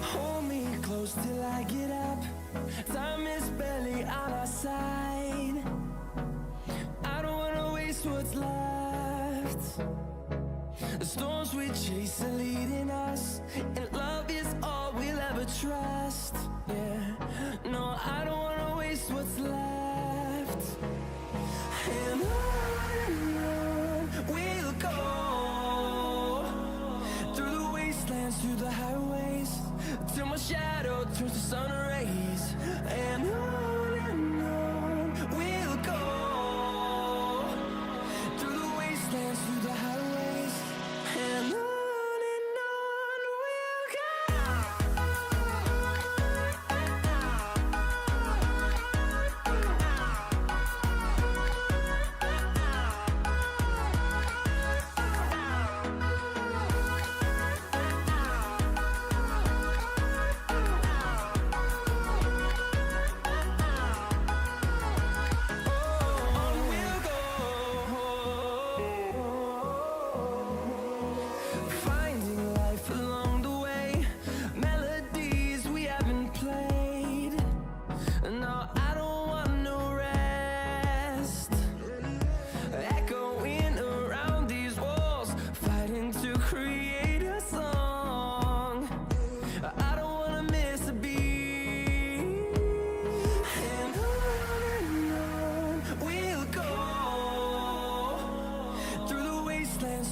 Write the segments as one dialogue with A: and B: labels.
A: Hold me close till I get up. Time is barely on our side. I don't wanna waste what's left. The storms we chase are leading us, and love is all we'll ever trust. Yeah, no, I don't wanna waste what's left. And on we'll go, through the wastelands, through the highways, till my shadow turns to sun rays. And on we'll go, through the wastelands, through the highways, and on we'll go.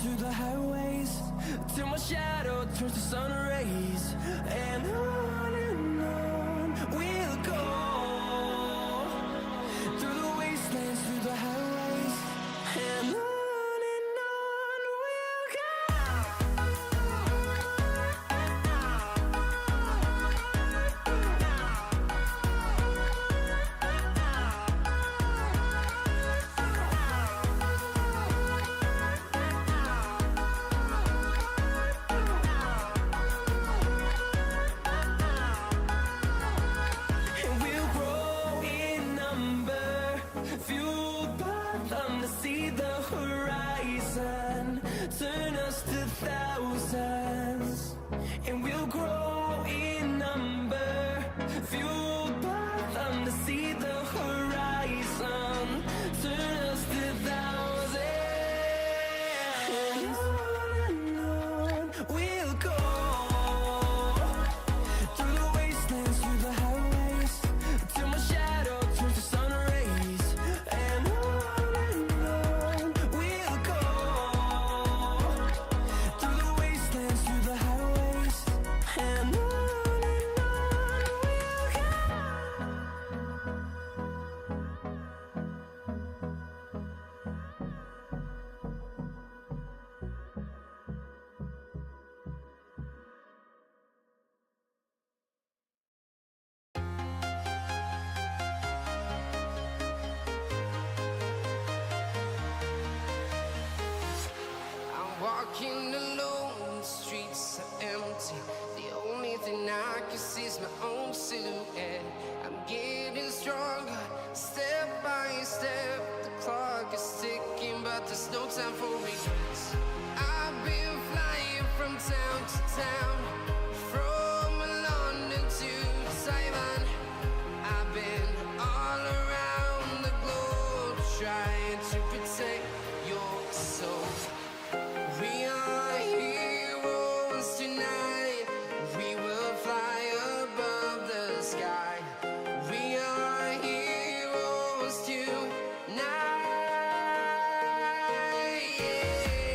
A: Through the highways, till my shadow turns to sun rays. And on we'll go, through the wastelands, through the highways, and on we'll go. See the horizon turn us to thousands, and we'll grow in number, fueled by them to see the horizon turn us to thousands. And on we'll go, through the wastelands, through the highways, till my shadow turns to sun rays. And
B: walking alone, the streets are empty. The only thing I can see is my own silhouette. I'm getting stronger, step by step. The clock is ticking, but there's no time for regrets. I've been flying from town to town, from London to Taiwan. I've been all around the globe, trying to protect your soul. We are heroes tonight. We will fly above the sky. We are heroes tonight. Yeah.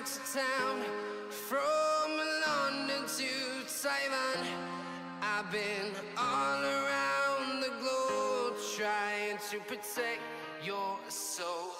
B: to town, from London to Taiwan. I've been all around the globe trying to protect your soul.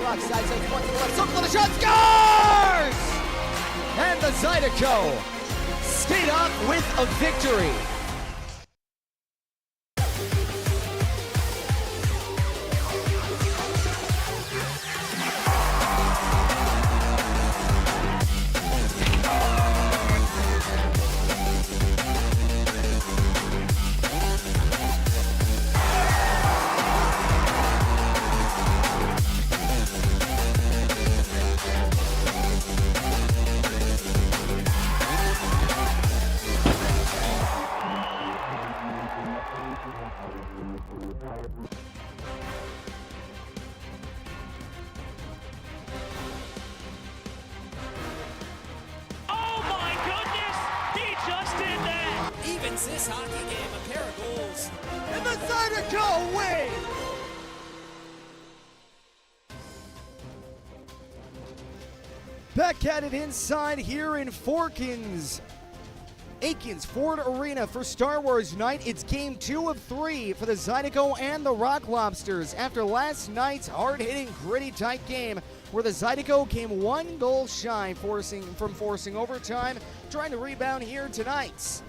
C: Rock Zydeco points to the left circle, and a shot scores! And the Zydeco skate off with a victory.
D: This hockey game, a pair of goals.
C: And the Zydeco win! Back at it inside here in Aikens Ford Arena for Star Wars Night. It's game 2 of 3 for the Zydeco and the Rock Lobsters after last night's hard-hitting, gritty, tight game where the Zydeco came 1 goal shy from forcing overtime, trying to rebound here tonight.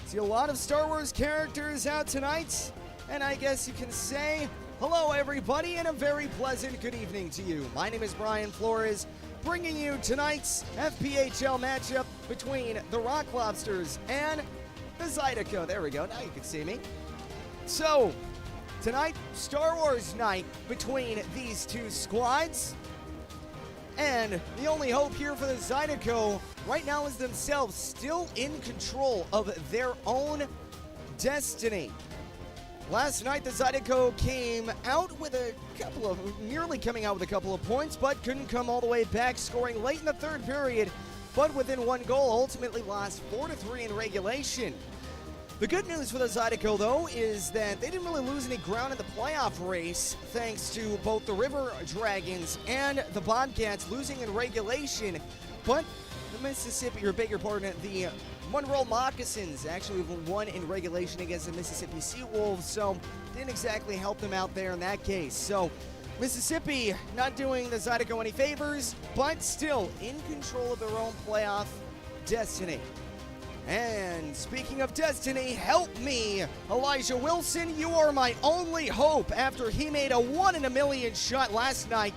C: See a lot of Star Wars characters out tonight, and I guess you can say hello everybody and a very pleasant good evening to you. My name is Brian Flores, bringing you tonight's FPHL matchup between the Rock Lobsters and the Zydeco. There we go, now you can see me. So, tonight, Star Wars night between these two squads. And the only hope here for the Zydeco right now is themselves still in control of their own destiny. Last night, the Zydeco came out with nearly coming out with a couple of points, but couldn't come all the way back, scoring late in the third period, but within 1 goal, ultimately lost 4-3 in regulation. The good news for the Zydeco, though, is that they didn't really lose any ground in the playoff race, thanks to both the River Dragons and the Bobcats losing in regulation. But the Monroe Moccasins actually won in regulation against the Mississippi Seawolves, so didn't exactly help them out there in that case. So Mississippi not doing the Zydeco any favors, but still in control of their own playoff destiny. And speaking of destiny, help me, Elijah Wilson. You are my only hope after he made a 1 in a million shot last night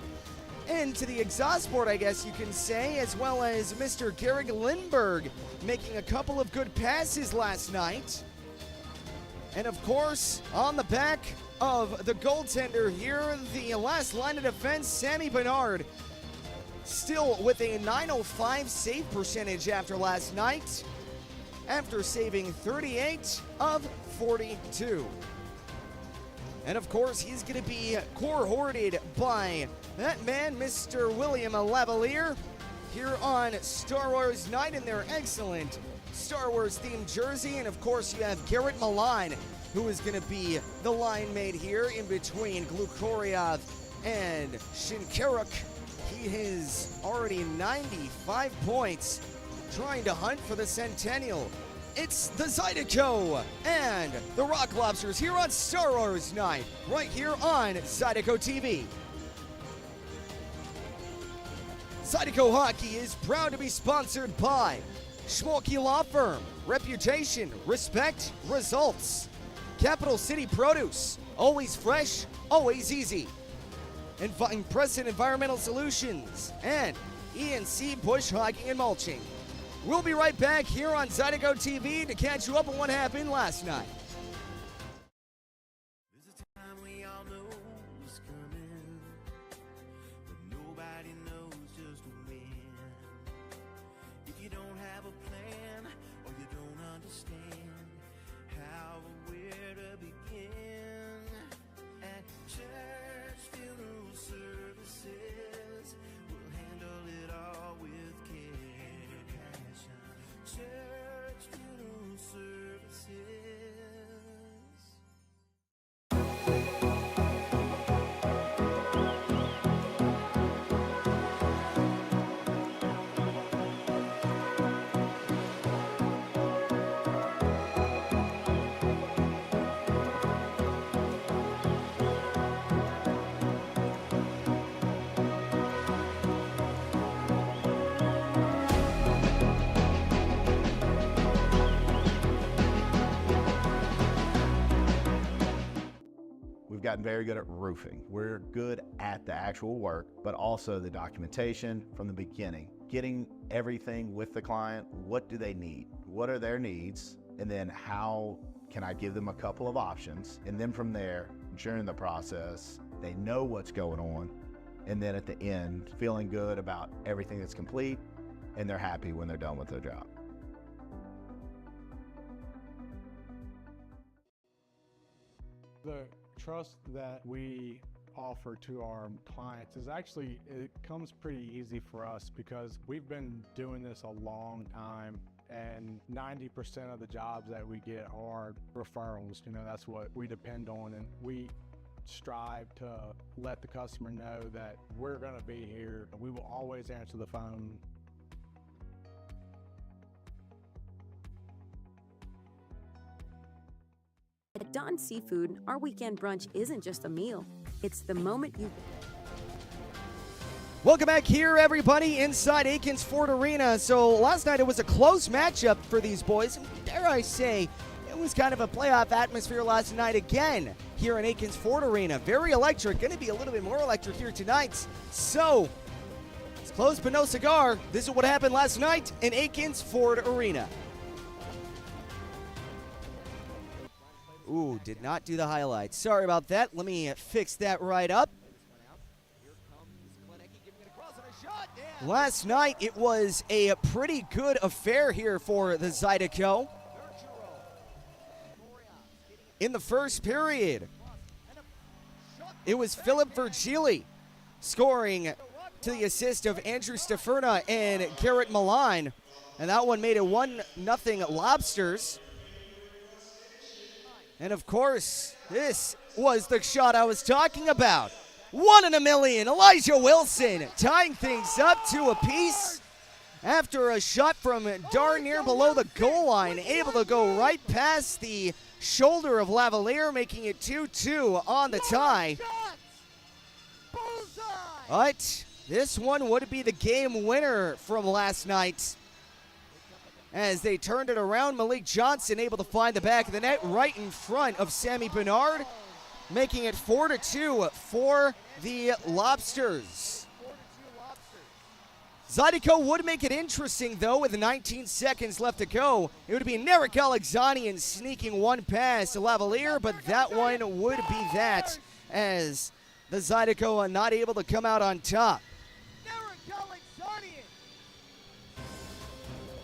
C: into the exhaust board, I guess you can say, as well as Mr. Garrick Lindbergh making a couple of good passes last night. And of course, on the back of the goaltender here, the last line of defense, Sammy Bernard, still with a .905 save percentage after last night, after saving 38 of 42. And of course, he's going to be cohorted by that man, Mr. William Lavalier, here on Star Wars Night in their excellent Star Wars themed jersey. And of course, you have Garrett Milan, who is going to be the line mate here in between Glukoryev and Shinkaruk He has already 95 points, trying to hunt for the Centennial. It's the Zydeco and the Rock Lobsters here on Star Wars Night, right here on Zydeco TV. Zydeco Hockey is proud to be sponsored by Schmolke Law Firm, Reputation, Respect, Results. Capital City Produce, always fresh, always easy. Impressive Environmental Solutions and ENC Bush Hockey and Mulching. We'll be right back here on Zydeco TV to catch you up on what happened last night.
A: There's a time we all know is coming, but nobody knows just when. If you don't have a plan or you don't understand how or where to begin, at church funeral services, we'll handle it all with care. Church funeral services.
E: We've gotten very good at roofing. We're good at the actual work, but also the documentation from the beginning. Getting everything with the client, what do they need? What are their needs? And then how can I give them a couple of options? And then from there, during the process, they know what's going on. And then at the end, feeling good about everything that's complete, and they're happy when they're done with their job.
F: The trust that we offer to our clients is actually, it comes pretty easy for us because we've been doing this a long time, and 90% of the jobs that we get are referrals. You know, that's what we depend on, and we strive to let the customer know that we're going to be here. We will always answer the phone.
G: At Don Seafood, our weekend brunch isn't just a meal. It's the moment you...
C: Welcome back here, everybody, inside Athens Ford Arena. So last night it was a close matchup for these boys. And dare I say, it was kind of a playoff atmosphere last night again here in Athens Ford Arena. Very electric. Going to be a little bit more electric here tonight. So, it's close but no cigar. This is what happened last night in Athens Ford Arena. Ooh, did not do the highlights. Sorry about that. Let me fix that right up. Last night, it was a pretty good affair here for the Zydeco. In the first period, it was Philip Virgili scoring to the assist of Andrew Steferna and Garrett Milan. And that one made it 1-0 Lobsters. And of course, this was the shot I was talking about. 1 in a million, Elijah Wilson tying things up to a piece after a shot from darn near below the goal line, able to go right past the shoulder of Lavalier, making it 2-2 on the tie. But this one would be the game winner from last night. As they turned it around, Malik Johnson able to find the back of the net right in front of Sammy Bernard, making it 4-2 for the Lobsters. Zydeco would make it interesting, though, with 19 seconds left to go. It would be Narek Alexanian sneaking one past Lavalier, but that one would be that, as the Zydeco are not able to come out on top.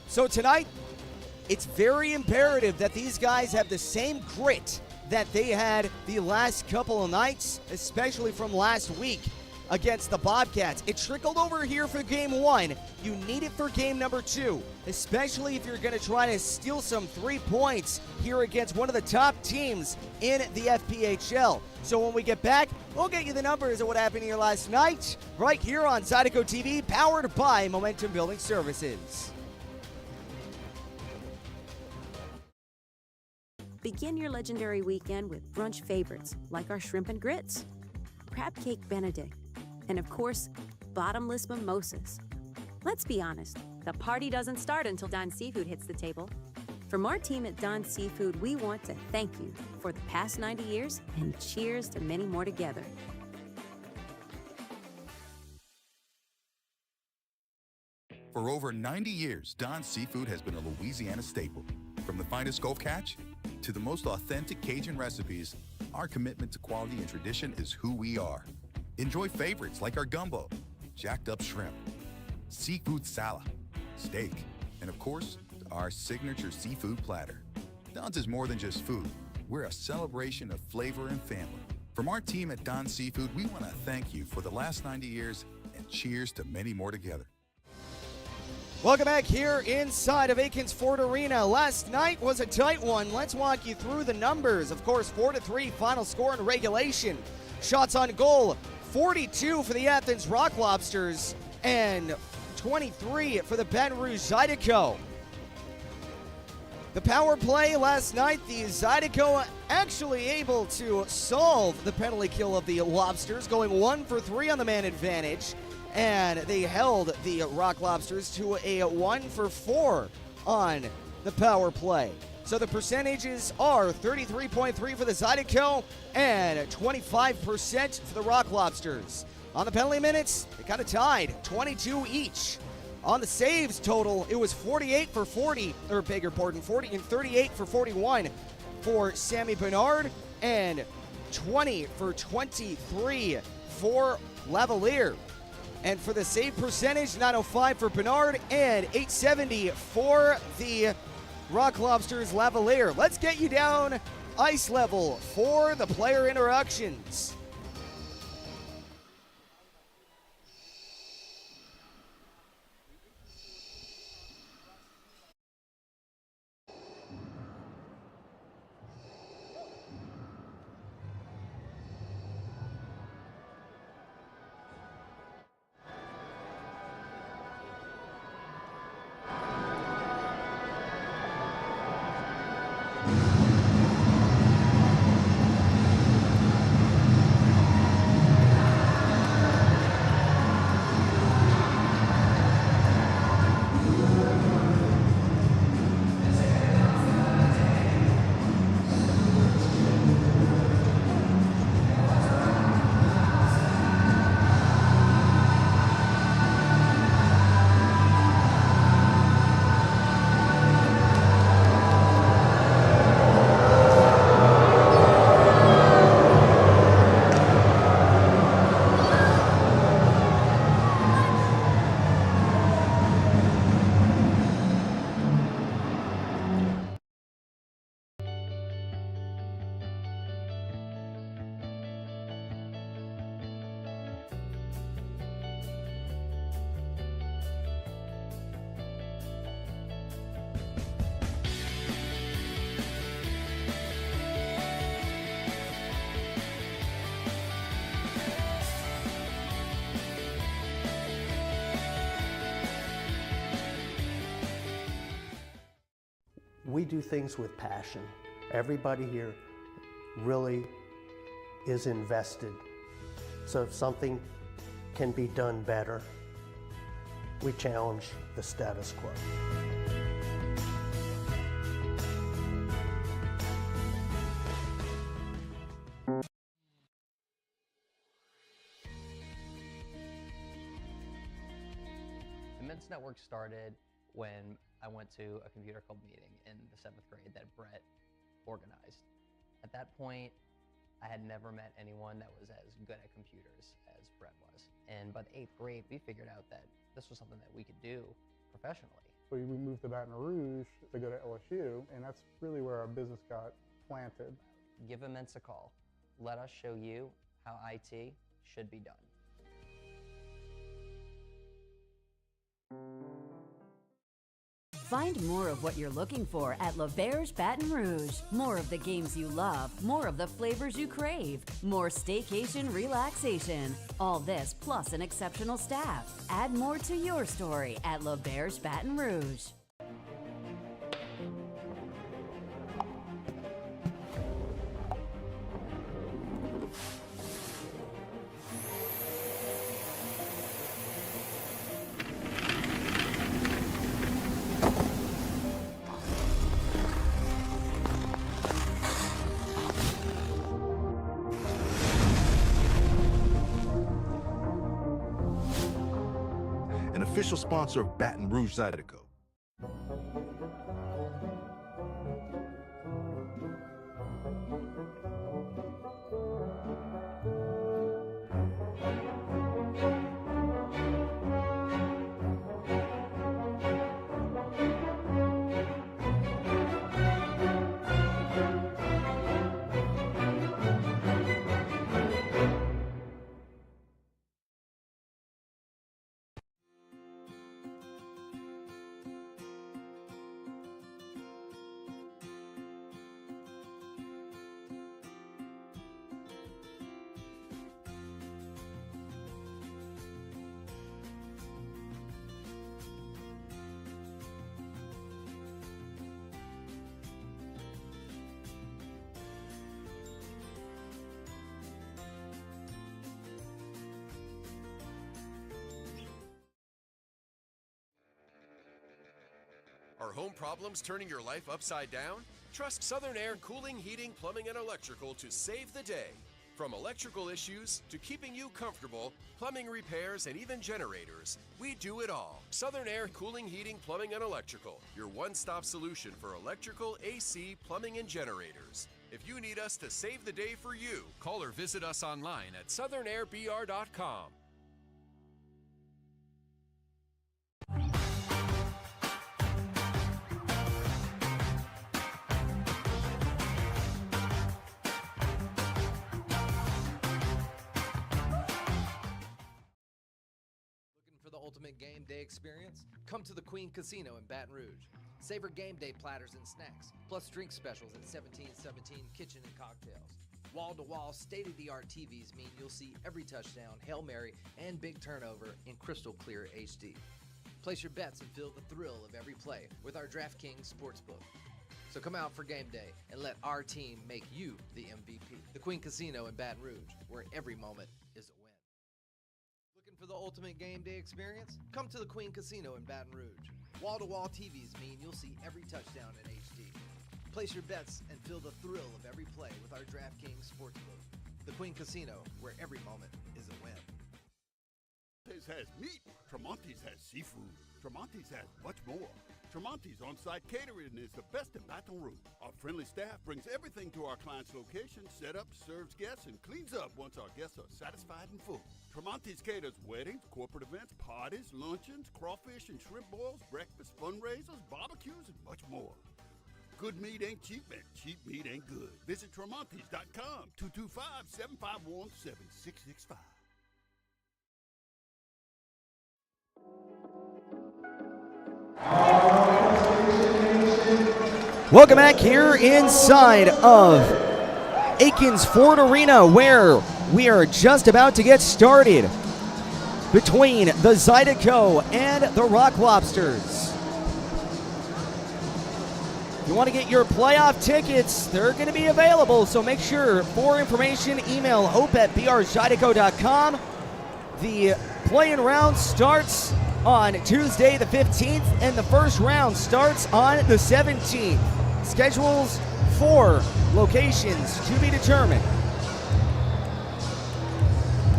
C: So tonight, it's very imperative that these guys have the same grit that they had the last couple of nights, especially from last week against the Bobcats. It trickled over here for game 1. You need it for game number 2, especially if you're going to try to steal some 3 points here against one of the top teams in the FPHL. So when we get back, we'll get you the numbers of what happened here last night right here on Zydeco TV, powered by Momentum Building Services.
G: Begin your legendary weekend with brunch favorites like our shrimp and grits, crab cake benedict, and of course, bottomless mimosas. Let's be honest, the party doesn't start until Don Seafood hits the table. From our team at Don Seafood, we want to thank you for the past 90 years and cheers to many more together.
H: For over 90 years, Don's Seafood has been a Louisiana staple. From the finest Gulf catch to the most authentic Cajun recipes, our commitment to quality and tradition is who we are. Enjoy favorites like our gumbo, jacked up shrimp, seafood salad, steak, and of course, our signature seafood platter. Don's is more than just food. We're a celebration of flavor and family. From our team at Don's Seafood, we want to thank you for the last 90 years and cheers to many more together.
C: Welcome back here inside of Aikens Ford Arena. Last night was a tight one. Let's walk you through the numbers. Of course, 4-3 final score in regulation. Shots on goal, 42 for the Athens Rock Lobsters and 23 for the Baton Rouge Zydeco. The power play last night, the Zydeco actually able to solve the penalty kill of the Lobsters, going 1 for 3 on the man advantage. And they held the Rock Lobsters to a 1 for 4 on the power play. So the percentages are 33.3 for the Zydeco and 25% for the Rock Lobsters. On the penalty minutes, they kind of tied, 22 each. On the saves total, it was 48 for 40, or bigger pardon, 40 and 38 for 41 for Sammy Bernard and 20 for 23 for Lavalier. And for the save percentage, 905 for Bernard and 870 for the Rock Lobsters Lavalier. Let's get you down ice level for the player interactions.
I: We do things with passion. Everybody here really is invested. So if something can be done better, we challenge the status quo.
J: The Men's Network started when I went to a computer club meeting in the 7th grade that Brett organized. At that point, I had never met anyone that was as good at computers as Brett was. And by the 8th grade, we figured out that this was something that we could do professionally.
F: So we moved to Baton Rouge to go to LSU, and that's really where our business got planted.
J: Give Immense a call. Let us show you how IT should be done.
K: Find more of what you're looking for at L'Auberge Baton Rouge. More of the games you love, more of the flavors you crave, more staycation relaxation. All this plus an exceptional staff. Add more to your story at L'Auberge Baton Rouge.
L: An official sponsor of Baton Rouge Zydeco.
M: Are home problems turning your life upside down? Trust Southern Air Cooling, Heating, Plumbing, and Electrical to save the day. From electrical issues to keeping you comfortable, plumbing repairs, and even generators, we do it all. Southern Air Cooling, Heating, Plumbing, and Electrical, your one-stop solution for electrical, AC, plumbing, and generators. If you need us to save the day for you, call or visit us online at southernairbr.com.
N: For the ultimate game day experience, come to the Queen Casino in Baton Rouge. Savor game day platters and snacks, plus drink specials at 1717 Kitchen and Cocktails. Wall-to-wall, state-of-the-art TVs mean you'll see every touchdown, Hail Mary, and big turnover in crystal clear HD. Place your bets and feel the thrill of every play with our DraftKings Sportsbook. So come out for game day and let our team make you the MVP. The Queen Casino in Baton Rouge, where every moment is a win. Looking for the ultimate game day experience? Come to the Queen Casino in Baton Rouge. Wall-to-wall TVs mean you'll see every touchdown in HD. Place your bets and feel the thrill of every play with our DraftKings Sportsbook. The Queen Casino, where every moment is a win.
O: Tremonti's has meat. Tremonti's has seafood. Tremonti's has much more. Tremonti's on-site catering is the best in Baton Rouge. Our friendly staff brings everything to our client's location, set up, serves guests, and cleans up once our guests are satisfied and full. Tremonti's caters weddings, corporate events, parties, luncheons, crawfish and shrimp boils, breakfast fundraisers, barbecues, and much more. Good meat ain't cheap, and cheap meat ain't good. Visit Tremonti's.com, 225-751-7665.
C: Welcome back here inside of Athens Ford Arena, where we are just about to get started between the Zydeco and the Rock Lobsters. If you want to get your playoff tickets, they're going to be available, so make sure, for information, email hope@brzydeco.com. The play-in round starts on Tuesday the 15th, and the first round starts on the 17th. Schedules for locations to be determined.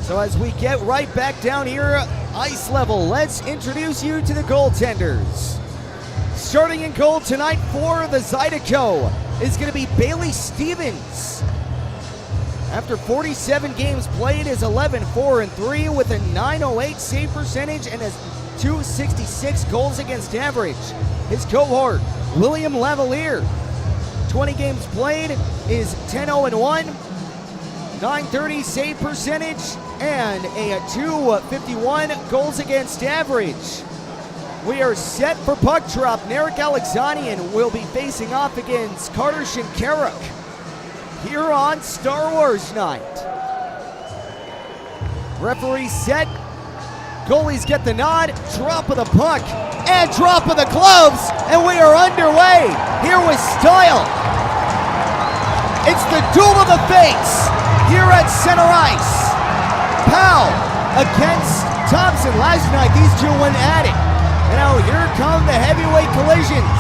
C: So as we get right back down here, ice level, let's introduce you to the goaltenders. Starting in goal tonight for the Zydeco is going to be Bailey Stevens. After 47 games played, is 11-4-3 with a .908 save percentage and has .266 goals against average. His cohort, William Lavalier, 20 games played, is 10-0-1, .930 save percentage, and a .251 goals against average. We are set for puck drop. Narek Alexanian will be facing off against Carter Shinkaruk here on Star Wars night. Referee set. Goalies get the nod. Drop of the puck and drop of the gloves. And we are underway here with style. It's the duel of the fates here at center ice. Powell against Thompson. Last night these two went at it. And now here come the heavyweight collisions.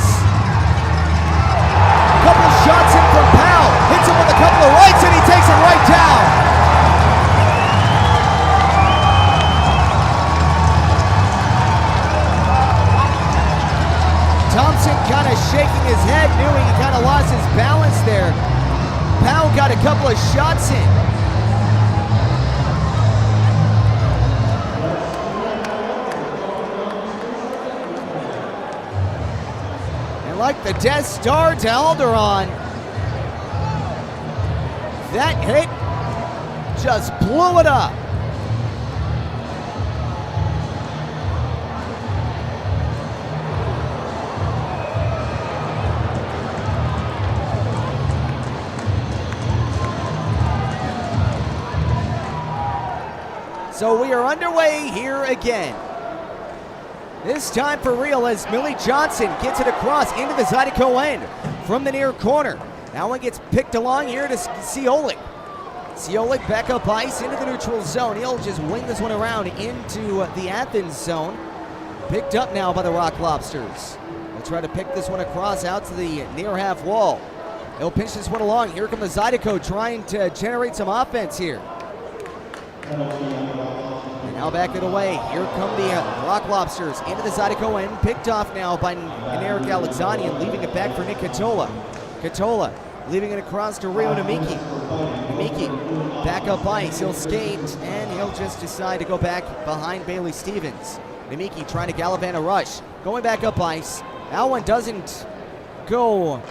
C: Couple of shots in from Powell. Hits him with a couple of rights and he takes it right down. Thompson kind of shaking his head, knew he kind of lost his balance there. Powell got a couple of shots in. And like the Death Star to Alderaan, that hit just blew it up. So we are underway here again. This time for real as Millie Johnson gets it across into the Zydeco end from the near corner. That one gets picked along here to Ciolik. Ciolik back up ice into the neutral zone. He'll just wing this one around into the Athens zone. Picked up now by the Rock Lobsters. They'll try to pick this one across out to the near half wall. They'll pinch this one along. Here come the Zydeco trying to generate some offense here. And now back it away. Here come the Rock Lobsters into the Zydeco end. Picked off now by Narek Alexanian, leaving it back for Nick Katola. Katola leaving it across to Rio Namiki. Namiki back up ice. He'll skate and he'll just decide to go back behind Bailey Stevens. Namiki trying to gallivant a rush. Going back up ice. That one doesn't go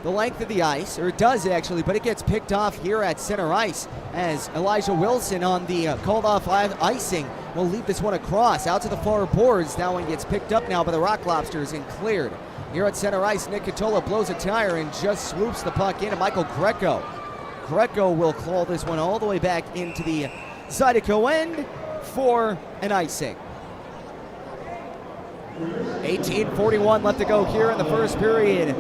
C: the length of the ice, or it does actually, but it gets picked off here at center ice as Elijah Wilson on the called off icing will leave this one across out to the far boards. That one gets picked up now by the Rock Lobsters and cleared. Here at center ice, Nick Katola blows a tire and just swoops the puck into Michael Greco. Greco will claw this one all the way back into the Zydeco end for an icing. 18:41 left to go here in the first period.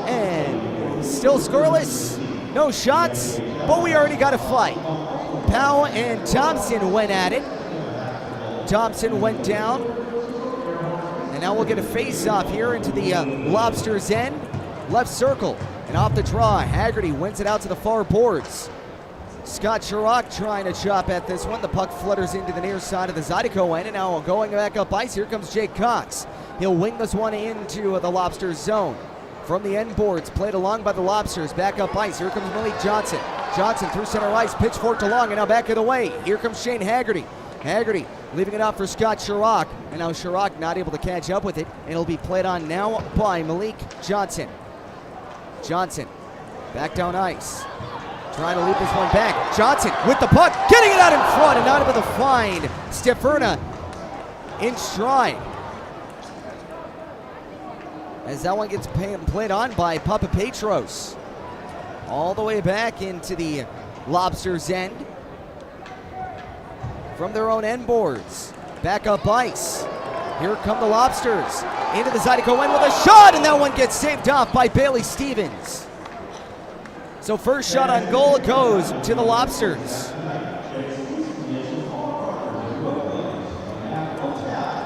C: And still scoreless, no shots, but we already got a fight. Powell and Thompson went at it. Thompson went down. And now we'll get a face-off here into the Lobsters' end. Left circle, and off the draw, Haggerty wins it out to the far boards. Scott Chirac trying to chop at this one. The puck flutters into the near side of the Zydeco end, and now going back up ice, here comes Jake Cox. He'll wing this one into the Lobsters' zone. From the end boards, played along by the Lobsters, back up ice. Here comes Malik Johnson. Johnson through center ice, pitchforked along, and now back of the way. Here comes Shane Haggerty. Haggerty leaving it out for Scott Chirac, and now Chirac not able to catch up with it, and it'll be played on now by Malik Johnson. Johnson back down ice, trying to lead this one back. Johnson with the puck, getting it out in front, and not able to find Steferna in stride. As that one gets played on by Papa Petros. All the way back into the Lobsters' end. From their own end boards. Back up ice. Here come the Lobsters. Into the Zydeco end with a shot, and that one gets saved off by Bailey Stevens. So first shot on goal goes to the Lobsters.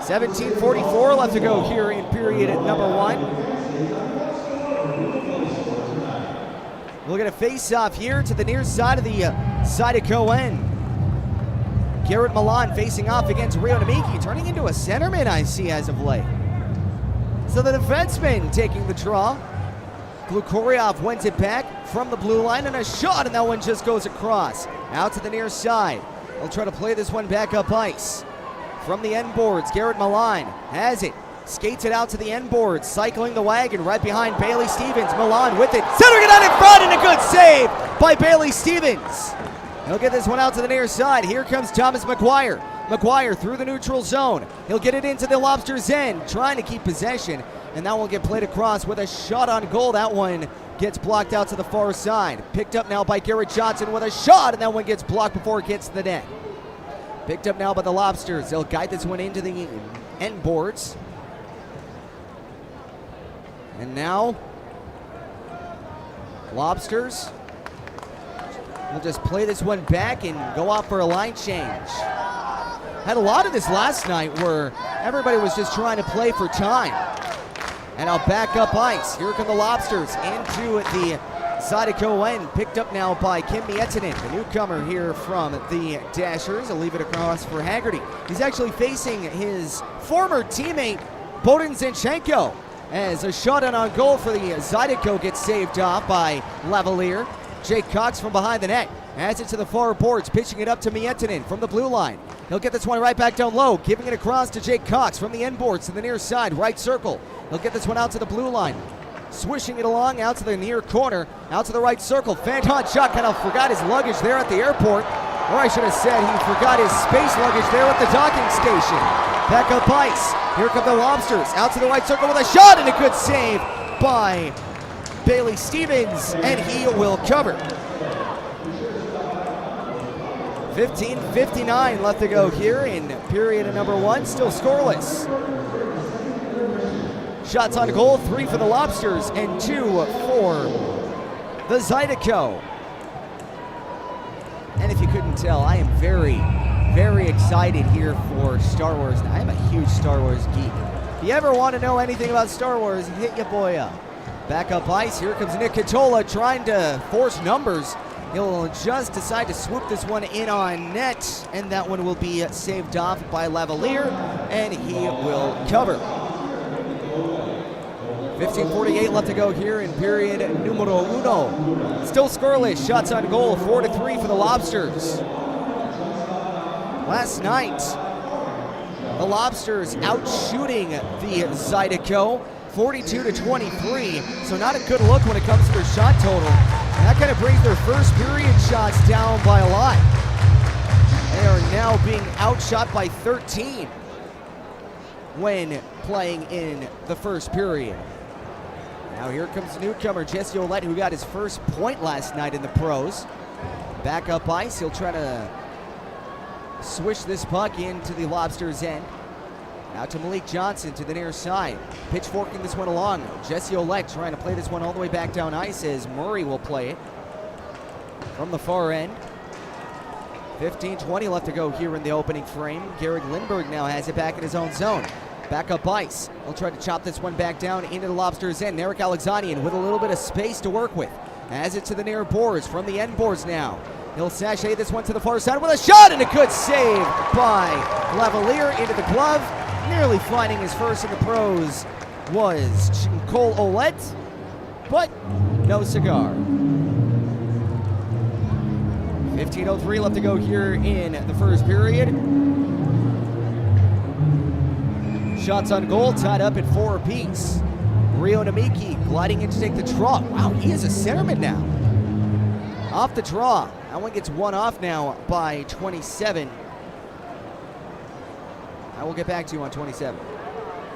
C: 17:44 left to go here in period at number one. We'll get a face-off here to the near side of the Zydeco end. Garrett Milan facing off against Rio Namiki, turning into a centerman I see as of late. So the defenseman taking the draw. Glukoryev wins it back from the blue line, and a shot, and that one just goes across. Out to the near side. They'll try to play this one back up ice. From the end boards, Garrett Milan has it. Skates it out to the end boards, cycling the wagon right behind Bailey Stevens. Milan with it, centering it out in front, and a good save by Bailey Stevens. He'll get this one out to the near side. Here comes Thomas McGuire. McGuire through the neutral zone. He'll get it into the Lobsters' end, trying to keep possession, and that will get played across with a shot on goal. That one gets blocked out to the far side. Picked up now by Garrett Johnson with a shot, and that one gets blocked before it gets to the net. Picked up now by the Lobsters. They'll guide this one into the end boards. And now, Lobsters will just play this one back and go out for a line change. Had a lot of this last night where everybody was just trying to play for time. And I'll back up ice. Here come the Lobsters into the Zydeco end. Picked up now by Kim Miettinen, the newcomer here from the Dashers. I'll leave it across for Haggerty. He's actually facing his former teammate, Boden Zinchenko, as a shot on goal for the Zydeco gets saved off by Lavalier. Jake Cox from behind the net adds it to the far boards, pitching it up to Miettinen from the blue line. He'll get this one right back down low, giving it across to Jake Cox from the end boards to the near side, right circle. He'll get this one out to the blue line, swishing it along out to the near corner, out to the right circle. Fanton shot, kind of forgot his luggage there at the airport. Or I should have said he forgot his space luggage there at the docking station. Back up ice. Here come the Lobsters. Out to the right circle with a shot and a good save by Bailey Stevens, and he will cover. 15:59 left to go here in period number 1. Still scoreless. Shots on goal, 3 for the Lobsters and 2 for the Zydeco. And if you couldn't tell, I am very, very excited here for Star Wars. I am a huge Star Wars geek. If you ever want to know anything about Star Wars, hit your boy up. Back up ice. Here comes Nick Catola trying to force numbers. He'll just decide to swoop this one in on net, and that one will be saved off by Lavalier, and he will cover. 15:48 left to go here in period numero uno. Still scoreless. Shots on goal, 4-3 for the Lobsters. Last night, the Lobsters out shooting the Zydeco, 42-23. So not a good look when it comes to their shot total. And that kind of brings their first period shots down by a lot. They are now being outshot by 13 when playing in the first period. Now here comes the newcomer, Jesse Ouellette, who got his first point last night in the pros. Back up ice, he'll try to swish this puck into the Lobsters' end. Out to Malik Johnson to the near side. Pitchforking this one along. Jesse Ouellette trying to play this one all the way back down ice as Murray will play it from the far end. 15:20 left to go here in the opening frame. Garrett Lindbergh now has it back in his own zone. Back up ice. He'll try to chop this one back down into the Lobsters' end. Eric Alexanian with a little bit of space to work with. Has it to the near boards from the end boards now. He'll sachet this one to the far side with a shot and a good save by Lavalier into the glove. Nearly finding his first in the pros was Cole Ouellette, but no cigar. 15:03 left to go here in the first period. Shots on goal tied up at 4 apiece. Rio Namiki gliding in to take the draw. Wow, he is a centerman now. Off the draw. That one gets one off now by 27. I will get back to you on 27.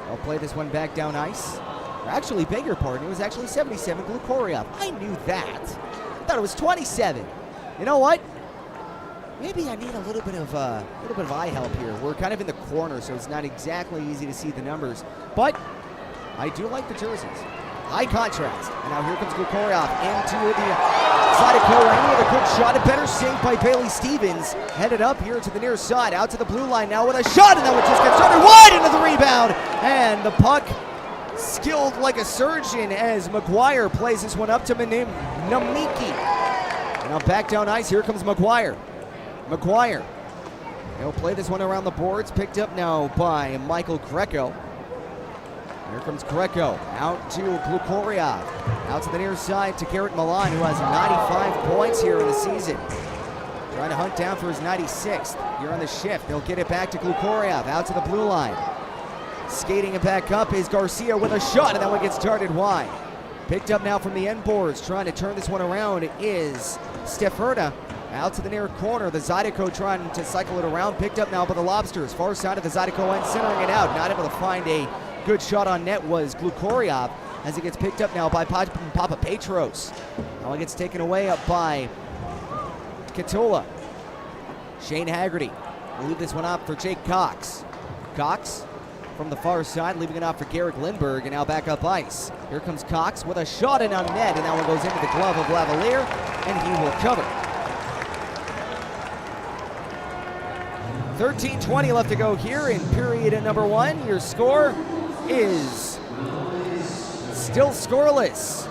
C: I'll play this one back down ice. Or actually, beg your pardon, it was actually 77, Glukoriov. I knew that. I thought it was 27. You know what? Maybe I need a little bit of eye help here. We're kind of in the corner, so it's not exactly easy to see the numbers. But I do like the jerseys. High contrast. And now here comes Glukoriov into the Zydeco end with a quick shot. A better save by Bailey Stevens. Headed up here to the near side. Out to the blue line now with a shot. And that one just gets started wide into the rebound. And the puck skilled like a surgeon as McGuire plays this one up to Namiki. Now back down ice. Here comes McGuire. McGuire. He'll play this one around the boards. Picked up now by Michael Greco. Here comes Greco, out to Glukoriov, out to the near side to Garrett Milan, who has 95 points here in the season. Trying to hunt down for his 96th here on the shift. They'll get it back to Glukoriov, out to the blue line. Skating it back up is Garcia with a shot, and that one gets darted wide. Picked up now from the end boards, trying to turn this one around is Steferda. Out to the near corner, the Zydeco trying to cycle it around, picked up now by the Lobsters. Far side of the Zydeco end, centering it out. Not able to find a good shot on net was Glukoriov as it gets picked up now by Papa Petros. Now it gets taken away up by Katula. Shane Haggerty will leave this one up for Jake Cox. Cox from the far side, leaving it off for Garrick Lindbergh, and now back up ice. Here comes Cox with a shot in on net, and that one goes into the glove of Lavalier, and he will cover. 13:20 left to go here in period number 1. Your score is still scoreless.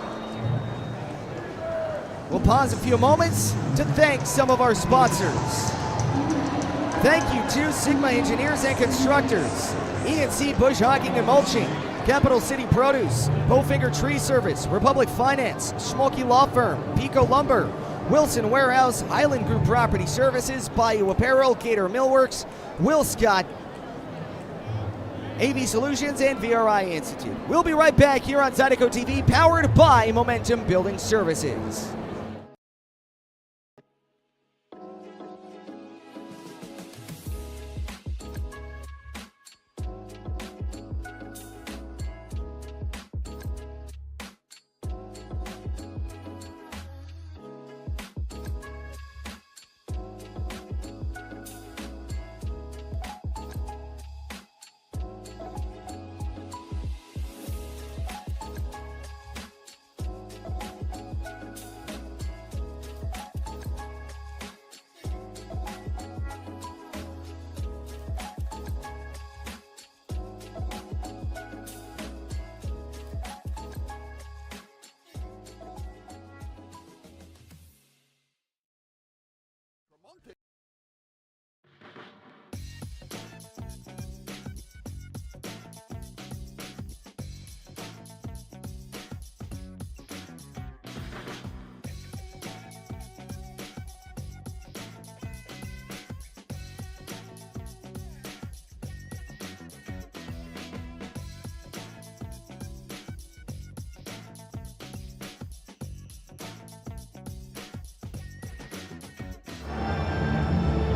C: We'll pause a few moments to thank some of our sponsors. Thank you to Sigma Engineers and Constructors, E&C Bush Hogging and Mulching, Capital City Produce, Bowfinger Tree Service, Republic Finance, Schmolke Law Firm, Pico Lumber, Wilson Warehouse, Highland Group Property Services, Bayou Apparel, Gator Millworks, Will Scott, AV Solutions, and VRI Institute. We'll be right back here on Zydeco TV, powered by Momentum Building Services.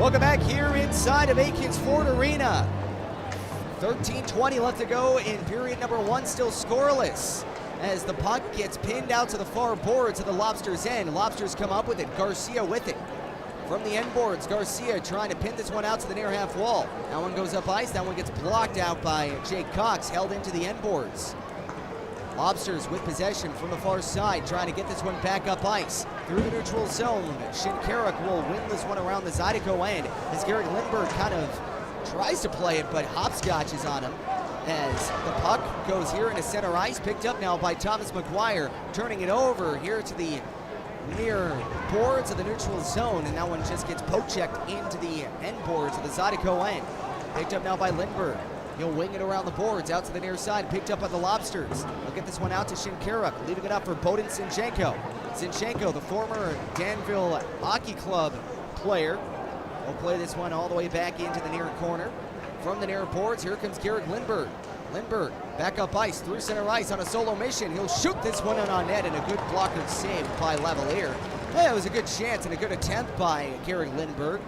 C: Welcome back here inside of Aikens Ford Arena. 13:20 left to go in period number 1, still scoreless. As the puck gets pinned out to the far boards of the Lobsters' end. Lobsters come up with it, Garcia with it. From the end boards, Garcia trying to pin this one out to the near half wall. That one goes up ice, that one gets blocked out by Jake Cox, held into the end boards. Lobsters with possession from the far side, trying to get this one back up ice. Through the neutral zone, Shinkarik will win this one around the Zydeco end as Garrick Lindbergh kind of tries to play it, but hopscotch is on him as the puck goes here into center ice, picked up now by Thomas McGuire, turning it over here to the near boards of the neutral zone, and that one just gets poke-checked into the end boards of the Zydeco end. Picked up now by Lindbergh. He'll wing it around the boards, out to the near side, picked up by the Lobsters. They'll get this one out to Shinkarik, leaving it up for Bowden Zinchenko. Zinchenko, the former Danville Hockey Club player, will play this one all the way back into the near corner. From the near boards, here comes Garrick Lindbergh. Lindbergh, back up ice, through center ice on a solo mission. He'll shoot this one in on net, and a good blocker save by Lavalier. Yeah, it was a good chance and a good attempt by Garrick Lindbergh.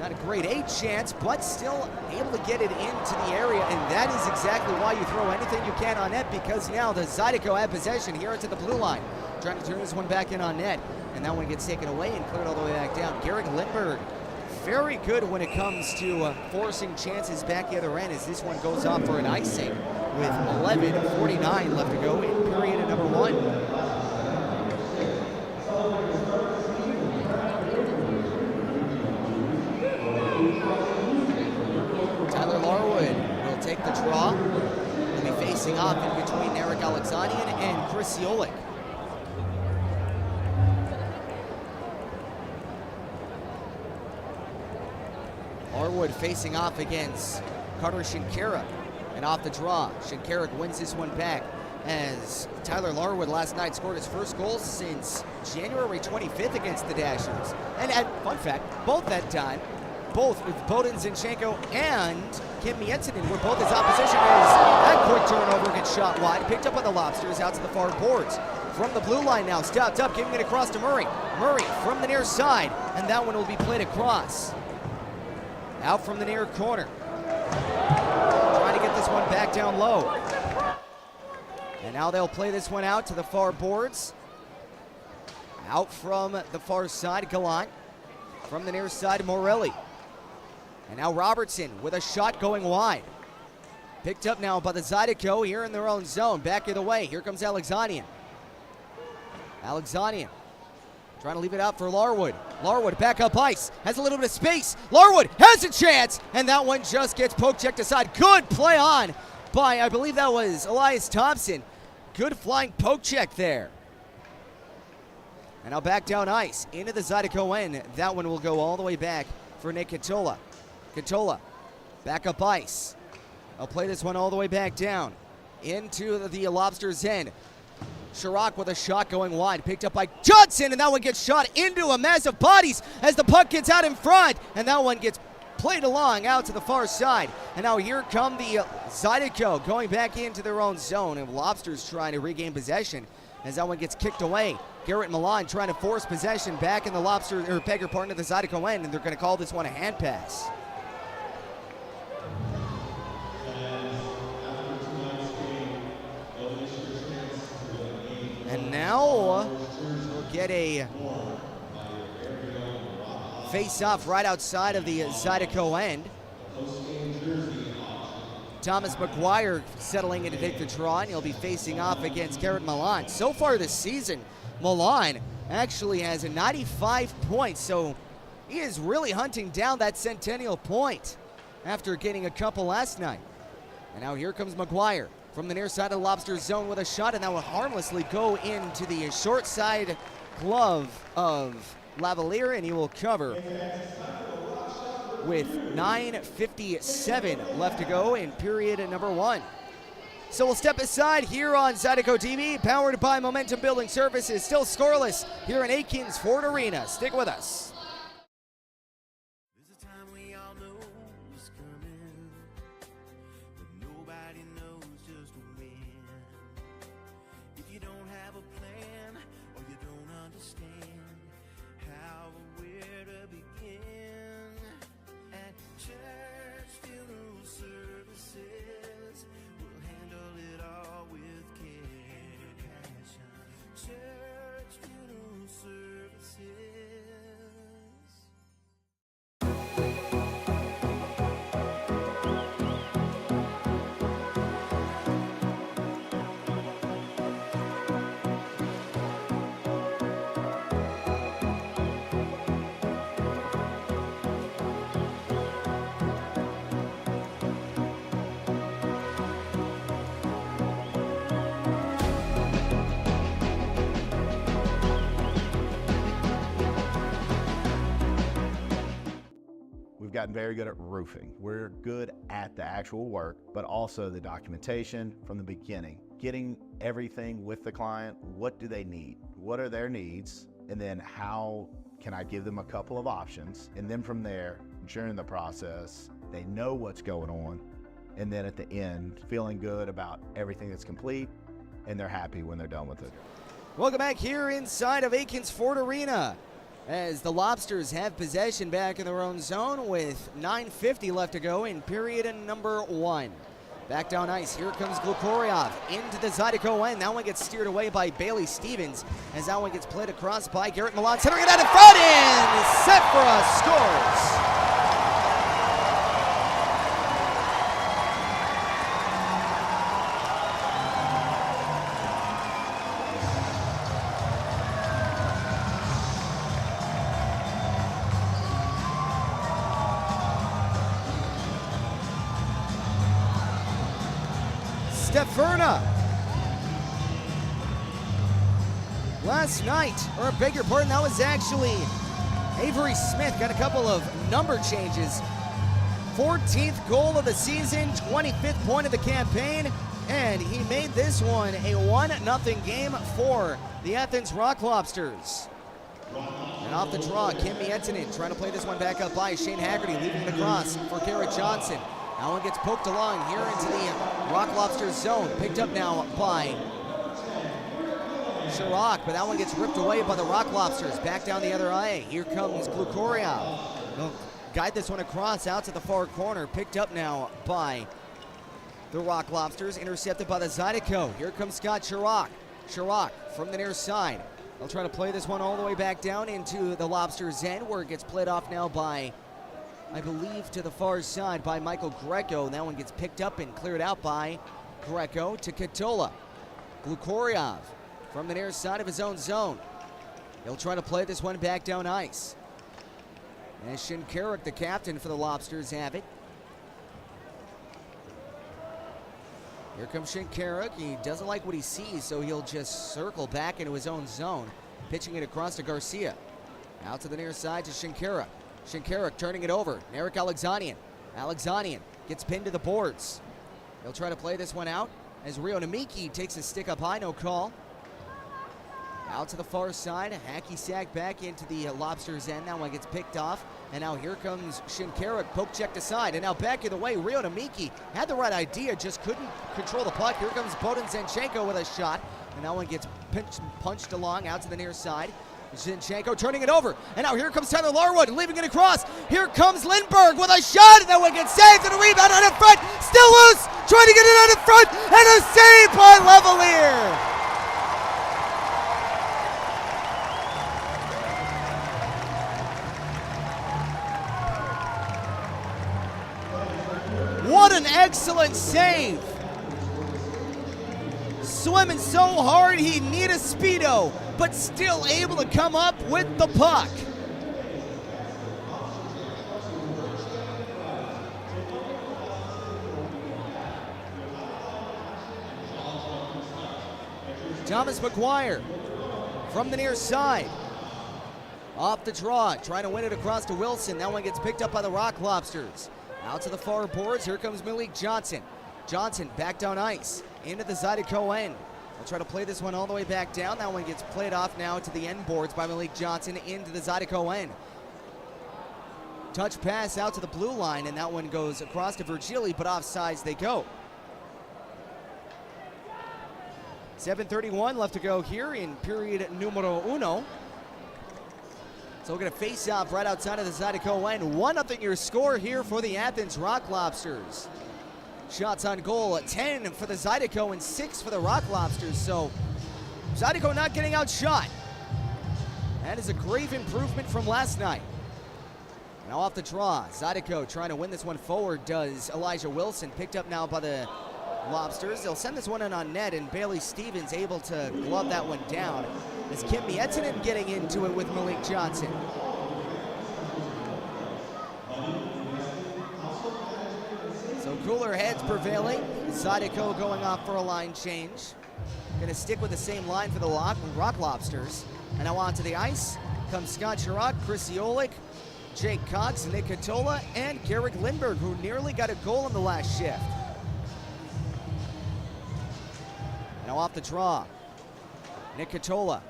C: Not a grade A chance, but still able to get it into the area, and that is exactly why you throw anything you can on net, because now the Zydeco have possession here into the blue line. Trying to turn this one back in on net, and that one gets taken away and cleared all the way back down. Garrick Lindbergh, very good when it comes to forcing chances back the other end, as this one goes off for an icing with 11:49 left to go in period number 1. Tyler Larwood will take the draw. He'll be facing off in between Eric Alexanian and Chris Siolik. Larwood facing off against Carter Shinkarik, and off the draw, Shinkarik wins this one back as Tyler Larwood last night scored his first goal since January 25th against the Dashers. And fun fact, both that time, both with Bowden Zinchenko and Kim Mietinen were both his opposition as that quick turnover gets shot wide, picked up by the Lobsters out to the far boards. from the blue line now. Stopped up, giving it across to Murray. Murray from the near side, and that one will be played across. Out from the near corner. Trying to get this one back down low. And now they'll play this one out to the far boards. Out from the far side, Gallant. From the near side, Morelli. And now Robertson with a shot going wide. Picked up now by the Zydeco here in their own zone. Back of the way. Here comes Alexanian. Alexanian trying to leave it out for Larwood. Larwood back up ice. Has a little bit of space. Larwood has a chance. And that one just gets poke checked aside. Good play on by, I believe that was Elias Thompson. Good flying poke check there. And now back down ice into the Zydeco end. That one will go all the way back for Nick Catola. Catola back up ice. I'll play this one all the way back down into the Lobsters' end. Chirac with a shot going wide, picked up by Johnson, and that one gets shot into a mass of bodies as the puck gets out in front, and that one gets played along out to the far side. And now here come the Zydeco going back into their own zone, and Lobsters trying to regain possession as that one gets kicked away. Garrett Milan trying to force possession back in the Lobsters, or beg your pardon, to the Zydeco end, and they're going to call this one a hand pass. And now we'll get a face-off right outside of the Zydeco end. Thomas McGuire settling in to take the draw, and he'll be facing off against Garrett Milan. So far this season, Milan actually has a 95 points, so he is really hunting down that Centennial point after getting a couple last night. And now here comes McGuire from the near side of the Lobsters zone with a shot, and that will harmlessly go into the short side glove of Lavalier, and he will cover with 9:57 left to go in period number 1. So we'll step aside here on Zydeco TV, powered by Momentum Building Services. Still scoreless here in Aikens Ford Arena. Stick with us.
E: We've gotten very good at roofing. We're good at the actual work, but also the documentation from the beginning. Getting everything with the client. What do they need? What are their needs? And then how can I give them a couple of options? And then from there, during the process, they know what's going on. And then at the end, feeling good about everything that's complete, and they're happy when they're done with it.
C: Welcome back here inside of Aikens Ford Arena, as the Lobsters have possession back in their own zone with 9:50 left to go in period number 1. Back down ice, here comes Glukoriov into the Zydeco end. That one gets steered away by Bailey Stevens as that one gets played across by Garrett Milan. Centering it out in front, and set for us, scores. Steferna. Last night, or I beg your pardon, that was actually Avery Smith. Got a couple of number changes. 14th goal of the season, 25th point of the campaign, and he made this one a 1-0 game for the Athens Rock Lobsters. And off the draw, Kim Mietinen trying to play this one back up by Shane Haggerty, leaving the cross for Garrett Johnson. That one gets poked along here into the Rock Lobsters zone. Picked up now by Chirac, but that one gets ripped away by the Rock Lobsters. Back down the other eye. Here comes Glukoriov. He'll guide this one across out to the far corner. Picked up now by the Rock Lobsters. Intercepted by the Zydeco. Here comes Scott Chirac. Chirac from the near side. They'll try to play this one all the way back down into the Lobsters' end, where it gets played off now by, I believe, to the far side by Michael Greco. That one gets picked up and cleared out by Greco to Katola. Glukoriov from the near side of his own zone. He'll try to play this one back down ice. And Shinkarik, the captain for the Lobsters, have it. Here comes Shinkarik. He doesn't like what he sees, so he'll just circle back into his own zone, pitching it across to Garcia. Out to the near side to Shinkarik. Shinkarik turning it over. Narek Alexanian. Alexanian gets pinned to the boards. He'll try to play this one out as Rio Namiki takes a stick up high, no call. Out to the far side, hacky sack back into the Lobsters' end. That one gets picked off, and now here comes Shinkarik, poke checked aside, and now back in the way. Rio Namiki had the right idea, just couldn't control the puck. Here comes Bogdan Zinchenko with a shot, and that one gets punched along out to the near side. Zinchenko turning it over, and now here comes Tyler Larwood, leaving it across. Here comes Lindbergh with a shot, and that one gets saved, and a rebound out in front, still loose, trying to get it out in front, and a save by Levalier. What an excellent save. Swimming so hard he needed a Speedo, but still able to come up with the puck. Thomas McGuire from the near side. Off the draw, trying to win it across to Wilson. That one gets picked up by the Rock Lobsters. Out to the far boards, here comes Malik Johnson. Johnson back down ice, into the Zydeco end. They'll try to play this one all the way back down. That one gets played off now to the end boards by Malik Johnson into the Zydeco end. Touch pass out to the blue line, and that one goes across to Virgili, but offsides they go. 7:31 left to go here in period numero uno. So we're going to face off right outside of the Zydeco end. 1-0 your score here for the Athens Rock Lobsters. Shots on goal, 10 for the Zydeco and 6 for the Rock Lobsters. So Zydeco not getting outshot. That is a grave improvement from last night. Now off the draw, Zydeco trying to win this one forward does Elijah Wilson. Picked up now by the Lobsters. They'll send this one in on net, and Bailey Stevens able to glove that one down. As Kim Miettinen getting into it with Malik Johnson. So cooler heads prevailing. Zydeco going off for a line change. Gonna stick with the same line for the Rock Lobsters. And now onto the ice comes Scott Chirac, Chris Iolik, Jake Cox, Nick Katola, and Garrick Lindbergh, who nearly got a goal in the last shift. Now off the draw, Nick Katola.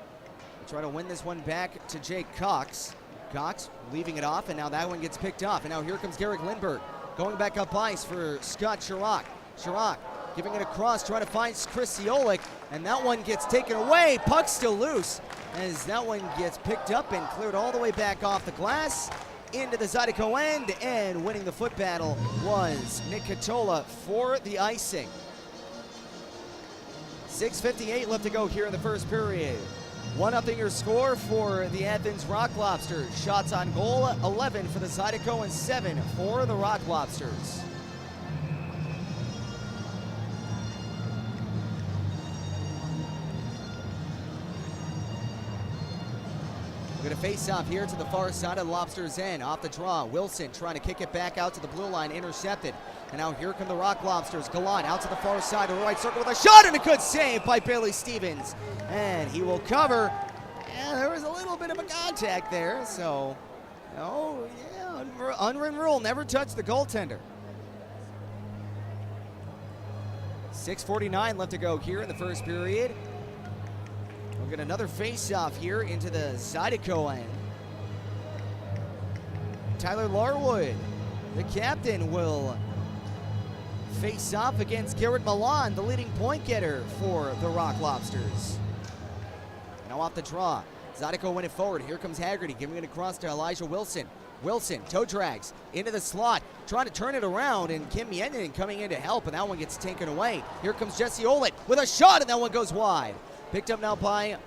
C: Try to win this one back to Jake Cox. Cox leaving it off, and now that one gets picked off. And now here comes Garrick Lindbergh going back up ice for Scott Chirac. Chirac giving it across, trying to find Chris Iolik, and that one gets taken away. Puck still loose as that one gets picked up and cleared all the way back off the glass into the Zydeco end, and winning the foot battle was Nick Katola for the icing. 6:58 left to go here in the first period. 1-0 your score for the Athens Rock Lobsters. Shots on goal, 11 for the Zydeco and 7 for the Rock Lobsters. We're going to face off here to the far side of the Lobsters' end. Off the draw, Wilson trying to kick it back out to the blue line, intercepted. And now here come the Rock Lobsters. Gallant out to the far side of the right circle with a shot, and a good save by Bailey Stevens. And he will cover. And there was a little bit of a contact there, so, unwritten rule, never touch the goaltender. 6:49 left to go here in the first period. We'll get another face-off here into the Zydeco end. Tyler Larwood, the captain, will face off against Garrett Milan, the leading point getter for the Rock Lobsters. Now off the draw. Zydeco win it forward. Here comes Haggerty, giving it across to Elijah Wilson. Wilson, toe drags into the slot, trying to turn it around, and Kim Miettinen coming in to help, and that one gets taken away. Here comes Jesse Olett with a shot, and that one goes wide. Picked up now by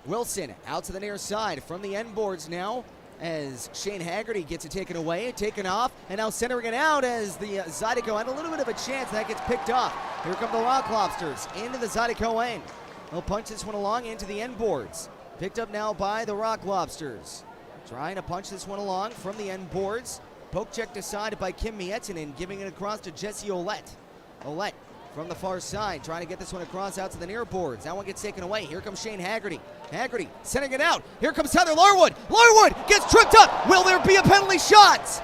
C: Wilson, out to the near side from the end boards now, as Shane Haggerty gets it taken away, taken off, and now centering it out as the Zydeco had a little bit of a chance, and that gets picked off. Here come the Rock Lobsters into the Zydeco end. They'll punch this one along into the end boards. Picked up now by the Rock Lobsters. Trying to punch this one along from the end boards. Poke check decided by Kim Miettinen, giving it across to Jesse Olett. Olett from the far side, trying to get this one across out to the near boards. That one gets taken away. Here comes Shane Haggerty. Haggerty sending it out. Here comes Heather Larwood. Larwood gets tripped up. Will there be a penalty shot?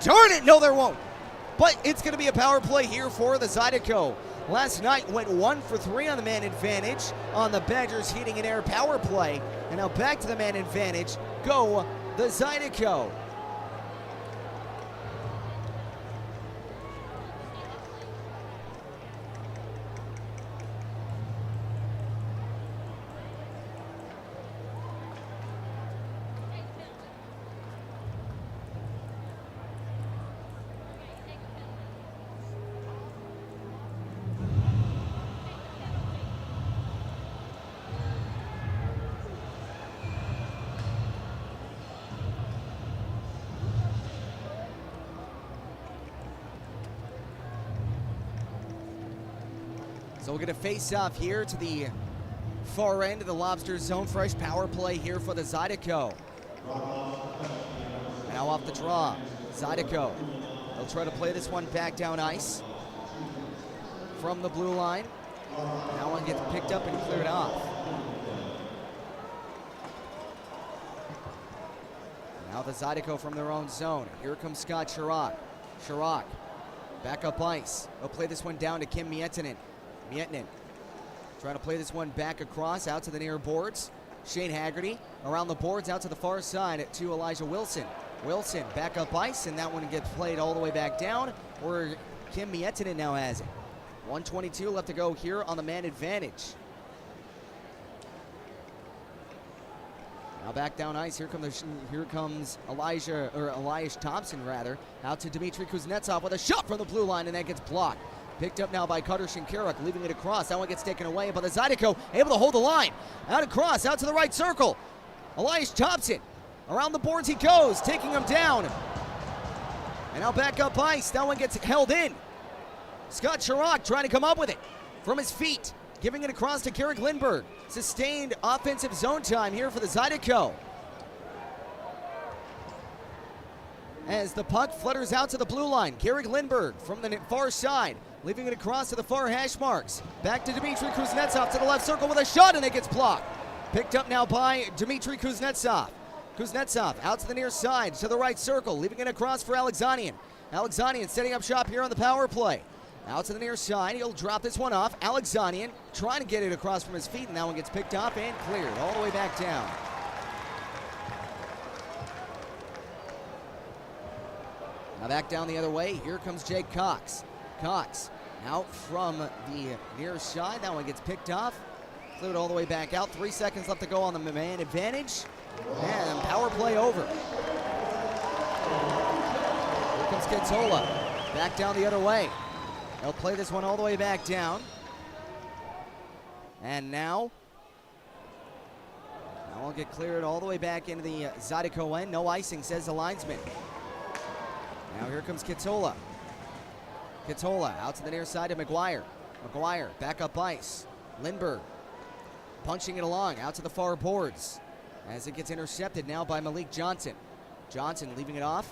C: Darn it, no there won't. But it's going to be a power play here for the Zydeco. Last night went 1 for 3 on the man advantage on the Badgers heating and air power play. And now back to the man advantage. Go the Zydeco. So we'll get a face-off here to the far end of the Lobsters zone. Fresh power play here for the Zydeco. Now off the draw, Zydeco. They'll try to play this one back down ice from the blue line. That one gets picked up and cleared off. Now the Zydeco from their own zone. Here comes Scott Chirac. Chirac, back up ice. They'll play this one down to Kim Miettinen. Miettinen trying to play this one back across out to the near boards. Shane Haggerty around the boards out to the far side to Elijah Wilson. Wilson back up ice, and that one gets played all the way back down where Kim Miettinen now has it. 1:22 left to go here on the man advantage. Now back down ice. Here comes Elias Thompson out to Dmitry Kuznetsov with a shot from the blue line, and that gets blocked. Picked up now by Cutter Shinkaruk, leaving it across. That one gets taken away, but the Zydeco able to hold the line. Out across, out to the right circle. Elias Thompson, around the boards he goes, taking him down. And now back up ice. That one gets held in. Scott Chirac trying to come up with it from his feet, giving it across to Garrick Lindbergh. Sustained offensive zone time here for the Zydeco. As the puck flutters out to the blue line, Garrick Lindbergh from the far side, leaving it across to the far hash marks. Back to Dmitry Kuznetsov to the left circle with a shot, and it gets blocked. Picked up now by Dmitry Kuznetsov. Kuznetsov out to the near side to the right circle, leaving it across for Alexanian. Alexanian setting up shop here on the power play. Out to the near side, he'll drop this one off. Alexanian trying to get it across from his feet, and that one gets picked up and cleared all the way back down. Now back down the other way, here comes Jake Cox. Cox out from the near side. That one gets picked off. Flew it all the way back out. 3 seconds left to go on the man advantage. And power play over. Here comes Kittola. Back down the other way. They'll play this one all the way back down. And now will get cleared all the way back into the Zydeco end. No icing, says the linesman. Now here comes Kittola. Kittola out to the near side of McGuire. McGuire back up ice. Lindbergh punching it along out to the far boards as it gets intercepted now by Malik Johnson. Johnson leaving it off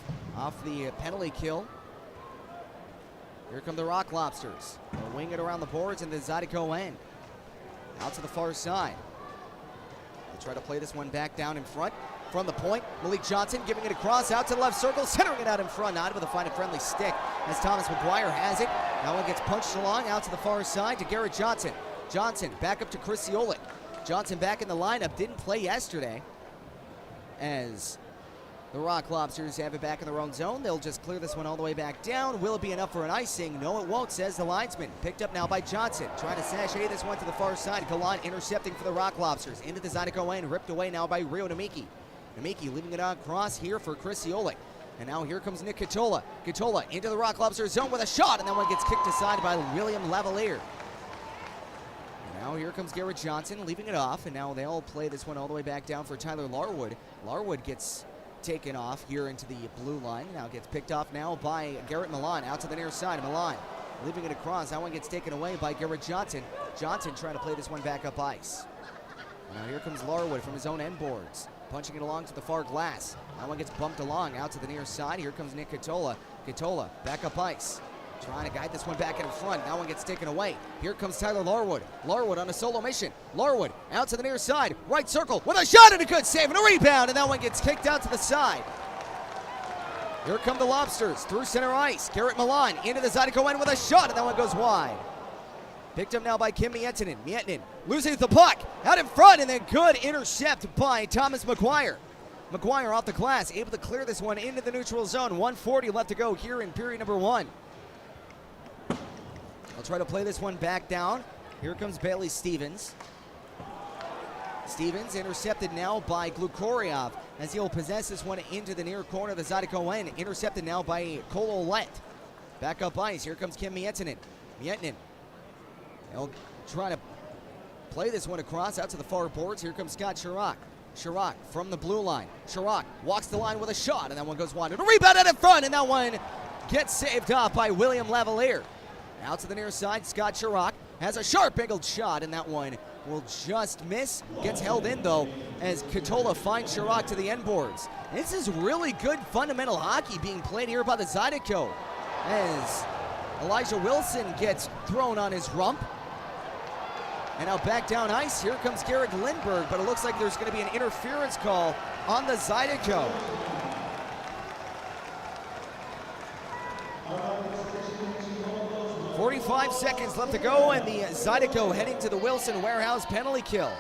C: the penalty kill. Here come the Rock Lobsters. They'll wing it around the boards in the Zydeco end. Out to the far side. They'll try to play this one back down in front. From the point, Malik Johnson giving it across out to the left circle, centering it out in front, not able to find a friendly stick as Thomas McGuire has it. That one gets punched along out to the far side to Garrett Johnson. Johnson back up to Chris Ciolik. Johnson back in the lineup, didn't play yesterday as The Rock Lobsters have it back in their own zone. They'll just clear this one all the way back down. Will it be enough for an icing? No, it won't, says the linesman. Picked up now by Johnson. Trying to sashay this one to the far side. Galan intercepting for the Rock Lobsters. Into the Zydeco end. Ripped away now by Rio Namiki. Namiki leaving it across here for Chris Iolik. And now here comes Nick Katola. Katola into the Rock Lobsters zone with a shot. And that one gets kicked aside by William Lavalier. Now here comes Garrett Johnson leaving it off. And now they'll play this one all the way back down for Tyler Larwood. Larwood gets taken off here into the blue line. Now gets picked off now by Garrett Milan out to the near side. Milan leaving it across. That one gets taken away by Garrett Johnson. Johnson trying to play this one back up ice. Now here comes Larwood from his own end boards. Punching it along to the far glass. That one gets bumped along out to the near side. Here comes Nick Katola. Katola back up ice. Trying to guide this one back in front. That one gets taken away. Here comes Tyler Larwood. Larwood on a solo mission. Larwood out to the near side. Right circle with a shot and a good save and a rebound. And that one gets kicked out to the side. Here come the Lobsters through center ice. Garrett Milan into the Zydeco end with a shot. And that one goes wide. Picked up now by Kim Miettinen. Miettinen losing the puck out in front. And then good intercept by Thomas McGuire. McGuire off the glass. Able to clear this one into the neutral zone. 1:40 left to go here in period number 1. I'll try to play this one back down. Here comes Bailey Stevens. Stevens intercepted now by Glukoriov as he'll possess this one into the near corner of the Zydeco end. Intercepted now by Cole Olette. Back up ice. Here comes Kim Miettinen. Miettinen. They'll try to play this one across out to the far boards. Here comes Scott Chirac. Chirac from the blue line. Chirac walks the line with a shot, and that one goes wide. And a rebound out in front, and that one gets saved off by William Lavalier. Out to the near side, Scott Chirac has a sharp angled shot, and that one will just miss. Gets held in, though, as Katola finds Chirac to the end boards. This is really good fundamental hockey being played here by the Zydeco, as Elijah Wilson gets thrown on his rump. And now back down ice, here comes Garrett Lindbergh, but it looks like there's going to be an interference call on the Zydeco. .45 seconds left to go, and the Zydeco heading to the Wilson Warehouse penalty kill.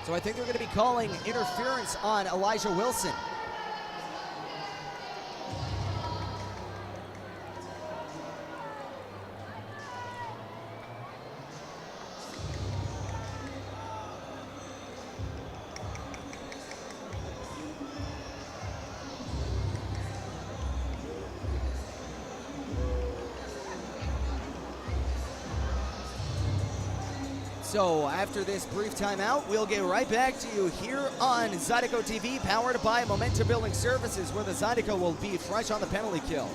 C: So I think they're going to be calling interference on Elijah Wilson. So after this brief timeout, we'll get right back to you here on Zydeco TV, powered by Momentum Building Services, where the Zydeco will be fresh on the penalty kill.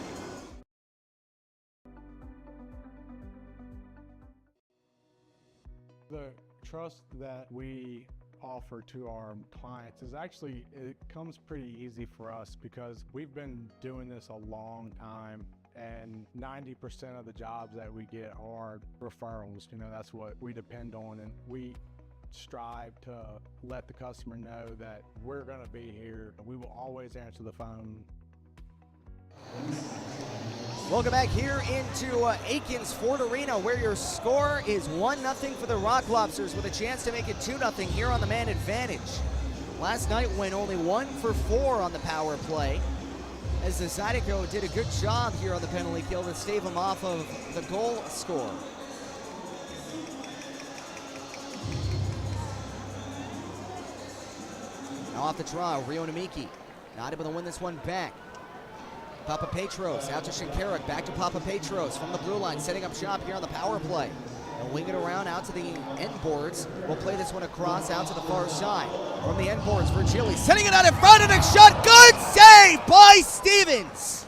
F: The trust that we offer to our clients is actually, it comes pretty easy for us because we've been doing this a long time. And 90% of the jobs that we get are referrals. You know, that's what we depend on, and we strive to let the customer know that we're going to be here. We will always answer the phone.
C: Welcome back here into Aikens Ford Arena, where your score is 1-0 for the Rock Lobsters, with a chance to make it 2-0 here on the man advantage. Last night went only 1 for 4 on the power play, as the Zydeco did a good job here on the penalty kill to stave them off of the goal score. Now off the draw, Rio Namiki not able to win this one back. Papa Petros out to Shinkarik, back to Papa Petros from the blue line, setting up shop here on the power play. They'll wing it around out to the end boards. We'll play this one across out to the far side. From the end boards for Chile, setting it out in front, and a shot. Good save by Stevens.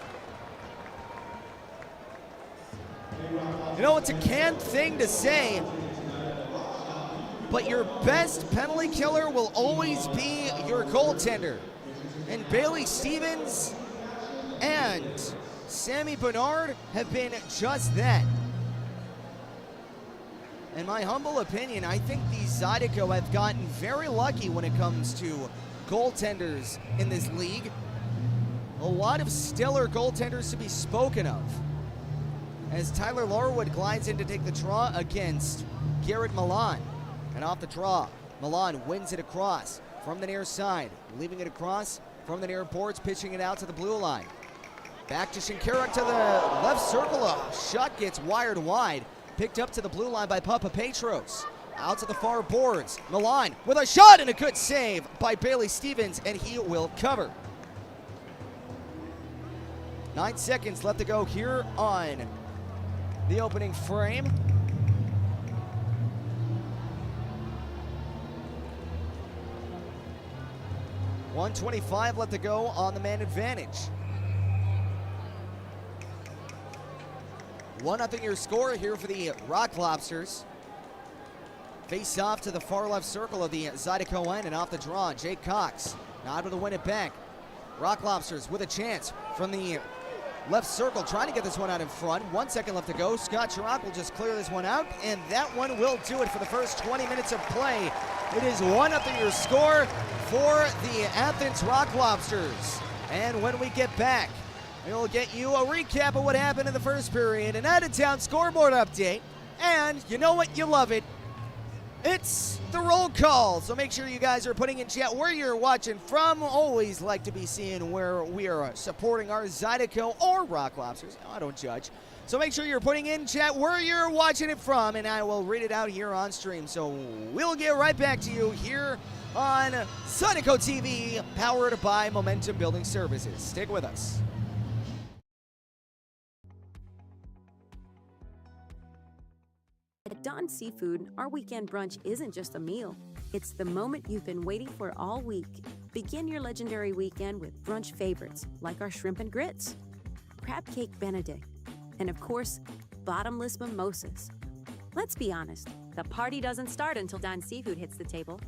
C: You know, it's a canned thing to say, but your best penalty killer will always be your goaltender. And Bailey Stevens and Sammy Bernard have been just that. In my humble opinion, I think the Zydeco have gotten very lucky when it comes to goaltenders in this league. A lot of stellar goaltenders to be spoken of. as Tyler Larwood glides in to take the draw against Garrett Milan. And off the draw, Milan wins it across from the near side, leaving it across from the near boards, pitching it out to the blue line. Back to Shinkaruk to the left circle. A shot gets wired wide, picked up to the blue line by Papa Petros. Out to the far boards, Milan with a shot and a good save by Bailey Stevens, and he will cover. 9 seconds left to go here on the opening frame. .125 left to go on the man advantage. 1-0 your score here for the Rock Lobsters. Face off to the far left circle of the Zydeco end, and off the draw, Jake Cox not able to win it back. Rock Lobsters with a chance from the left circle, trying to get this one out in front. 1 second left to go. Scott Chirac will just clear this one out, and that one will do it for the first 20 minutes of play. It is 1-0 your score for the Athens Rock Lobsters. And when we get back, we'll get you a recap of what happened in the first period, an out-of-town scoreboard update, and you know what? You love it. It's the roll call, so make sure you guys are putting in chat where you're watching from. Always like to be seeing where we are supporting our Zydeco or Rock Lobsters. No, I don't judge. So make sure you're putting in chat where you're watching it from, and I will read it out here on stream. So we'll get right back to you here on Zydeco TV, powered by Momentum Building Services. Stick with us.
G: At Dawn Seafood, our weekend brunch isn't just a meal. It's the moment you've been waiting for all week. Begin your legendary weekend with brunch favorites like our shrimp and grits, crab cake Benedict, and of course, bottomless mimosas. Let's be honest, the party doesn't start until Dawn Seafood hits the table.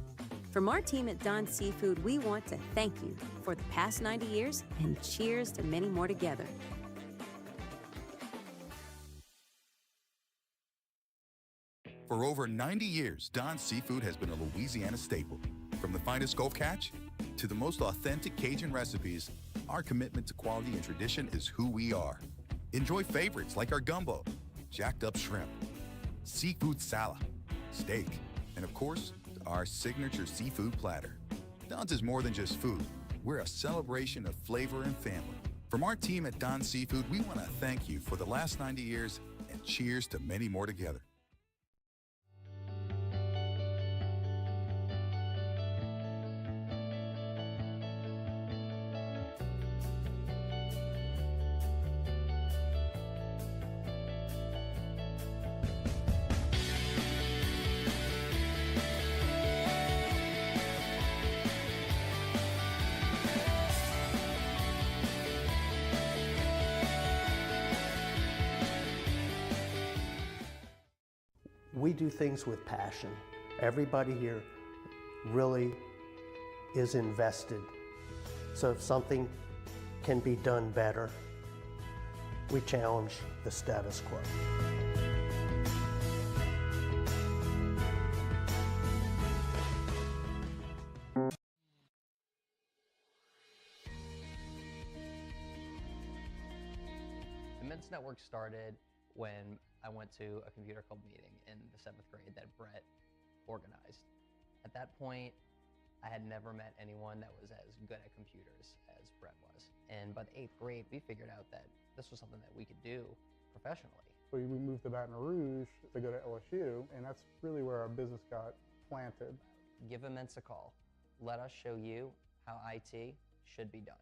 G: From our team at Dawn Seafood, we want to thank you for the past 90 years and cheers to many more together.
H: For over 90 years, Dawn Seafood has been a Louisiana staple. From the finest Gulf catch to the most authentic Cajun recipes, our commitment to quality and tradition is who we are. Enjoy favorites like our gumbo, jacked up shrimp, seafood salad, steak, and of course, our signature seafood platter. Dawn's is more than just food. We're a celebration of flavor and family. From our team at Dawn Seafood, we want to thank you for the last 90 years and cheers to many more together.
I: We do things with passion. Everybody here really is invested. So if something can be done better, we challenge the status quo.
J: The Men's Network started when I went to a computer club meeting in the 7th grade that Brett organized. At that point, I had never met anyone that was as good at computers as Brett was. And by the 8th grade, we figured out that this was something that we could do professionally.
F: We moved to Baton Rouge to go to LSU, and that's really where our business got planted.
J: Give Immense a call. Let us show you how IT should be done.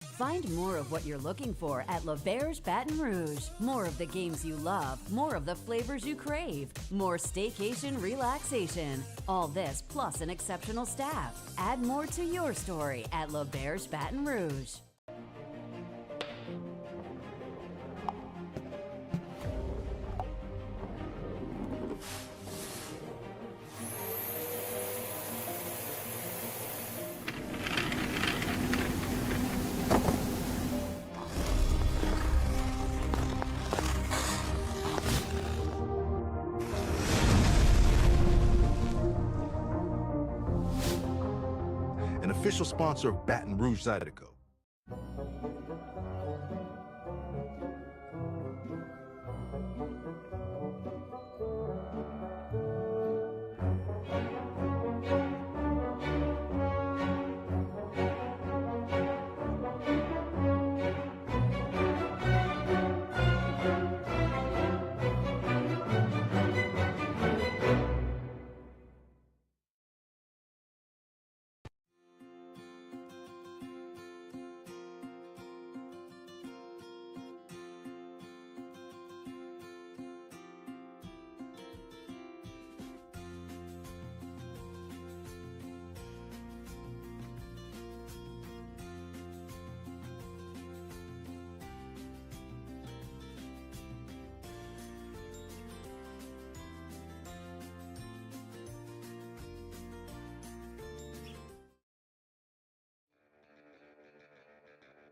K: Find more of what you're looking for at L'Auberge Baton Rouge. More of the games you love, more of the flavors you crave, more staycation relaxation. All this plus an exceptional staff. Add more to your story at L'Auberge Baton Rouge.
L: An official sponsor of Baton Rouge Zydeco.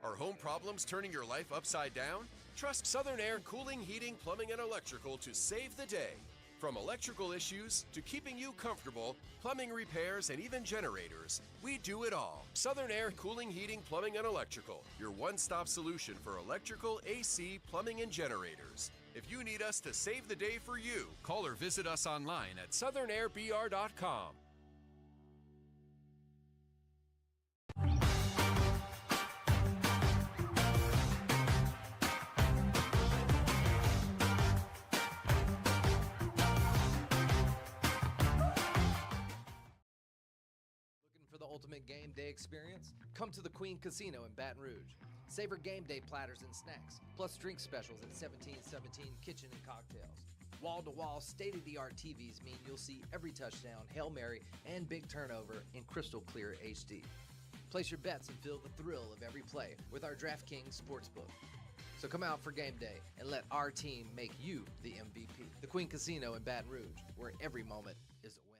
M: Are home problems turning your life upside down? Trust Southern Air Cooling, Heating, Plumbing, and Electrical to save the day. From electrical issues to keeping you comfortable, plumbing repairs, and even generators, we do it all. Southern Air Cooling, Heating, Plumbing, and Electrical, your one-stop solution for electrical, AC, plumbing, and generators. If you need us to save the day for you, call or visit us online at southernairbr.com.
N: For the ultimate game day experience, come to the Queen Casino in Baton Rouge. Savor game day platters and snacks, plus drink specials at 1717 Kitchen and Cocktails. Wall-to-wall, state-of-the-art TVs mean you'll see every touchdown, Hail Mary, and big turnover in crystal clear HD. Place your bets and feel the thrill of every play with our DraftKings Sportsbook. So come out for game day and let our team make you the MVP. The Queen Casino in Baton Rouge, where every moment is a win.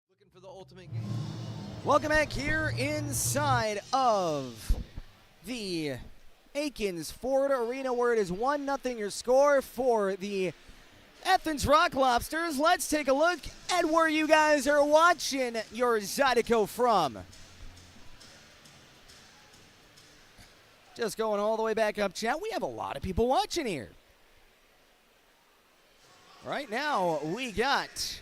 N: Looking for the ultimate game?
C: Welcome back here inside of the Aikens Ford Arena, where it is 1-0 your score for the Athens Rock Lobsters. Let's take a look at where you guys are watching your Zydeco from. Just going all the way back up, chat. We have a lot of people watching here. Right now, we got...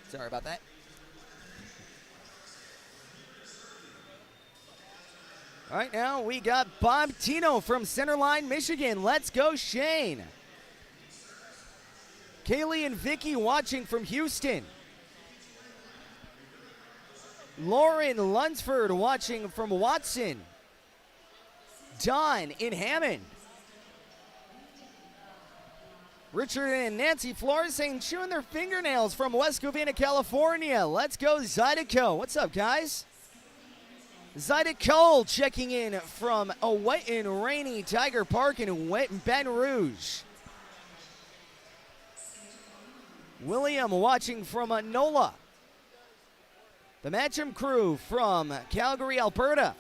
C: Sorry about that. Right now, we got Bob Tino from Centerline, Michigan. Let's go, Shane. Kaylee and Vicky watching from Houston. Lauren Lunsford watching from Watson. Don in Hammond. Richard and Nancy Flores saying chewing their fingernails from West Covina, California. Let's go, Zydeco. What's up, guys? Zydeco checking in from a wet and rainy Tiger Park in Baton Rouge. William watching from NOLA. The Matcham crew from Calgary, Alberta.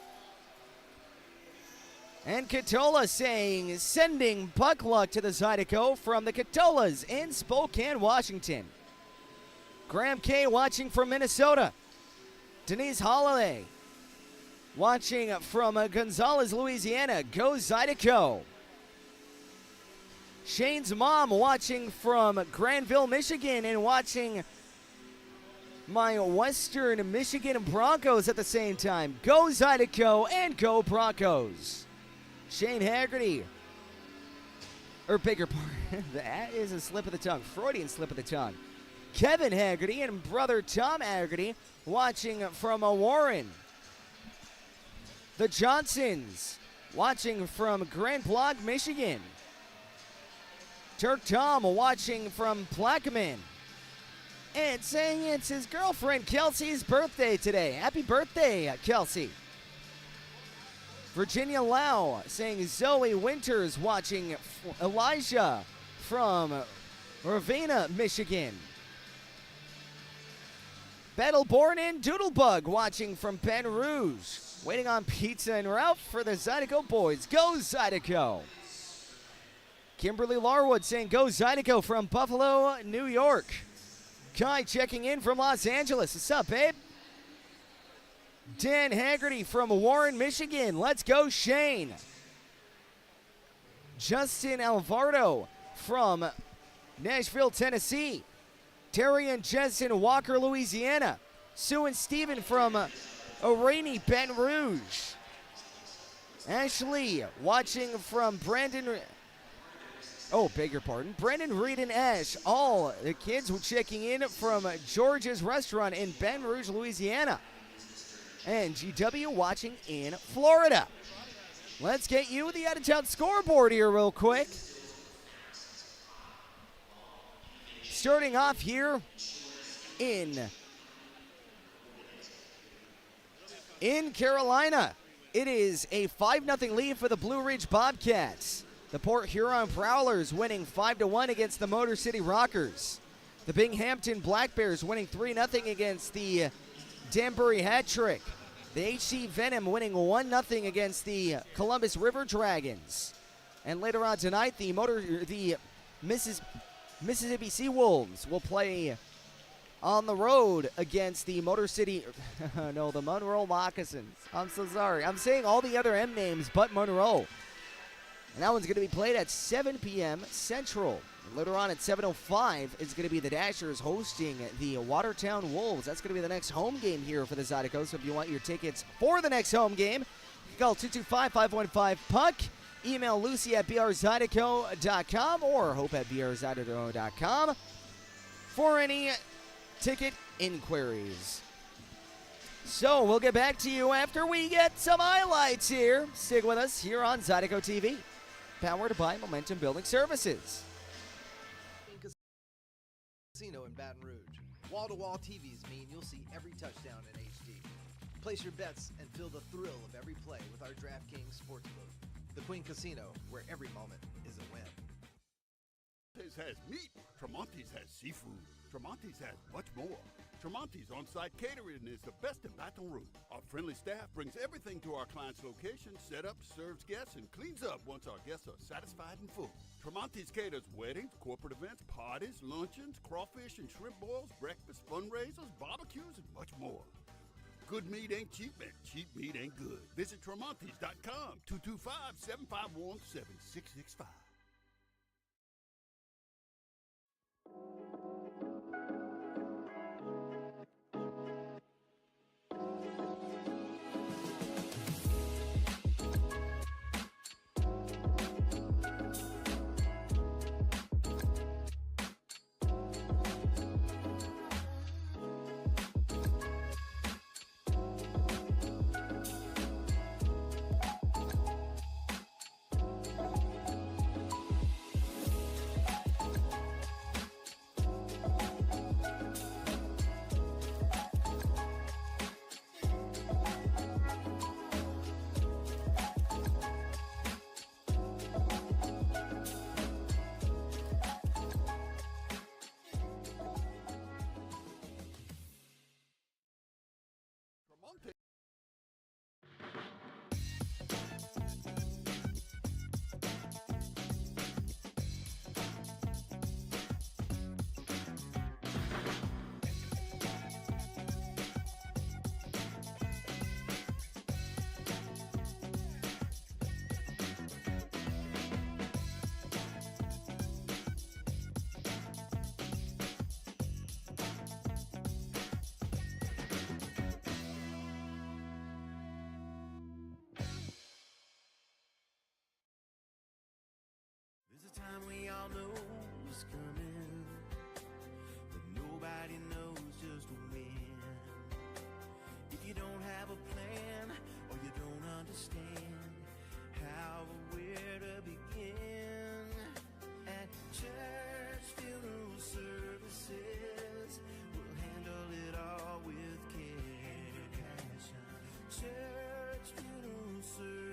C: And Katola saying, sending puck luck to the Zydeco from the Katolas in Spokane, Washington. Graham K watching from Minnesota. Denise Holiday watching from Gonzales, Louisiana. Go Zydeco. Shane's mom watching from Granville, Michigan, and watching my Western Michigan Broncos at the same time. Go Zydeco and go Broncos. Shane Haggerty, or bigger part, that is a slip of the tongue, Freudian slip of the tongue. Kevin Haggerty and brother Tom Haggerty watching from Warren. The Johnsons watching from Grand Blanc, Michigan. Turk Tom watching from Plaquemine. And saying it's his girlfriend Kelsey's birthday today. Happy birthday, Kelsey. Virginia Lau saying Zoe Winters watching Elijah from Ravenna, Michigan. Battleborn and Doodlebug watching from Baton Rouge. Waiting on pizza and Ralph for the Zydeco boys. Go Zydeco. Kimberly Larwood saying go Zydeco from Buffalo, New York. Kai checking in from Los Angeles. What's up, babe? Dan Haggerty from Warren, Michigan. Let's go, Shane. Justin Alvarado from Nashville, Tennessee. Terry and Jensen, Walker, Louisiana. Sue and Steven from Rainy, Baton Rouge. Ashley watching from Brandon. Oh, beg your pardon. Brandon, Reed, and Ash. All the kids were checking in from George's Restaurant in Baton Rouge, Louisiana. And GW watching in Florida. Let's get you the out-of-town scoreboard here real quick. Starting off here in Carolina. It is a 5-0 lead for the Blue Ridge Bobcats. The Port Huron Prowlers winning 5-1 against the Motor City Rockers. The Binghamton Black Bears winning 3-0 against the Danbury Hat Trick. The HC Venom winning 1-0 against the Columbus River Dragons. And later on tonight, the Mississippi Sea Wolves will play on the road against the Motor City, no, the Monroe Moccasins. I'm so sorry. I'm saying all the other M names but Monroe. And that one's going to be played at 7 p.m. Central. Later on at 7:05, it's going to be the Dashers hosting the Watertown Wolves. That's going to be the next home game here for the Zydeco. So if you want your tickets for the next home game, call 225-515-PUCK. Email Lucy at brzydeco.com or hope at brzydeco.com for any ticket inquiries. So we'll get back to you after we get some highlights here. Stick with us here on Zydeco TV, powered by Momentum Building Services.
N: Casino in Baton Rouge. Wall-to-wall TVs mean you'll see every touchdown in HD. Place your bets and feel the thrill of every play with our DraftKings Sportsbook. The Queen Casino, where every moment is a win.
O: Tremonti's has meat. Tremonti's has seafood. Tremonti's has much more. Tremonti's on-site catering is the best in Baton Rouge. Our friendly staff brings everything to our client's location, set up, serves guests, and cleans up once our guests are satisfied and full. Tremonti's caters weddings, corporate events, parties, luncheons, crawfish and shrimp boils, breakfast, fundraisers, barbecues, and much more. Good meat ain't cheap, and cheap meat ain't good. Visit Tremonti's.com, 225-751-7665.
A: Time we all know is coming, but nobody knows just when. If you don't have a plan or you don't understand how or where to begin, at Church Funeral Services, we'll handle it all with care and passion. Church Funeral Services.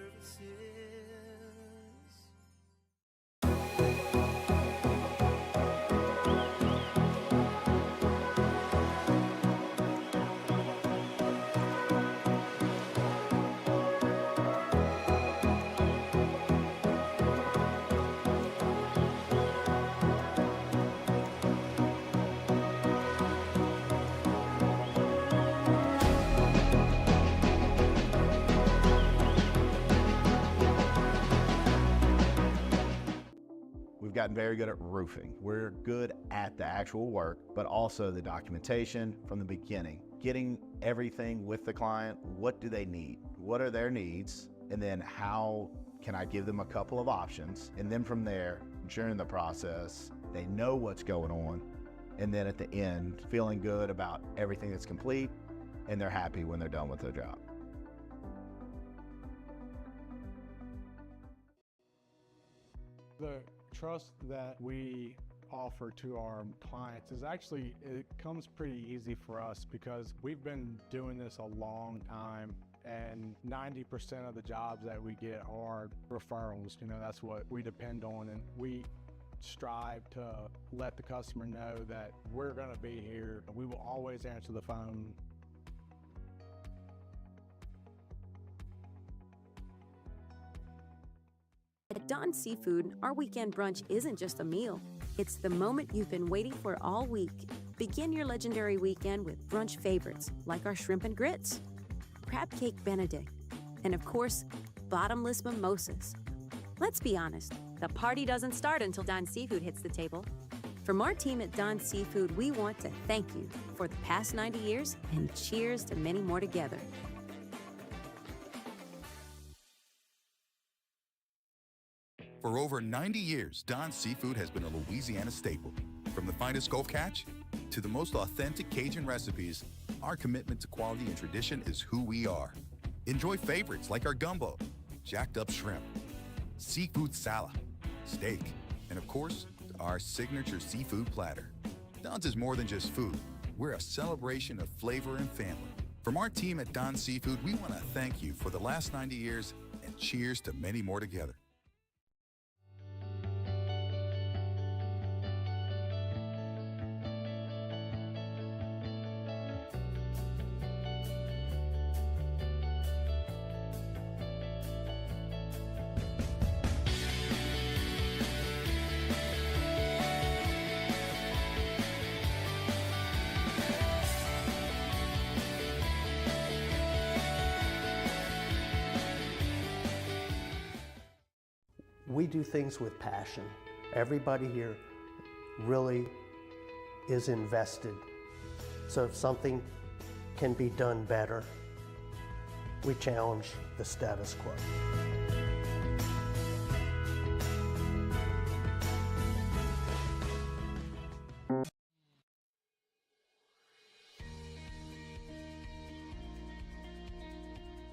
E: gotten very good at roofing. We're good at the actual work, but also the documentation from the beginning, getting everything with the client. What do they need? What are their needs? And then how can I give them a couple of options? And then from there, during the process, they know what's going on. And then at the end, feeling good about everything that's complete, and they're happy when they're done with their job.
F: The trust that we offer to our clients is actually, it comes pretty easy for us because we've been doing this a long time, and 90% of the jobs that we get are referrals. You know, that's what we depend on, and we strive to let the customer know that we're going to be here. We will always answer the phone.
G: At Don Seafood, our weekend brunch isn't just a meal. It's the moment you've been waiting for all week. Begin your legendary weekend with brunch favorites like our shrimp and grits, crab cake benedict, and of course, bottomless mimosas. Let's be honest, the party doesn't start until Don Seafood hits the table. From our team at Don Seafood, we want to thank you for the past 90 years and cheers to many more together.
H: For over 90 years, Don's Seafood has been a Louisiana staple. From the finest Gulf catch to the most authentic Cajun recipes, our commitment to quality and tradition is who we are. Enjoy favorites like our gumbo, jacked up shrimp, seafood salad, steak, and of course, our signature seafood platter. Don's is more than just food. We're a celebration of flavor and family. From our team at Don's Seafood, we want to thank you for the last 90 years and cheers to many more together.
I: We do things with passion. Everybody here really is invested. So if something can be done better, we challenge the status quo.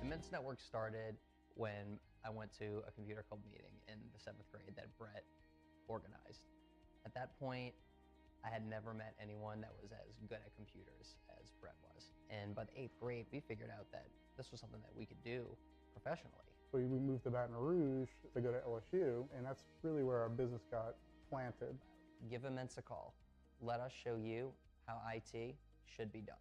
J: The Men's Network started when I went to a computer club meeting in the 7th grade that Brett organized. At that point, I had never met anyone that was as good at computers as Brett was. And by the 8th grade, we figured out that this was something that we could do professionally.
P: We moved to Baton Rouge to go to LSU, and that's really where our business got planted.
J: Give Immense a call. Let us show you how IT should be done.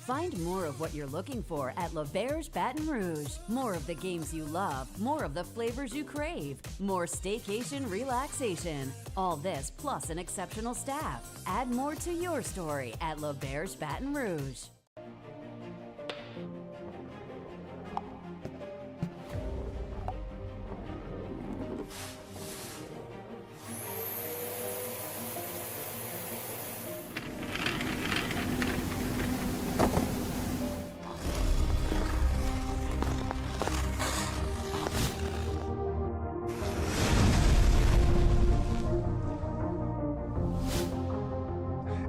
K: Find more of what you're looking for at L'Auberge Baton Rouge. More of the games you love, more of the flavors you crave, more staycation relaxation. All this plus an exceptional staff. Add more to your story at L'Auberge Baton Rouge.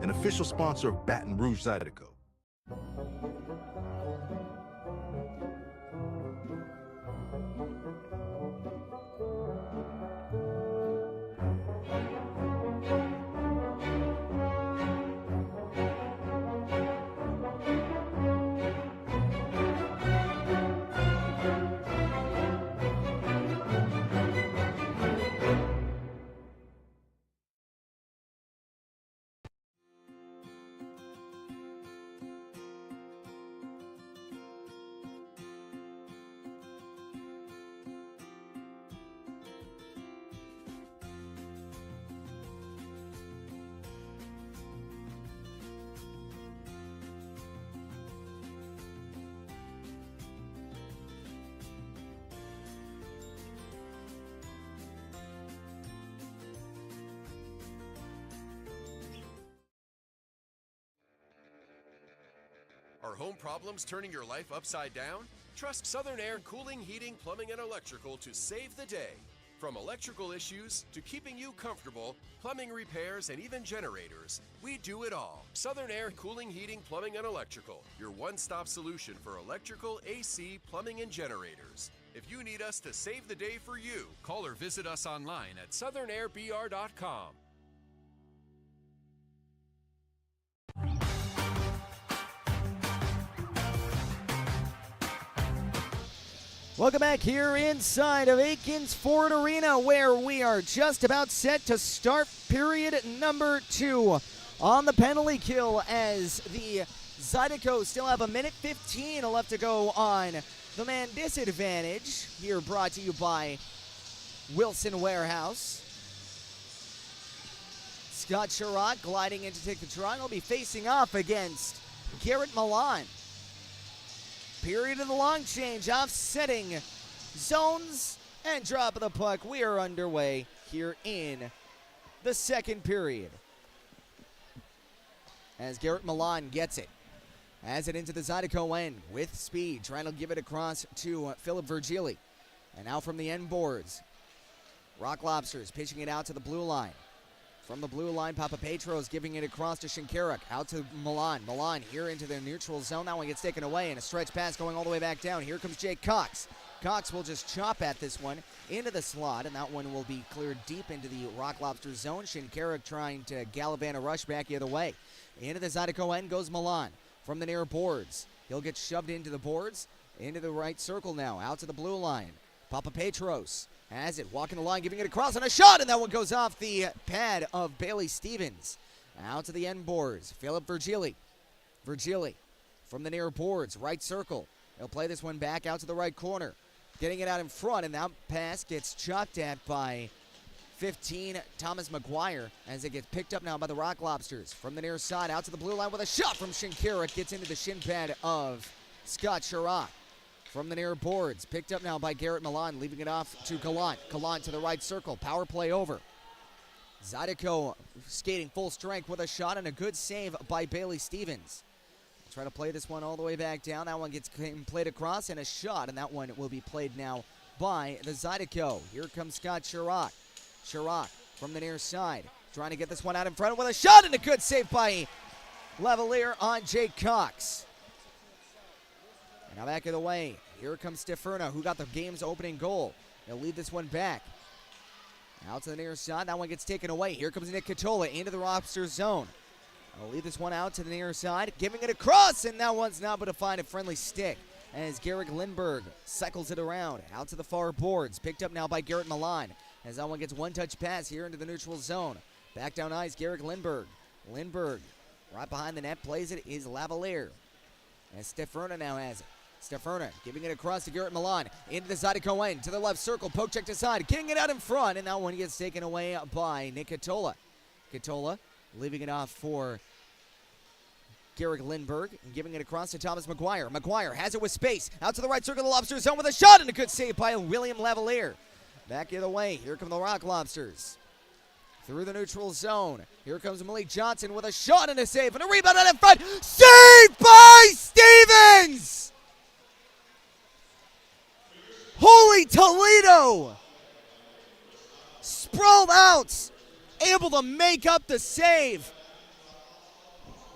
L: An official sponsor of Baton Rouge Zydeco.
M: Are home problems turning your life upside down? Trust Southern Air Cooling, Heating, Plumbing, and Electrical to save the day. From electrical issues to keeping you comfortable, plumbing repairs, and even generators, we do it all. Southern Air Cooling, Heating, Plumbing, and Electrical, your one-stop solution for electrical, AC, plumbing, and generators. If you need us to save the day for you, call or visit us online at southernairbr.com.
C: Welcome back here inside of Aikens Ford Arena, where we are just about set to start period number 2 on the penalty kill, as the Zydeco still have a minute 15 left to go on the man disadvantage. Here brought to you by Wilson Warehouse. Scott Sherrod gliding in to take the try. He'll be facing off against Garrett Milan. Period of the long change, offsetting zones and drop of the puck. We are underway here in the second period. As Garrett Milan gets it. Has it into the Zydeco end with speed. Trying to give it across to Philip Virgili. And now from the end boards. Rock Lobsters pitching it out to the blue line. From the blue line, Papa Petros giving it across to Shinkaruk. Out to Milan. Milan here into the neutral zone. That one gets taken away, and a stretch pass going all the way back down. Here comes Jake Cox. Cox will just chop at this one into the slot, and that one will be cleared deep into the Rock Lobster zone. Shinkaruk trying to gallivant a rush back the other way. Into the Zydeco end goes Milan. From the near boards, he'll get shoved into the boards. Into the right circle now. Out to the blue line. Papa Petros has it, walking the line, giving it across, and a shot, and that one goes off the pad of Bailey Stevens. Out to the end boards, Philip Virgili. Virgili from the near boards, right circle. He'll play this one back out to the right corner. Getting it out in front, and that pass gets chopped at by 15, Thomas McGuire, as it gets picked up now by the Rock Lobsters. From the near side, out to the blue line with a shot from Shinkaruk. Gets into the shin pad of Scott Sherrod. From the near boards, picked up now by Garrett Milan, leaving it off to Gallant. Gallant to the right circle, power play over. Zydeco skating full strength with a shot and a good save by Bailey Stevens. Try to play this one all the way back down. That one gets played across, and a shot, and that one will be played now by the Zydeco. Here comes Scott Sherrod. Sherrod from the near side, trying to get this one out in front with a shot, and a good save by Lavalier on Jake Cox. And now back of the way. Here comes Steferna, who got the game's opening goal. He'll lead this one back. Out to the near side. That one gets taken away. Here comes Nick Catola into the Lobster zone. I'll lead this one out to the near side, giving it across, and that one's not but to find a friendly stick as Garrick Lindberg cycles it around. Out to the far boards. Picked up now by Garrett Milan as that one gets one-touch pass here into the neutral zone. Back down ice, Garrick Lindberg. Lindberg right behind the net, plays it, is Lavalier. As Steferna now has it. Steferna giving it across to Garrett Milan. Into the Zydeco end, to the left circle, poke check to side, getting it out in front, and that one gets taken away by Nick Catola. Catola leaving it off for Garrick Lindberg and giving it across to Thomas McGuire. McGuire has it with space. Out to the right circle of the Lobster zone with a shot, and a good save by William Lavalier. Back the other way. Here come the Rock Lobsters. Through the neutral zone. Here comes Malik Johnson with a shot and a save, and a rebound out in front. Saved by Stevens! Holy Toledo! Sprawled out, able to make up the save.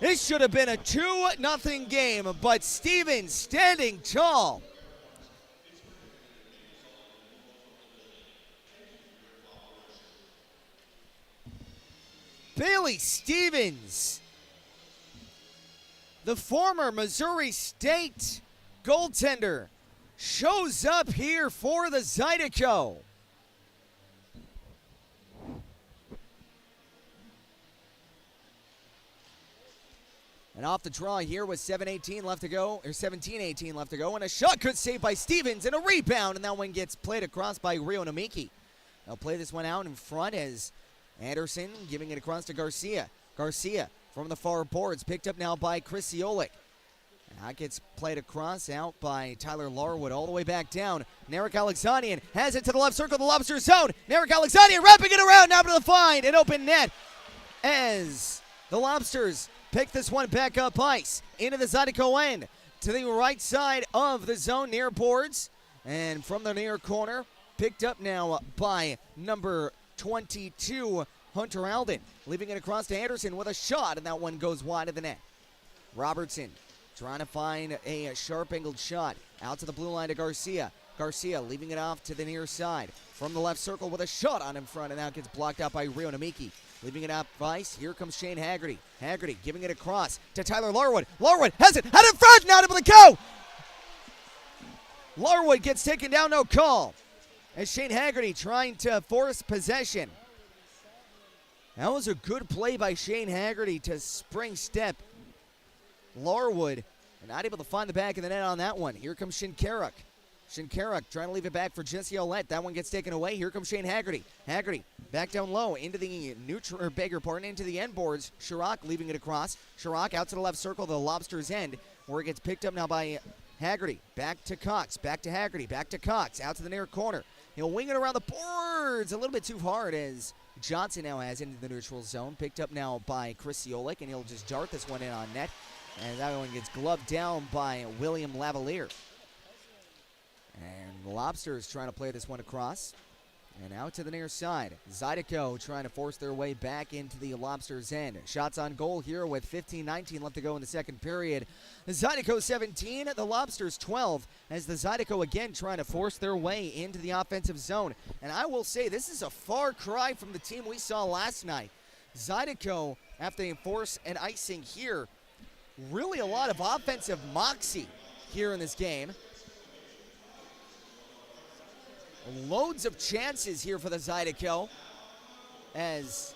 C: This should have been a 2-0 game, but Stevens standing tall. Bailey Stevens, the former Missouri State goaltender, shows up here for the Zydeco. And off the draw here with 17-18 left to go, and a shot good save by Stevens, and a rebound, and that one gets played across by Rio Namiki. They'll play this one out in front as Anderson giving it across to Garcia. Garcia from the far boards, picked up now by Chris Siolik. That gets played across out by Tyler Larwood all the way back down. Narek Alexanian has it to the left circle of the Lobster zone. Narek Alexanian wrapping it around now to the find, an open net as the Lobsters pick this one back up ice. Into the Zydeco end. To the right side of the zone near boards. And from the near corner, picked up now by number 22, Hunter Alden. Leaving it across to Anderson with a shot, and that one goes wide of the net. Robertson trying to find a sharp angled shot. Out to the blue line to Garcia. Garcia leaving it off to the near side. From the left circle with a shot on in front, and now gets blocked out by Rio Namiki. Leaving it up ice. Here comes Shane Haggerty. Haggerty giving it across to Tyler Larwood. Larwood has it. Head in front. Not able to go. Larwood gets taken down. No call. As Shane Haggerty trying to force possession. That was a good play by Shane Haggerty to spring step Larwood. And not able to find the back of the net on that one. Here comes Shinkaruk. Shinkaruk trying to leave it back for Jesse Olette. That one gets taken away. Here comes Shane Haggerty. Haggerty back down low into the into the end boards. Chirac leaving it across. Chirac out to the left circle, the Lobsters end, where it gets picked up now by Haggerty. Back to Cox. Back to Haggerty. Back to Cox. Out to the near corner. He'll wing it around the boards a little bit too hard as Johnson now has into the neutral zone. Picked up now by Chris Ciolik, and he'll just dart this one in on net. And that one gets gloved down by William Lavalier. And the Lobsters trying to play this one across. And out to the near side. Zydeco trying to force their way back into the Lobsters' end. Shots on goal here with 15-19 left to go in the second period. The Zydeco 17, the Lobsters 12, as the Zydeco again trying to force their way into the offensive zone. And I will say, this is a far cry from the team we saw last night. Zydeco, after they force an icing here, really a lot of offensive moxie here in this game. Loads of chances here for the Zydeco, as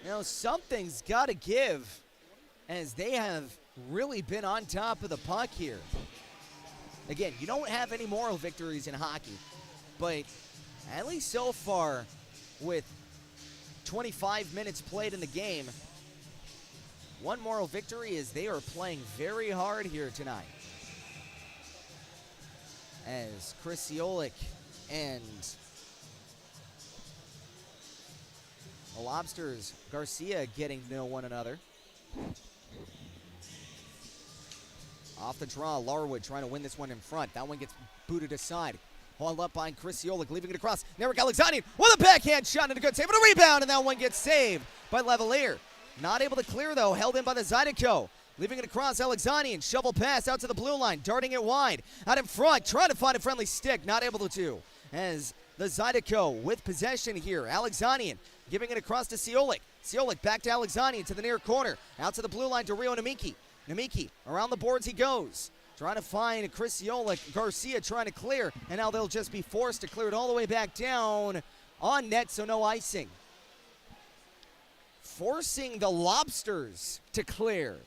C: you know, something's got to give, as they have really been on top of the puck here. Again, you don't have any moral victories in hockey, but at least so far, with 25 minutes played in the game, one moral victory is they are playing very hard here tonight. As Chris Ciolik and the Lobsters, Garcia getting to know one another. Off the draw, Larwood trying to win this one in front. That one gets booted aside. Hauled up by Chris Ciolik, leaving it across. Narek Alexanian with a backhand shot and a good save and a rebound, and that one gets saved by Lavalier. Not able to clear, though, held in by the Zydeco. Leaving it across, Alexanian, shovel pass out to the blue line, darting it wide. Out in front, trying to find a friendly stick, not able to. As the Zydeco with possession here, Alexanian giving it across to Ciolik. Ciolik back to Alexanian to the near corner. Out to the blue line to Rio Namiki. Namiki, around the boards he goes. Trying to find Chris Ciolik. Garcia trying to clear, and now they'll just be forced to clear it all the way back down on net, so no icing. Forcing the Lobsters to clear.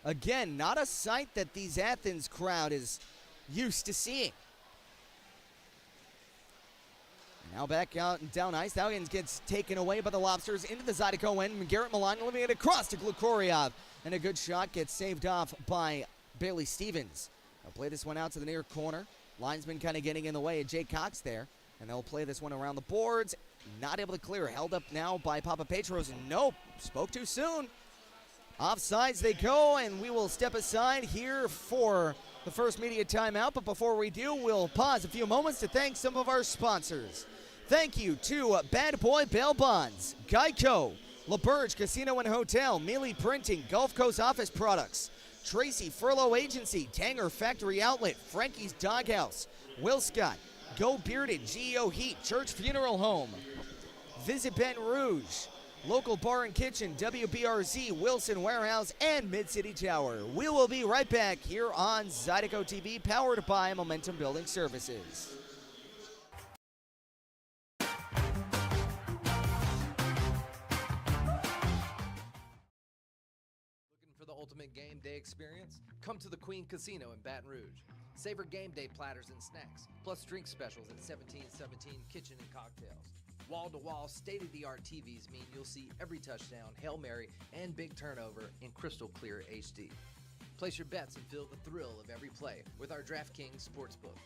C: Again, not a sight that these Athens crowd is used to seeing. Now back out and down ice. That one gets taken away by the Lobsters into the Zydeco end. Garrett Milan leaving it across to Glukoriov. And a good shot gets saved off by Bailey Stevens. They'll play this one out to the near corner. Linesman kind of getting in the way of Jake Cox there. And they'll play this one around the boards. Not able to clear. Held up now by Papa Petros. Nope. Spoke too soon. Offsides they go, and we will step aside here for the first media timeout. But before we do, we'll pause a few moments to thank some of our sponsors. Thank you to Bad Boy Bail Bonds, Geico, LaBerge Casino and Hotel, Mealy Printing, Gulf Coast Office Products, Tracy Furlough Agency, Tanger Factory Outlet, Frankie's Doghouse, Will Scott, Go Bearded, GEO Heat, Church Funeral Home, Visit Baton Rouge, Local Bar and Kitchen, WBRZ, Wilson Warehouse, and Mid-City Tower. We will be right back here on Zydeco TV, powered by Momentum Building Services.
N: Looking for the ultimate game day experience? Come to the Queen Casino in Baton Rouge. Savor game day platters and snacks, plus drink specials at 1717 Kitchen and Cocktails. Wall-to-wall, state-of-the-art TVs mean you'll see every touchdown, Hail Mary, and big turnover in crystal clear HD. Place your bets and feel the thrill of every play with our DraftKings Sportsbook.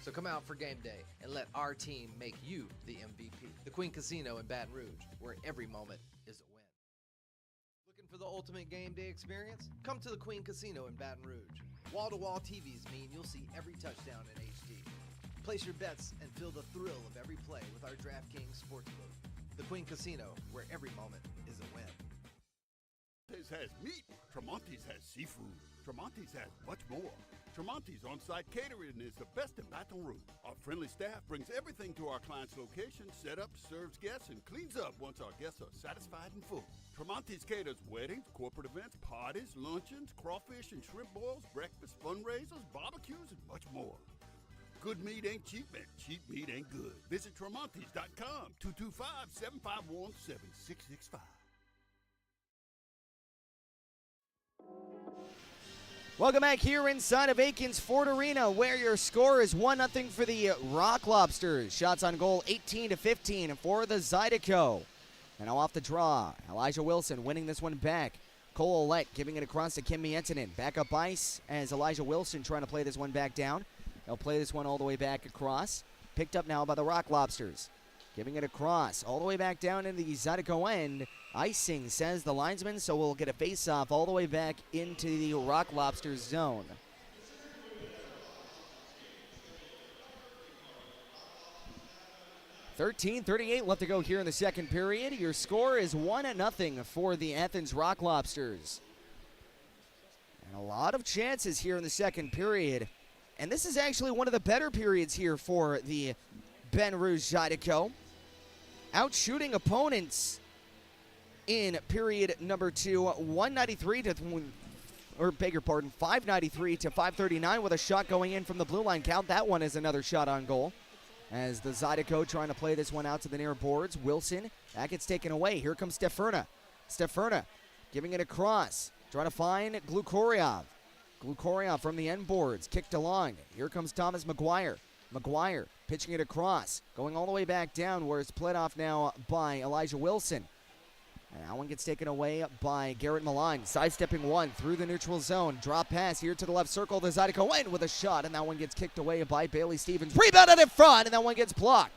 N: So come out for game day and let our team make you the MVP. The Queen Casino in Baton Rouge, where every moment is a win. Looking For the ultimate game day experience, come to the Queen Casino in Baton Rouge. Wall-to-wall TVs mean you'll see every touchdown in HD. Place your bets and feel the thrill of every play with our DraftKings Sportsbook. The Queen Casino, where every moment is a win.
O: Tremonti's has meat. Tremonti's has seafood. Tremonti's has much more. Tremonti's on-site catering is the best in Baton Rouge. Our friendly staff brings everything to our client's location, set up, serves guests, and cleans up once our guests are satisfied and full. Tremonti's caters weddings, corporate events, parties, luncheons, crawfish and shrimp boils, breakfast, fundraisers, barbecues, and much more. Good meat ain't cheap, and cheap meat ain't good. Visit Tremonti's.com, 225-751-7665.
C: Welcome back here inside of Aikens Ford Arena, where your score is 1-0 for the Rock Lobsters. Shots on goal 18-15 for the Zydeco. And now off the draw, Elijah Wilson winning this one back. Cole Ouellette giving it across to Kim Mientinen. Back up ice as Elijah Wilson trying to play this one back down. They'll play this one all the way back across. Picked up now by the Rock Lobsters. Giving it across all the way back down into the Zydeco end. Icing, says the linesman, so we'll get a face-off all the way back into the Rock Lobsters zone. .38 left to go here in the second period. Your score is 1-0 for the Athens Rock Lobsters. And a lot of chances here in the second period. And this is actually one of the better periods here for the Baton Rouge Zydeco. Out-shooting opponents in period number 2, 593 to 539 with a shot going in from the blue line. Count that one as another shot on goal. As the Zydeco trying to play this one out to the near boards. Wilson, that gets taken away. Here comes Steferna. Steferna giving it across. Trying to find Glukoriov. Glukoriov from the end boards. Kicked along. Here comes Thomas McGuire. McGuire pitching it across. Going all the way back down where it's played off now by Elijah Wilson. And that one gets taken away by Garrett Milan. Sidestepping one through the neutral zone. Drop pass here to the left circle. The Zydeco in with a shot, and that one gets kicked away by Bailey Stevens. Rebounded in front, and that one gets blocked.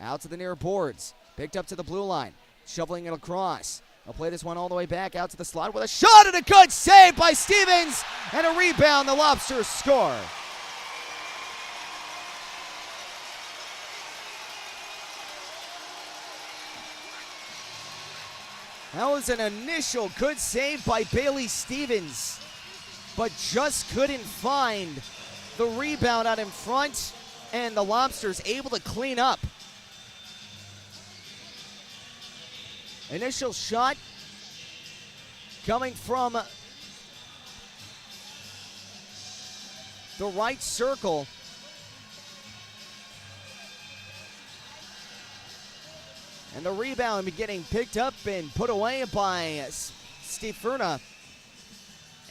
C: Out to the near boards. Picked up to the blue line. Shoveling it across. They'll play this one all the way back out to the slot with a shot and a good save by Stevens. And a rebound. The Lobsters score. That was an initial good save by Bailey Stevens, but just couldn't find the rebound out in front, and the Lobsters able to clean up. Initial shot coming from the right circle. And the rebound getting picked up and put away by Steferna.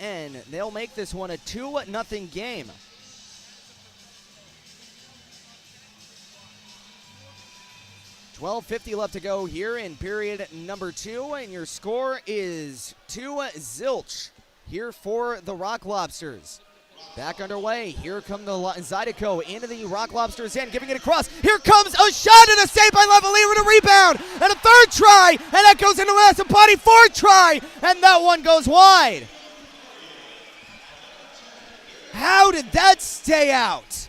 C: And they'll make this one a 2-0 game. .50 left to go here in period number 2. And your score is 2-0 here for the Rock Lobsters. Back underway. Here come the Zydeco into the Rock Lobsters end, giving it across. Here comes a shot and a save by Lavalier with a rebound. And a third try. And that goes into Massapati. Fourth try. And that one goes wide. How did that stay out?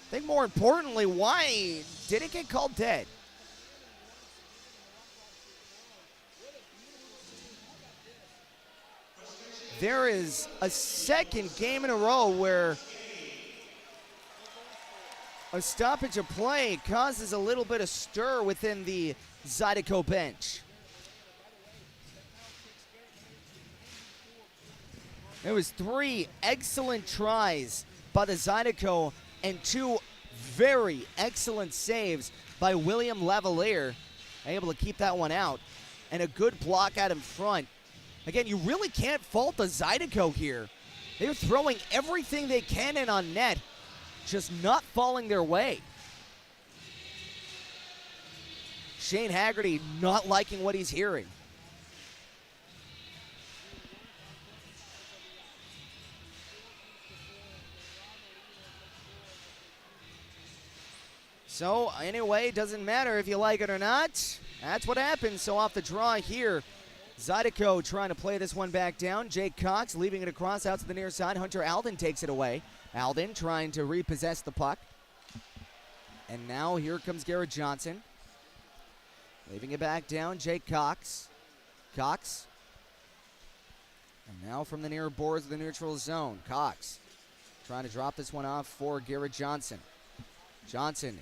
C: I think more importantly, why did it get called dead? There is a second game in a row where a stoppage of play causes a little bit of stir within the Zydeco bench. There was 3 excellent tries by the Zydeco and 2 very excellent saves by William Lavalier, able to keep that one out, and a good block out in front. Again, you really can't fault the Zydeco here. They're throwing everything they can in on net, just not falling their way. Shane Haggerty not liking what he's hearing. So anyway, doesn't matter if you like it or not. That's what happens. So off the draw here, Zydeco trying to play this one back down. Jake Cox leaving it across out to the near side. Hunter Alden takes it away. Alden trying to repossess the puck. And now here comes Garrett Johnson. Leaving it back down, Jake Cox. Cox. And now from the near boards of the neutral zone, Cox trying to drop this one off for Garrett Johnson. Johnson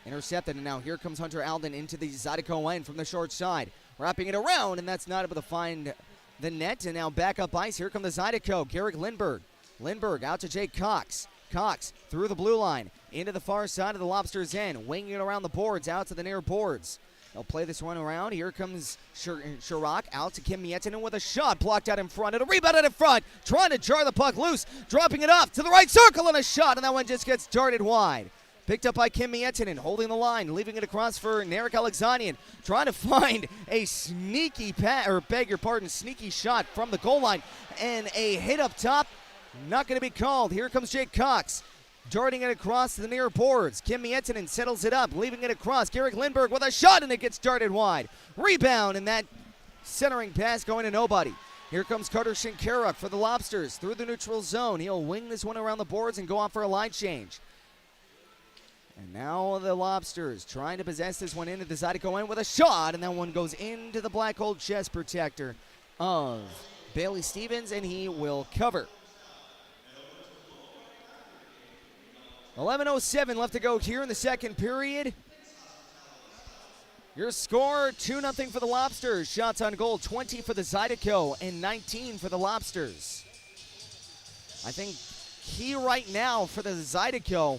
C: intercepted, and now here comes Hunter Alden into the Zydeco end from the short side. Wrapping it around, and that's not able to find the net. And now back up ice. Here come the Zydeco. Garrick Lindberg. Lindberg out to Jake Cox. Cox through the blue line into the far side of the Lobsters' end. Winging it around the boards out to the near boards. They'll play this one around. Here comes Chirac out to Kim Miettinen with a shot blocked out in front. And a rebound out in front. Trying to jar the puck loose. Dropping it off to the right circle and a shot. And that one just gets darted wide. Picked up by Kim Miettinen, holding the line, leaving it across for Narek Alexanian, trying to find a sneaky sneaky shot from the goal line, and a hit up top, not going to be called. Here comes Jake Cox, darting it across to the near boards. Kim Miettinen settles it up, leaving it across. Garrick Lindberg with a shot, and it gets darted wide. Rebound, and that centering pass going to nobody. Here comes Carter Shinkaruk for the Lobsters through the neutral zone. He'll wing this one around the boards and go off for a line change. And now the Lobsters trying to possess this one into the Zydeco end with a shot, and that one goes into the black hole chest protector of Bailey Stevens, and he will cover. 11:07 left to go here in the second period. Your score, 2-0 for the Lobsters. Shots on goal, 20 for the Zydeco and 19 for the Lobsters. I think key right now for the Zydeco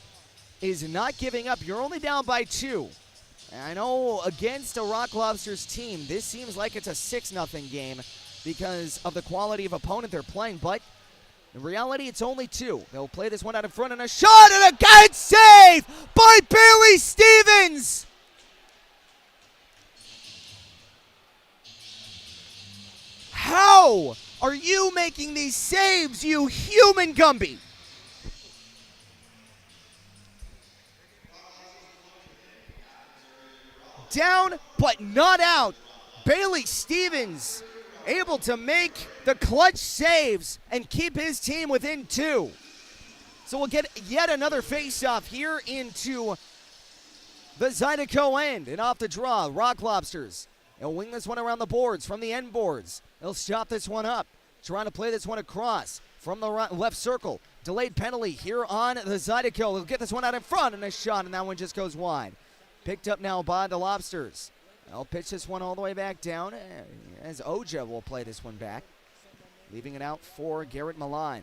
C: is not giving up. You're only down by 2. And I know against a Rock Lobsters team, this seems like it's a 6-0 game because of the quality of opponent they're playing, but in reality, it's only 2. They'll play this one out in front, and a shot, and a good save by Bailey Stevens! How are you making these saves, you human Gumby? Down, but not out. Bailey Stevens able to make the clutch saves and keep his team within 2. So we'll get yet another face-off here into the Zydeco end. And off the draw, Rock Lobsters. They'll wing this one around the boards from the end boards. They'll stop this one up. Trying to play this one across from the left circle. Delayed penalty here on the Zydeco. They'll get this one out in front, and a shot, and that one just goes wide. Picked up now by the Lobsters. They'll pitch this one all the way back down as Oja will play this one back. Leaving it out for Garrett Malign.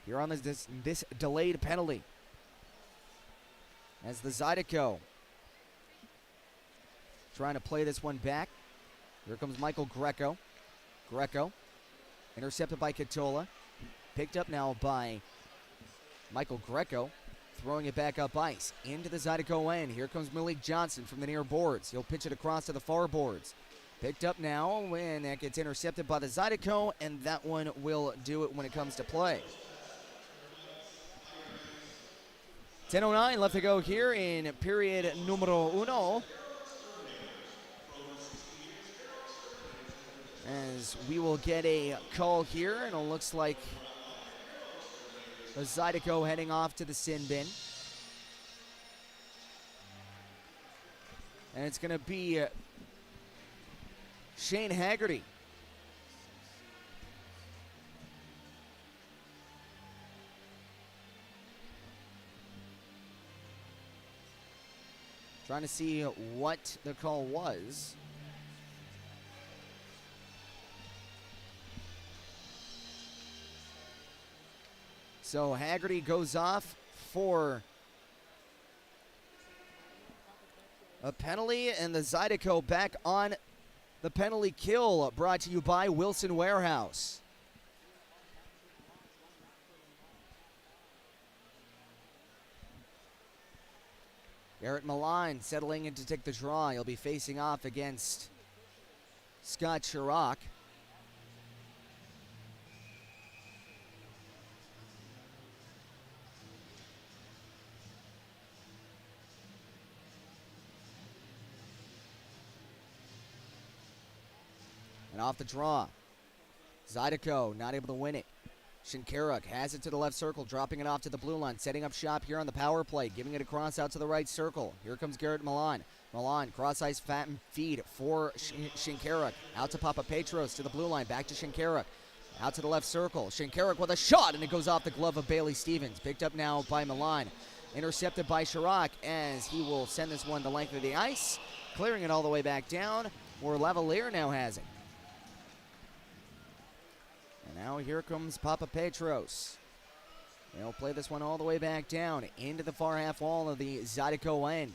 C: Here on this delayed penalty. As the Zydeco trying to play this one back. Here comes Michael Greco. Greco intercepted by Katola. Picked up now by Michael Greco. Throwing it back up ice into the Zydeco end. Here comes Malik Johnson from the near boards. He'll pitch it across to the far boards. Picked up now when that gets intercepted by the Zydeco, and that one will do it when it comes to play. 10:09 left to go here in period numero uno. As we will get a call here, and it looks like the Zydeco heading off to the sin bin. And it's going to be Shane Haggerty. Trying to see what the call was. So Haggerty goes off for a penalty, and the Zydeco back on the penalty kill, brought to you by Wilson Warehouse. Garrett Malign settling in to take the draw. He'll be facing off against Scott Chirac. And off the draw. Zydeco not able to win it. Shinkaruk has it to the left circle, dropping it off to the blue line, setting up shop here on the power play, giving it across out to the right circle. Here comes Garrett Milan. Milan, cross-ice feed for Shinkaruk. Out to Papa Petros to the blue line, back to Shinkaruk. Out to the left circle. Shinkaruk with a shot, and it goes off the glove of Bailey Stevens. Picked up now by Milan. Intercepted by Chirac as he will send this one the length of the ice. Clearing it all the way back down, where Lavalier now has it. And now here comes Papa Petros. They'll play this one all the way back down into the far half wall of the Zydeco end.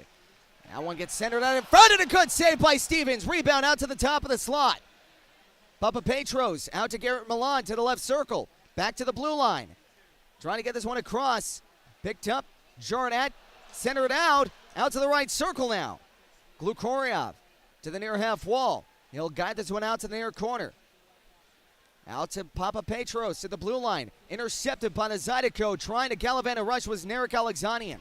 C: That one gets centered out in front, and a good save by Stevens. Rebound out to the top of the slot. Papa Petros out to Garrett Milan to the left circle. Back to the blue line. Trying to get this one across. Picked up. Jarnett centered out to the right circle now. Glukoryov to the near half wall. He'll guide this one out to the near corner. Out to Papa Petros to the blue line. Intercepted by the Zydeco. Trying to gallivant a rush was Narek Alexanian.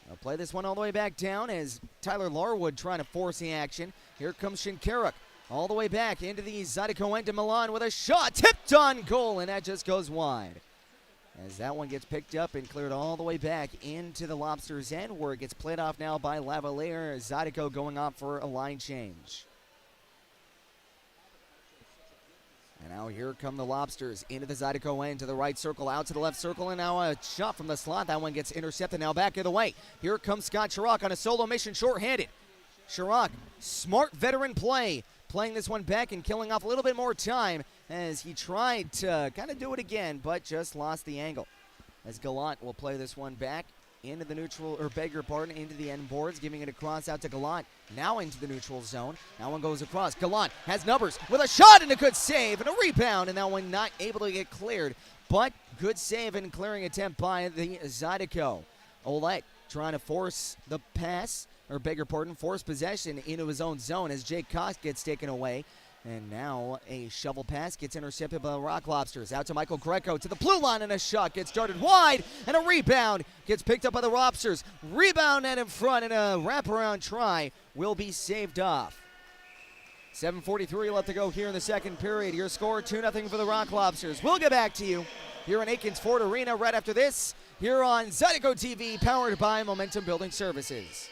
C: They'll play this one all the way back down as Tyler Larwood trying to force the action. Here comes Shinkaruk all the way back into the Zydeco end to Milan with a shot. Tipped on goal, and that just goes wide. As that one gets picked up and cleared all the way back into the Lobsters' end, where it gets played off now by Lavalier. Zydeco going off for a line change. And now here come the Lobsters into the Zydeco end to the right circle, out to the left circle, and now a shot from the slot. That one gets intercepted now back the other way. Here comes Scott Chirac on a solo mission, shorthanded. Chirac, smart veteran play, playing this one back and killing off a little bit more time as he tried to kind of do it again, but just lost the angle. As Gallant will play this one back into the neutral, or beg your pardon, into the end boards, giving it across out to Gallant. Now into the neutral zone. That one goes across. Gallant has numbers with a shot and a good save and a rebound, and that one not able to get cleared, but good save and clearing attempt by the Zydeco. Olet trying to force the pass, or beg your pardon, force possession into his own zone as Jake Cox gets taken away. And now a shovel pass gets intercepted by the Rock Lobsters. Out to Michael Greco to the blue line, and a shot gets darted wide, and a rebound gets picked up by the Lobsters. Rebound net in front, and a wraparound try will be saved off. 7:43 left to go here in the second period. Your score 2-0 for the Rock Lobsters. We'll get back to you here in Aikens Ford Arena right after this, here on Zydeco TV, powered by Momentum Building Services.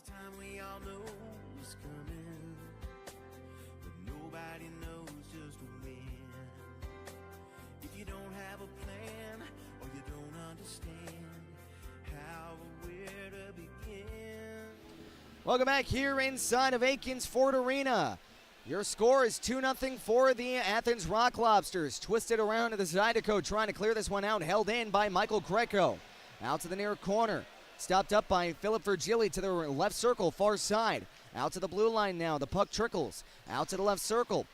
A: Time we all know is coming, but nobody knows just when. If you don't have a plan or you don't understand how or where to begin.
C: Welcome back here inside of Aikens Ford Arena. Your score is 2-0 for the Athens Rock Lobsters. Twisted around to the Zydeco, trying to clear this one out, held in by Michael Greco. Out to the near corner. Stopped up by Philip Virgili to the left circle, far side. Out to the blue line now. The puck trickles. Out to the left circle.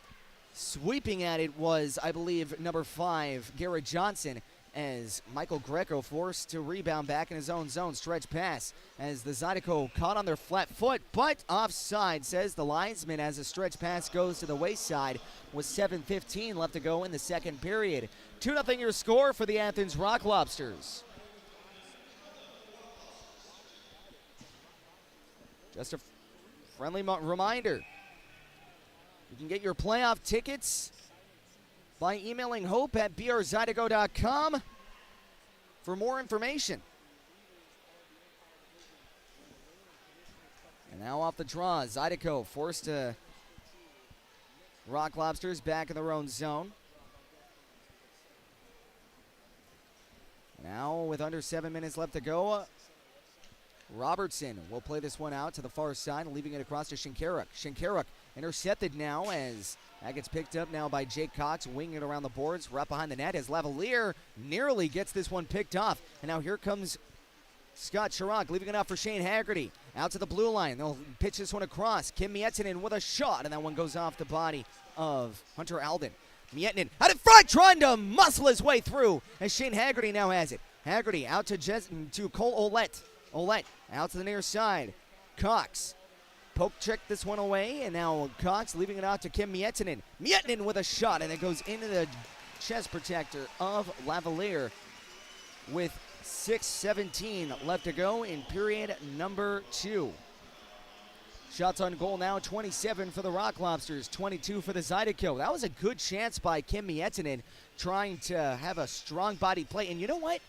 C: Sweeping at it was, I believe, number 5, Garrett Johnson, as Michael Greco forced to rebound back in his own zone. Stretch pass as the Zydeco caught on their flat foot, but offside, says the linesman, as the stretch pass goes to the wayside with 7:15 left to go in the second period. 2-0 your score for the Athens Rock Lobsters. Just a friendly reminder, you can get your playoff tickets by emailing hope@brzydeco.com for more information. And now off the draw, Zydeco forced to Rock Lobsters back in their own zone. Now with under 7 minutes left to go, Robertson will play this one out to the far side, leaving it across to Shinkaruk. Shinkaruk intercepted now as that gets picked up now by Jake Cox, winging it around the boards, right behind the net as Lavalier nearly gets this one picked off. And now here comes Scott Chirac, leaving it out for Shane Haggerty. Out to the blue line. They'll pitch this one across. Kim Miettinen with a shot, and that one goes off the body of Hunter Alden. Miettinen out in front, trying to muscle his way through, as Shane Haggerty now has it. Haggerty out to Cole Olette. Olette out to the near side. Cox poke check this one away, and now Cox leaving it out to Kim Miettinen. Miettinen with a shot, and it goes into the chest protector of Lavalier with 6:17 left to go in period number 2. Shots on goal now, 27 for the Rock Lobsters, 22 for the Zydeco. That was a good chance by Kim Miettinen, trying to have a strong body play. And you know what?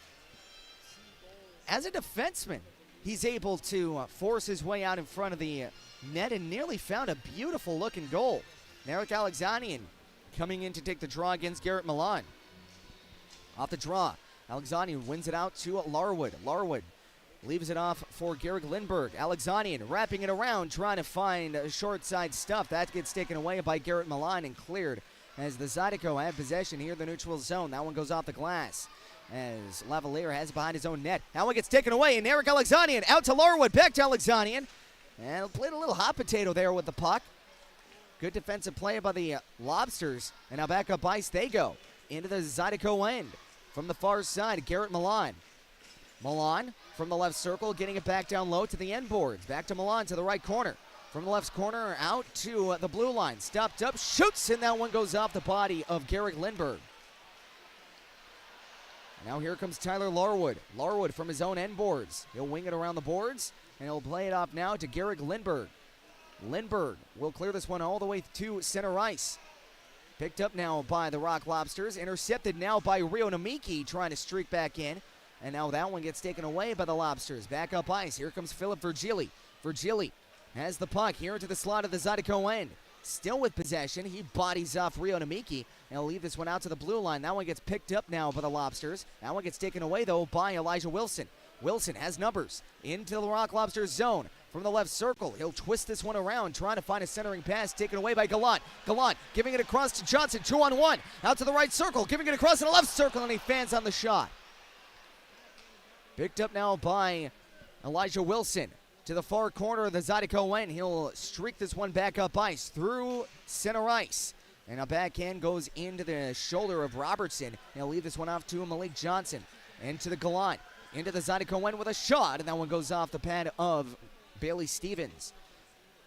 C: As a defenseman, he's able to force his way out in front of the net and nearly found a beautiful looking goal. Narek Alexanian coming in to take the draw against Garrett Milan. Off the draw, Alexanian wins it out to Larwood. Larwood leaves it off for Garrick Lindbergh. Alexanian wrapping it around, trying to find a short side stuff. That gets taken away by Garrett Milan and cleared as the Zydeco have possession here in the neutral zone. That one goes off the glass as Lavalier has it behind his own net. That one gets taken away, and Eric Alexanian out to Larwood, back to Alexanian. And played a little hot potato there with the puck. Good defensive play by the Lobsters. And now back up ice they go into the Zydeco end. From the far side, Garrett Milan. Milan from the left circle, getting it back down low to the end boards. Back to Milan to the right corner. From the left corner out to the blue line. Stopped up, shoots, and that one goes off the body of Garrick Lindbergh. Now here comes Tyler Larwood. Larwood from his own end boards. He'll wing it around the boards, and he'll play it off now to Garrick Lindbergh. Lindbergh will clear this one all the way to center ice. Picked up now by the Rock Lobsters. Intercepted now by Rio Namiki, trying to streak back in. And now that one gets taken away by the Lobsters. Back up ice. Here comes Philip Virgili. Virgili has the puck here into the slot of the Zydeco end. Still with possession. He bodies off Rio Namiki. And he'll leave this one out to the blue line. That one gets picked up now by the Lobsters. That one gets taken away, though, by Elijah Wilson. Wilson has numbers into the Rock Lobsters zone. From the left circle, he'll twist this one around, trying to find a centering pass, taken away by Gallant. Gallant giving it across to Johnson, 2-on-1. Out to the right circle, giving it across to the left circle, and he fans on the shot. Picked up now by Elijah Wilson. To the far corner of the Zydeco end, he'll streak this one back up ice through center ice. And a backhand goes into the shoulder of Robertson. He'll leave this one off to Malik Johnson. Into the Gallant. Into the Zydeco end with a shot, and that one goes off the pad of Bailey Stevens.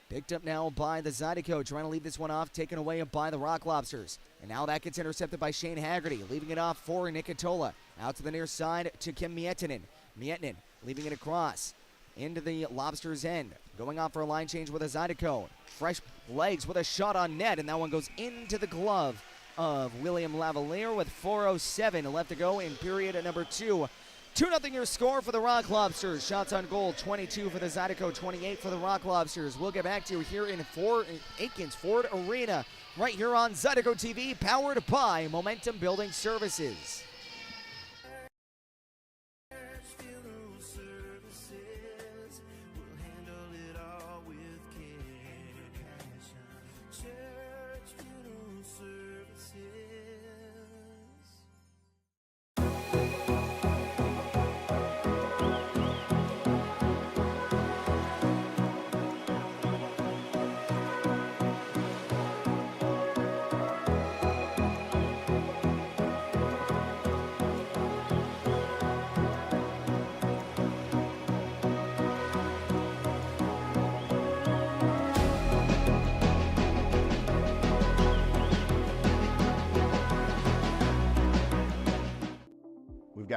C: Picked up now by the Zydeco, trying to leave this one off, taken away by the Rock Lobsters. And now that gets intercepted by Shane Haggerty, leaving it off for Nikitola. Out to the near side to Kim Miettinen. Miettinen leaving it across into the Lobsters' end. Going off for a line change with a Zydeco. Fresh legs with a shot on net, and that one goes into the glove of William Lavalier with 4:07 left to go in period number 2. 2-0 your score for the Rock Lobsters. Shots on goal, 22 for the Zydeco, 28 for the Rock Lobsters. We'll get back to you here in Aikens Ford Arena, right here on Zydeco TV, powered by Momentum Building Services.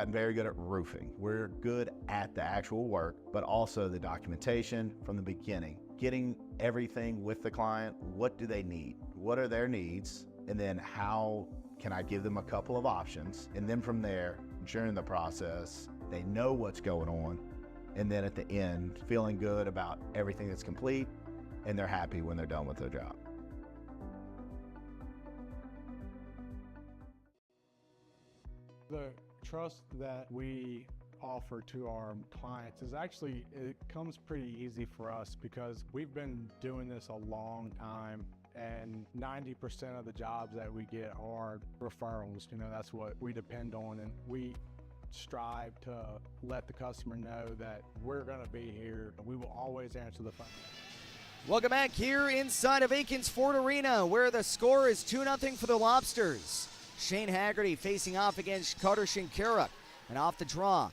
E: gotten very good at roofing. We're good at the actual work, but also the documentation from the beginning. Getting everything with the client. What do they need? What are their needs? And then how can I give them a couple of options? And then from there, during the process, they know what's going on. And then at the end, feeling good about everything that's complete, and they're happy when they're done with their job.
F: The trust that we offer to our clients is actually, it comes pretty easy for us because we've been doing this a long time, and 90% of the jobs that we get are referrals. You know, that's what we depend on, and we strive to let the customer know that we're going to be here. We will always answer the phone.
C: Welcome back here inside of Aikens Ford Arena, where the score is 2-0 for the Lobsters. Shane Haggerty facing off against Carter Shinkaruk. And off the draw,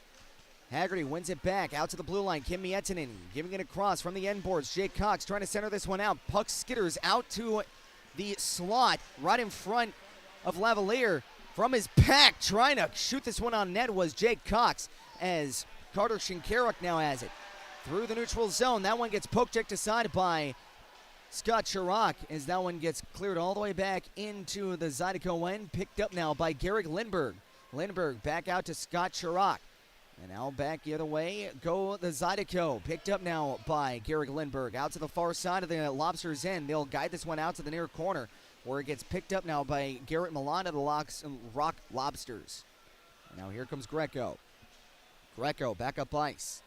C: Haggerty wins it back out to the blue line. Kim Miettinen giving it across from the end boards. Jake Cox trying to center this one out. Puck skitters out to the slot right in front of Lavalier. From his pack, trying to shoot this one on net was Jake Cox, as Carter Shinkaruk now has it. Through the neutral zone, that one gets poke checked aside by Scott Chirac, as that one gets cleared all the way back into the Zydeco end. Picked up now by Garrick Lindberg. Lindberg back out to Scott Chirac. And now back the other way go the Zydeco. Picked up now by Garrick Lindberg. Out to the far side of the Lobsters end. They'll guide this one out to the near corner, where it gets picked up now by Garrett Milan of the Rock Lobsters. Now here comes Greco. Greco back up ice.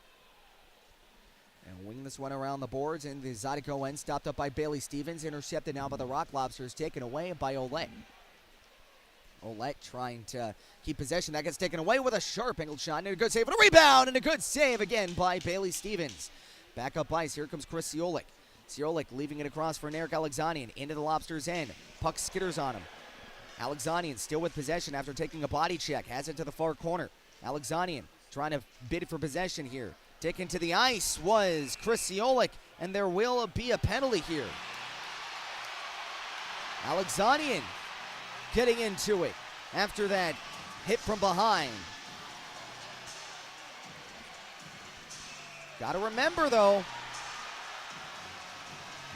C: And wing this one around the boards, and the Zydeco end stopped up by Bailey Stevens. Intercepted now by the Rock Lobsters, taken away by Olette. Olette trying to keep possession. That gets taken away with a sharp angled shot, and a good save and a rebound, and a good save again by Bailey Stevens. Back up ice, here comes Chris Ciolik. Ciolik leaving it across for Eric Alexanian into the Lobsters' end. Puck skitters on him. Alexanian still with possession after taking a body check. Has it to the far corner. Alexanian trying to bid for possession here. Taken to the ice was Chris Ciolik, and there will be a penalty here. Alexanian getting into it after that hit from behind. Got to remember, though,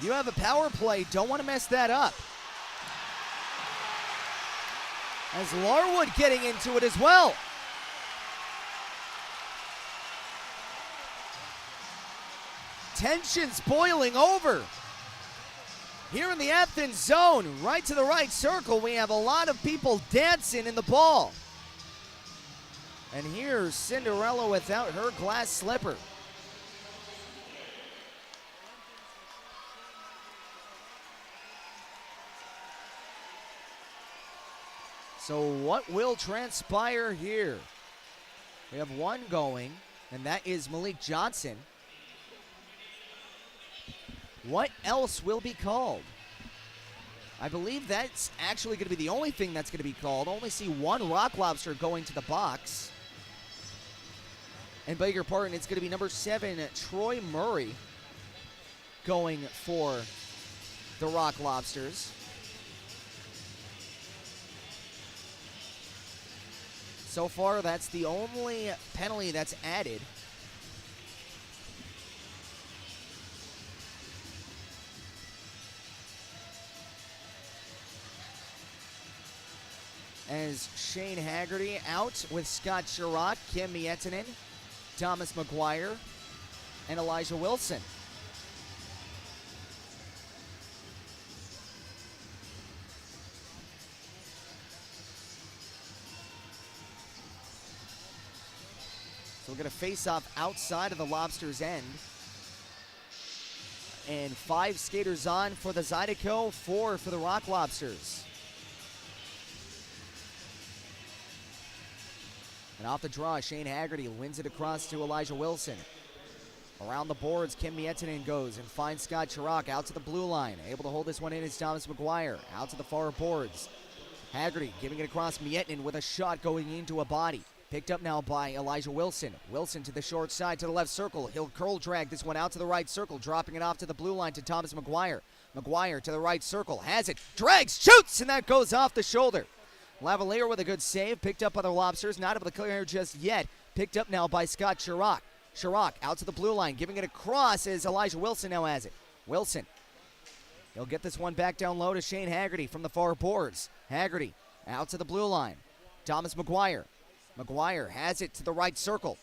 C: you have a power play. Don't want to mess that up. As Larwood getting into it as well. Tensions boiling over. Here in the Athens zone, right to the right circle, we have a lot of people dancing in the ball. And here's Cinderella without her glass slipper. So what will transpire here? We have one going, and that is Malik Johnson. What else will be called? I believe that's actually going to be the only thing that's going to be called. Only see one Rock Lobster going to the box. And beg your pardon, it's going to be number 7, Troy Murray, going for the Rock Lobsters. So far, that's the only penalty that's added. As Shane Haggerty out with Scott Chirac, Kim Miettinen, Thomas McGuire, and Elijah Wilson. So we're going to face off outside of the Lobsters' end. And 5 skaters on for the Zydeco, 4 for the Rock Lobsters. And off the draw, Shane Haggerty wins it across to Elijah Wilson. Around the boards, Kim Miettinen goes and finds Scott Chirac out to the blue line. Able to hold this one in is Thomas McGuire. Out to the far boards. Haggerty giving it across Miettinen with a shot going into a body. Picked up now by Elijah Wilson. Wilson to the short side to the left circle. He'll curl drag this one out to the right circle, dropping it off to the blue line to Thomas McGuire. McGuire to the right circle, has it, drags, shoots, and that goes off the shoulder Lavalier with a good save, picked up by the Lobsters, not able to clear just yet. Picked up now by Scott Chirac. Chirac out to the blue line, giving it across as Elijah Wilson now has it. Wilson, he'll get this one back down low to Shane Haggerty from the far boards. Haggerty out to the blue line. Thomas McGuire. McGuire has it to the right circle.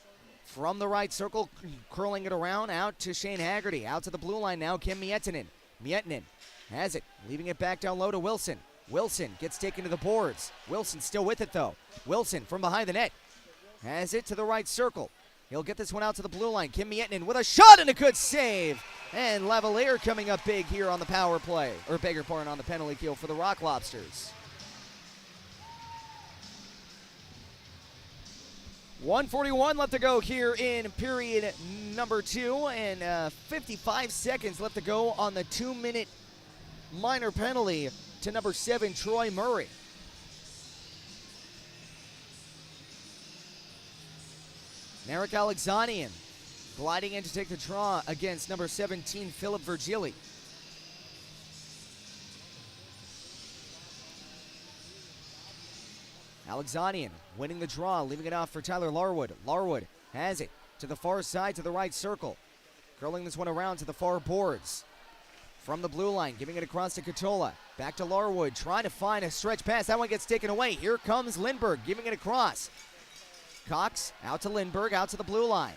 C: From the right circle, curling it around, out to Shane Haggerty. Out to the blue line now, Kim Miettinen. Miettinen has it, leaving it back down low to Wilson. Wilson gets taken to the boards. Wilson still with it, though. Wilson from behind the net has it to the right circle. He'll get this one out to the blue line. Kim Miettinen with a shot and a good save. And Lavalier coming up big here on the power play, or bigger part on the penalty kill for the Rock Lobsters. 1:41 left to go here in period number 2, and 55 seconds left to go on the 2-minute minor penalty to number 7, Troy Murray. Narek Alexanian gliding in to take the draw against number 17, Philip Virgili. Alexanian winning the draw, leaving it off for Tyler Larwood. Larwood has it to the far side, to the right circle. Curling this one around to the far boards. From the blue line, giving it across to Katola. Back to Larwood, trying to find a stretch pass. That one gets taken away. Here comes Lindbergh, giving it across. Cox out to Lindbergh, out to the blue line.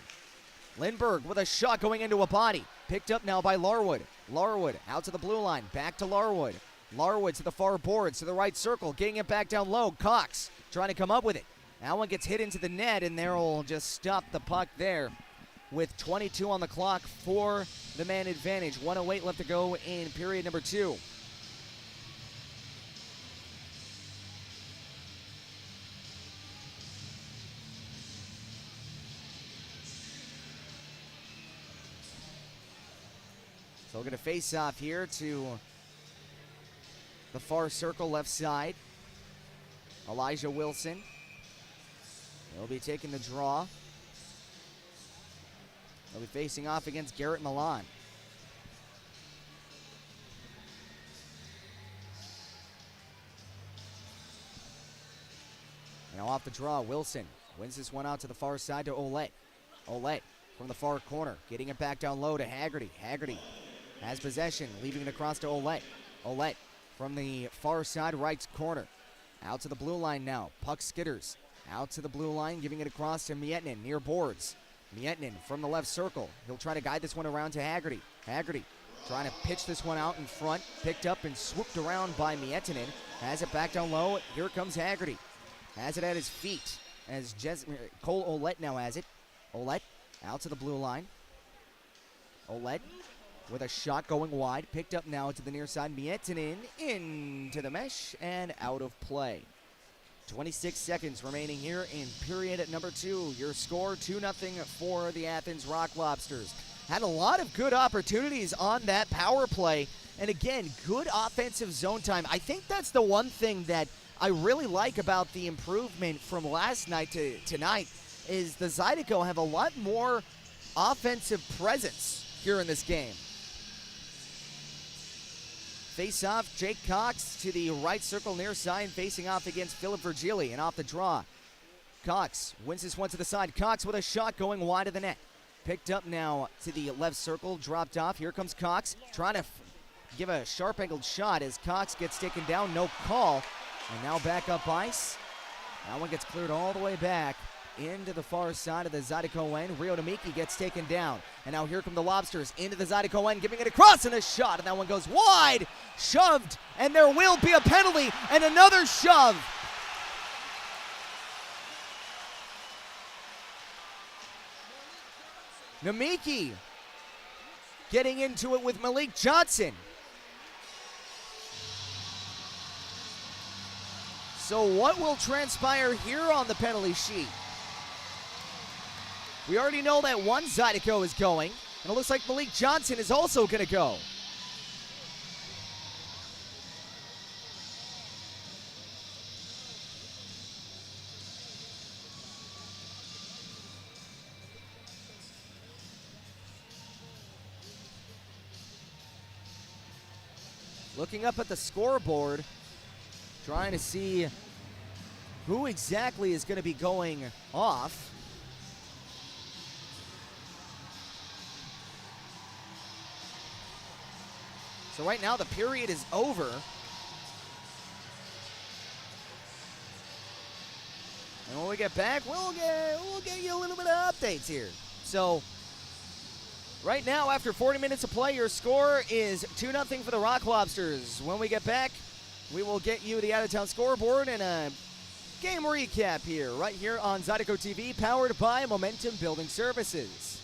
C: Lindbergh with a shot going into a body. Picked up now by Larwood. Larwood out to the blue line, back to Larwood. Larwood to the far boards, to the right circle, getting it back down low. Cox trying to come up with it. That one gets hit into the net, and they'll just stop the puck there with 22 on the clock for the man advantage. 1:08 left to go in period number 2. So we're going to face off here to the far circle left side. Elijah Wilson. He'll be taking the draw. He'll be facing off against Garrett Milan. Now off the draw, Wilson wins this one out to the far side to Ouellette. Ouellette from the far corner, getting it back down low to Haggerty. Haggerty has possession, leaving it across to Ouellette. Ouellette from the far side right corner. Out to the blue line now. Puck skitters. Out to the blue line, giving it across to Miettinen near boards. Miettinen from the left circle. He'll try to guide this one around to Haggerty. Haggerty trying to pitch this one out in front. Picked up and swooped around by Miettinen. Has it back down low. Here comes Haggerty. Has it at his feet as Cole Ouellette now has it. Ouellette out to the blue line. Ouellette with a shot going wide. Picked up now to the near side. Miettinen into the mesh and out of play. 26 seconds remaining here in period number 2. Your score 2-0 for the Athens Rock Lobsters. Had a lot of good opportunities on that power play. And again, good offensive zone time. I think that's the one thing that I really like about the improvement from last night to tonight is the Zydeco have a lot more offensive presence here in this game. Face off, Jake Cox to the right circle near side, facing off against Philip Virgili, and off the draw. Cox wins this one to the side. Cox with a shot going wide of the net. Picked up now to the left circle, dropped off. Here comes Cox, trying to give a sharp-angled shot as Cox gets taken down, no call. And now back up ice. That one gets cleared all the way back into the far side of the Zydeco end. Rio Namiki gets taken down. And now here come the Lobsters into the Zydeco end, giving it across and a shot. And that one goes wide, shoved, and there will be a penalty and another shove. Namiki getting into it with Malik Johnson. So what will transpire here on the penalty sheet? We already know that one Zydeco is going, and it looks like Malik Johnson is also going to go. Looking up at the scoreboard, trying to see who exactly is going to be going off. So right now the period is over. And when we get back, we'll get you a little bit of updates here. So right now, after 40 minutes of play, your score is 2-0 for the Rock Lobsters. When we get back, we will get you the out-of-town scoreboard and a game recap here, right here on Zydeco TV, powered by Momentum Building Services.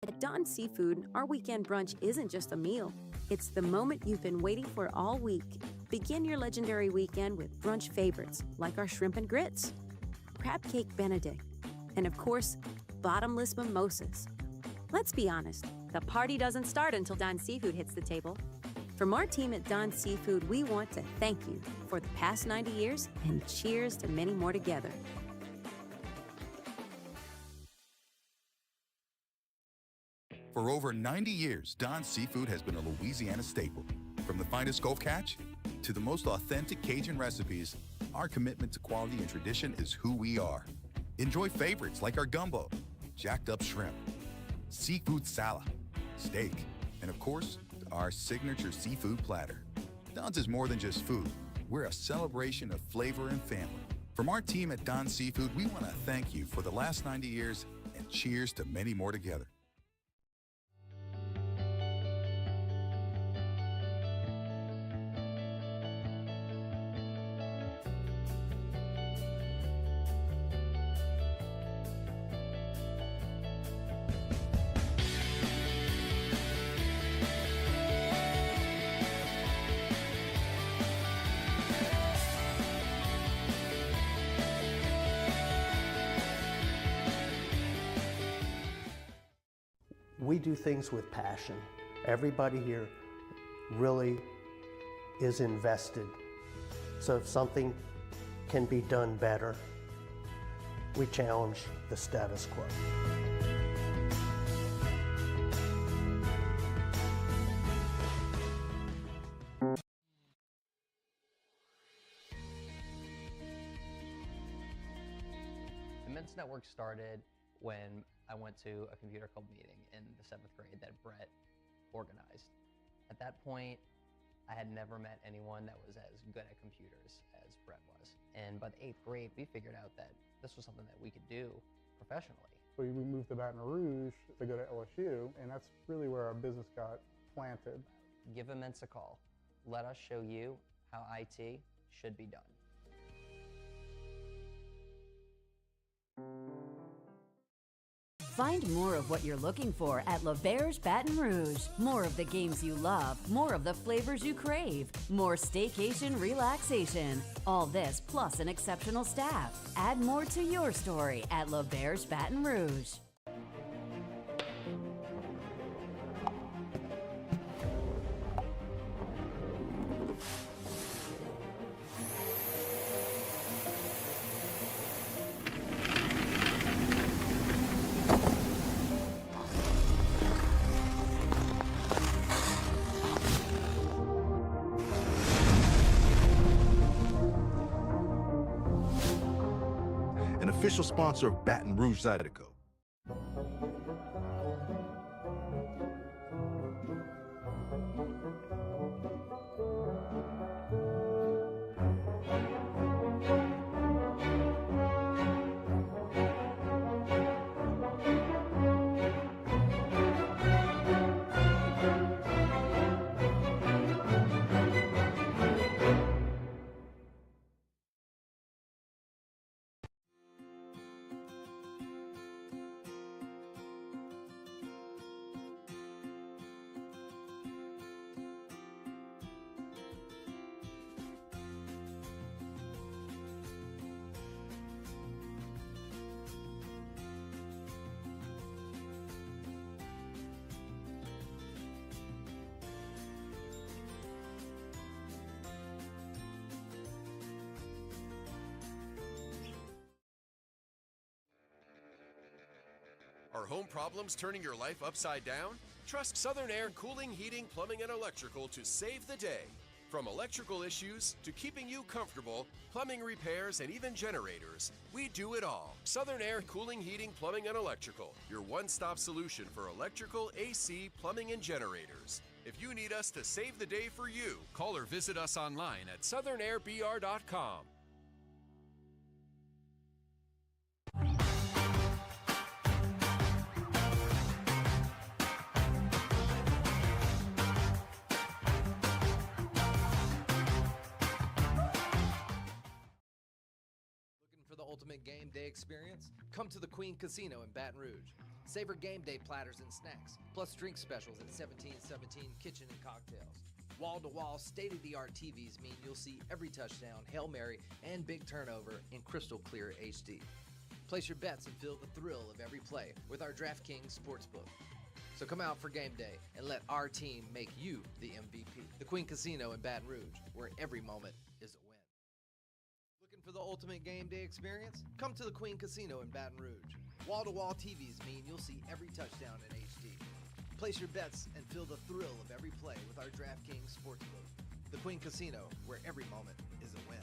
G: At Dawn Seafood, our weekend brunch isn't just a meal. It's the moment you've been waiting for all week. Begin your legendary weekend with brunch favorites like our shrimp and grits, crab cake benedict, and of course, bottomless mimosas. Let's be honest, the party doesn't start until Dawn Seafood hits the table. From our team at Dawn Seafood, we want to thank you for the past 90 years and cheers to many more together.
H: For over 90 years, Don's Seafood has been a Louisiana staple. From the finest Gulf catch to the most authentic Cajun recipes, our commitment to quality and tradition is who we are. Enjoy favorites like our gumbo, jacked up shrimp, seafood salad, steak, and of course, our signature seafood platter. Don's is more than just food. We're a celebration of flavor and family. From our team at Don's Seafood, we want to thank you for the last 90 years and cheers to many more together.
I: We do things with passion. Everybody here really is invested. So if something can be done better, we challenge the status quo.
J: The Men's Network started when I went to a computer club meeting in the 7th grade that Brett organized. At that point, I had never met anyone that was as good at computers as Brett was. And by the 8th grade, we figured out that this was something that we could do professionally.
P: We moved to Baton Rouge to go to LSU, and that's really where our business got planted.
J: Give Immense a call. Let us show you how IT should be done.
K: Find more of what you're looking for at L'Auberge Baton Rouge. More of the games you love, more of the flavors you crave, more staycation relaxation. All this plus an exceptional staff. Add more to your story at L'Auberge Baton Rouge.
L: An official sponsor of Baton Rouge Zydeco.
M: Are home problems turning your life upside down? Trust Southern Air Cooling, Heating, Plumbing, and Electrical to save the day. From electrical issues to keeping you comfortable, plumbing repairs, and even generators, we do it all. Southern Air Cooling, Heating, Plumbing, and Electrical, your one-stop solution for electrical, AC, plumbing, and generators. If you need us to save the day for you, call or visit us online at southernairbr.com.
N: For the ultimate game day experience, come to the Queen Casino in Baton Rouge. Savor game day platters and snacks, plus drink specials at 1717 Kitchen and Cocktails. Wall-to-wall, state-of-the-art TVs mean you'll see every touchdown, Hail Mary, and big turnover in crystal clear HD. Place your bets and feel the thrill of every play with our DraftKings Sportsbook. So come out for game day and let our team make you the MVP. The Queen Casino in Baton Rouge, where every moment is a win. Looking for the ultimate game day experience? Come to the Queen Casino in Baton Rouge. Wall-to-wall TVs mean you'll see every touchdown in HD. Place your bets and feel the thrill of every play with our DraftKings Sportsbook. The Queen Casino, where every moment is a win.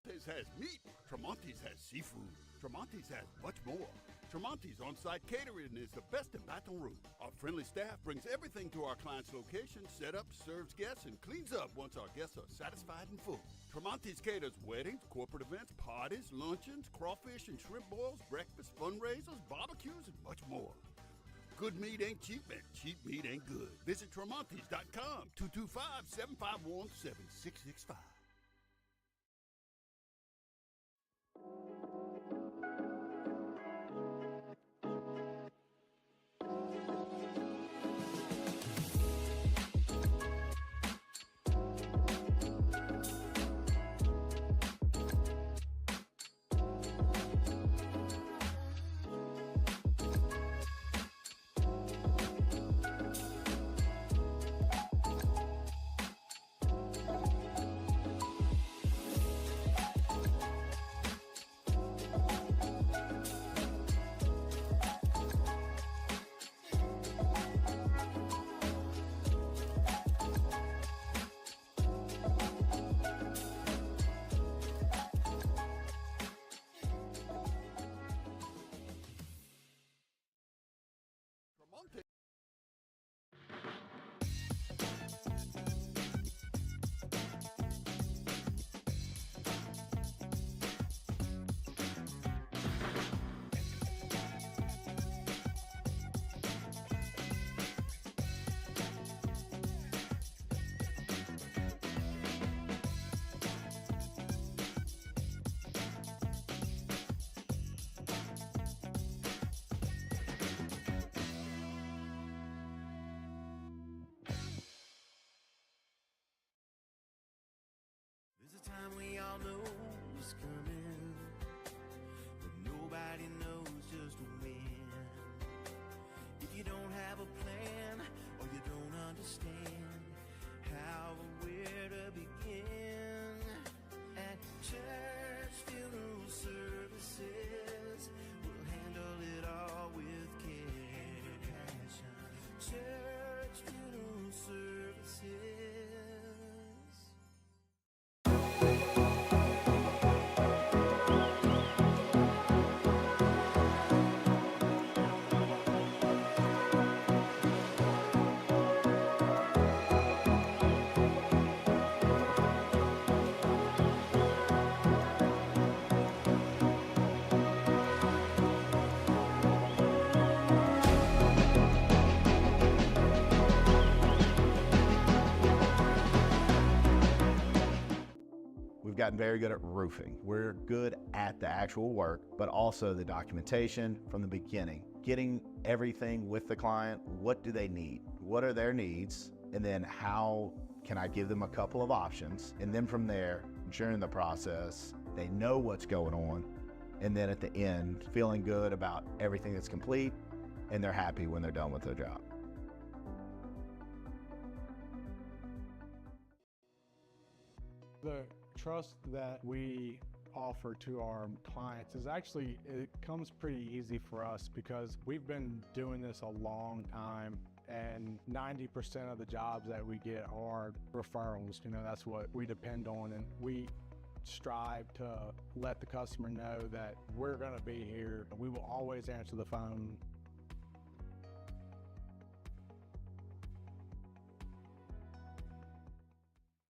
O: Tremonti's has meat. Tremonti's has seafood. Tremonti's has much more. Tremonti's on-site catering is the best in Baton Rouge. Our friendly staff brings everything to our client's location, set up, serves guests, and cleans up once our guests are satisfied and full. Tremonti's caters weddings, corporate events, parties, luncheons, crawfish and shrimp boils, breakfast, fundraisers, barbecues, and much more. Good meat ain't cheap, and cheap meat ain't good. Visit Tremonti's.com, 225-751-7665.
A: Time we all know is coming, but nobody knows just when. If you don't have a plan or you don't understand how or where to begin, at church funeral services, we'll handle it all with care and passion. Church funeral services.
E: We've gotten very good at roofing. We're good at the actual work, but also the documentation from the beginning. Getting everything with the client, what do they need? What are their needs? And then how can I give them a couple of options? And then from there, during the process, they know what's going on. And then at the end, feeling good about everything that's complete, and they're happy when they're done with their job.
F: The trust that we offer to our clients is actually, it comes pretty easy for us because we've been doing this a long time, and 90% of the jobs that we get are referrals. You know, that's what we depend on, and we strive to let the customer know that we're going to be here. We will always answer the phone.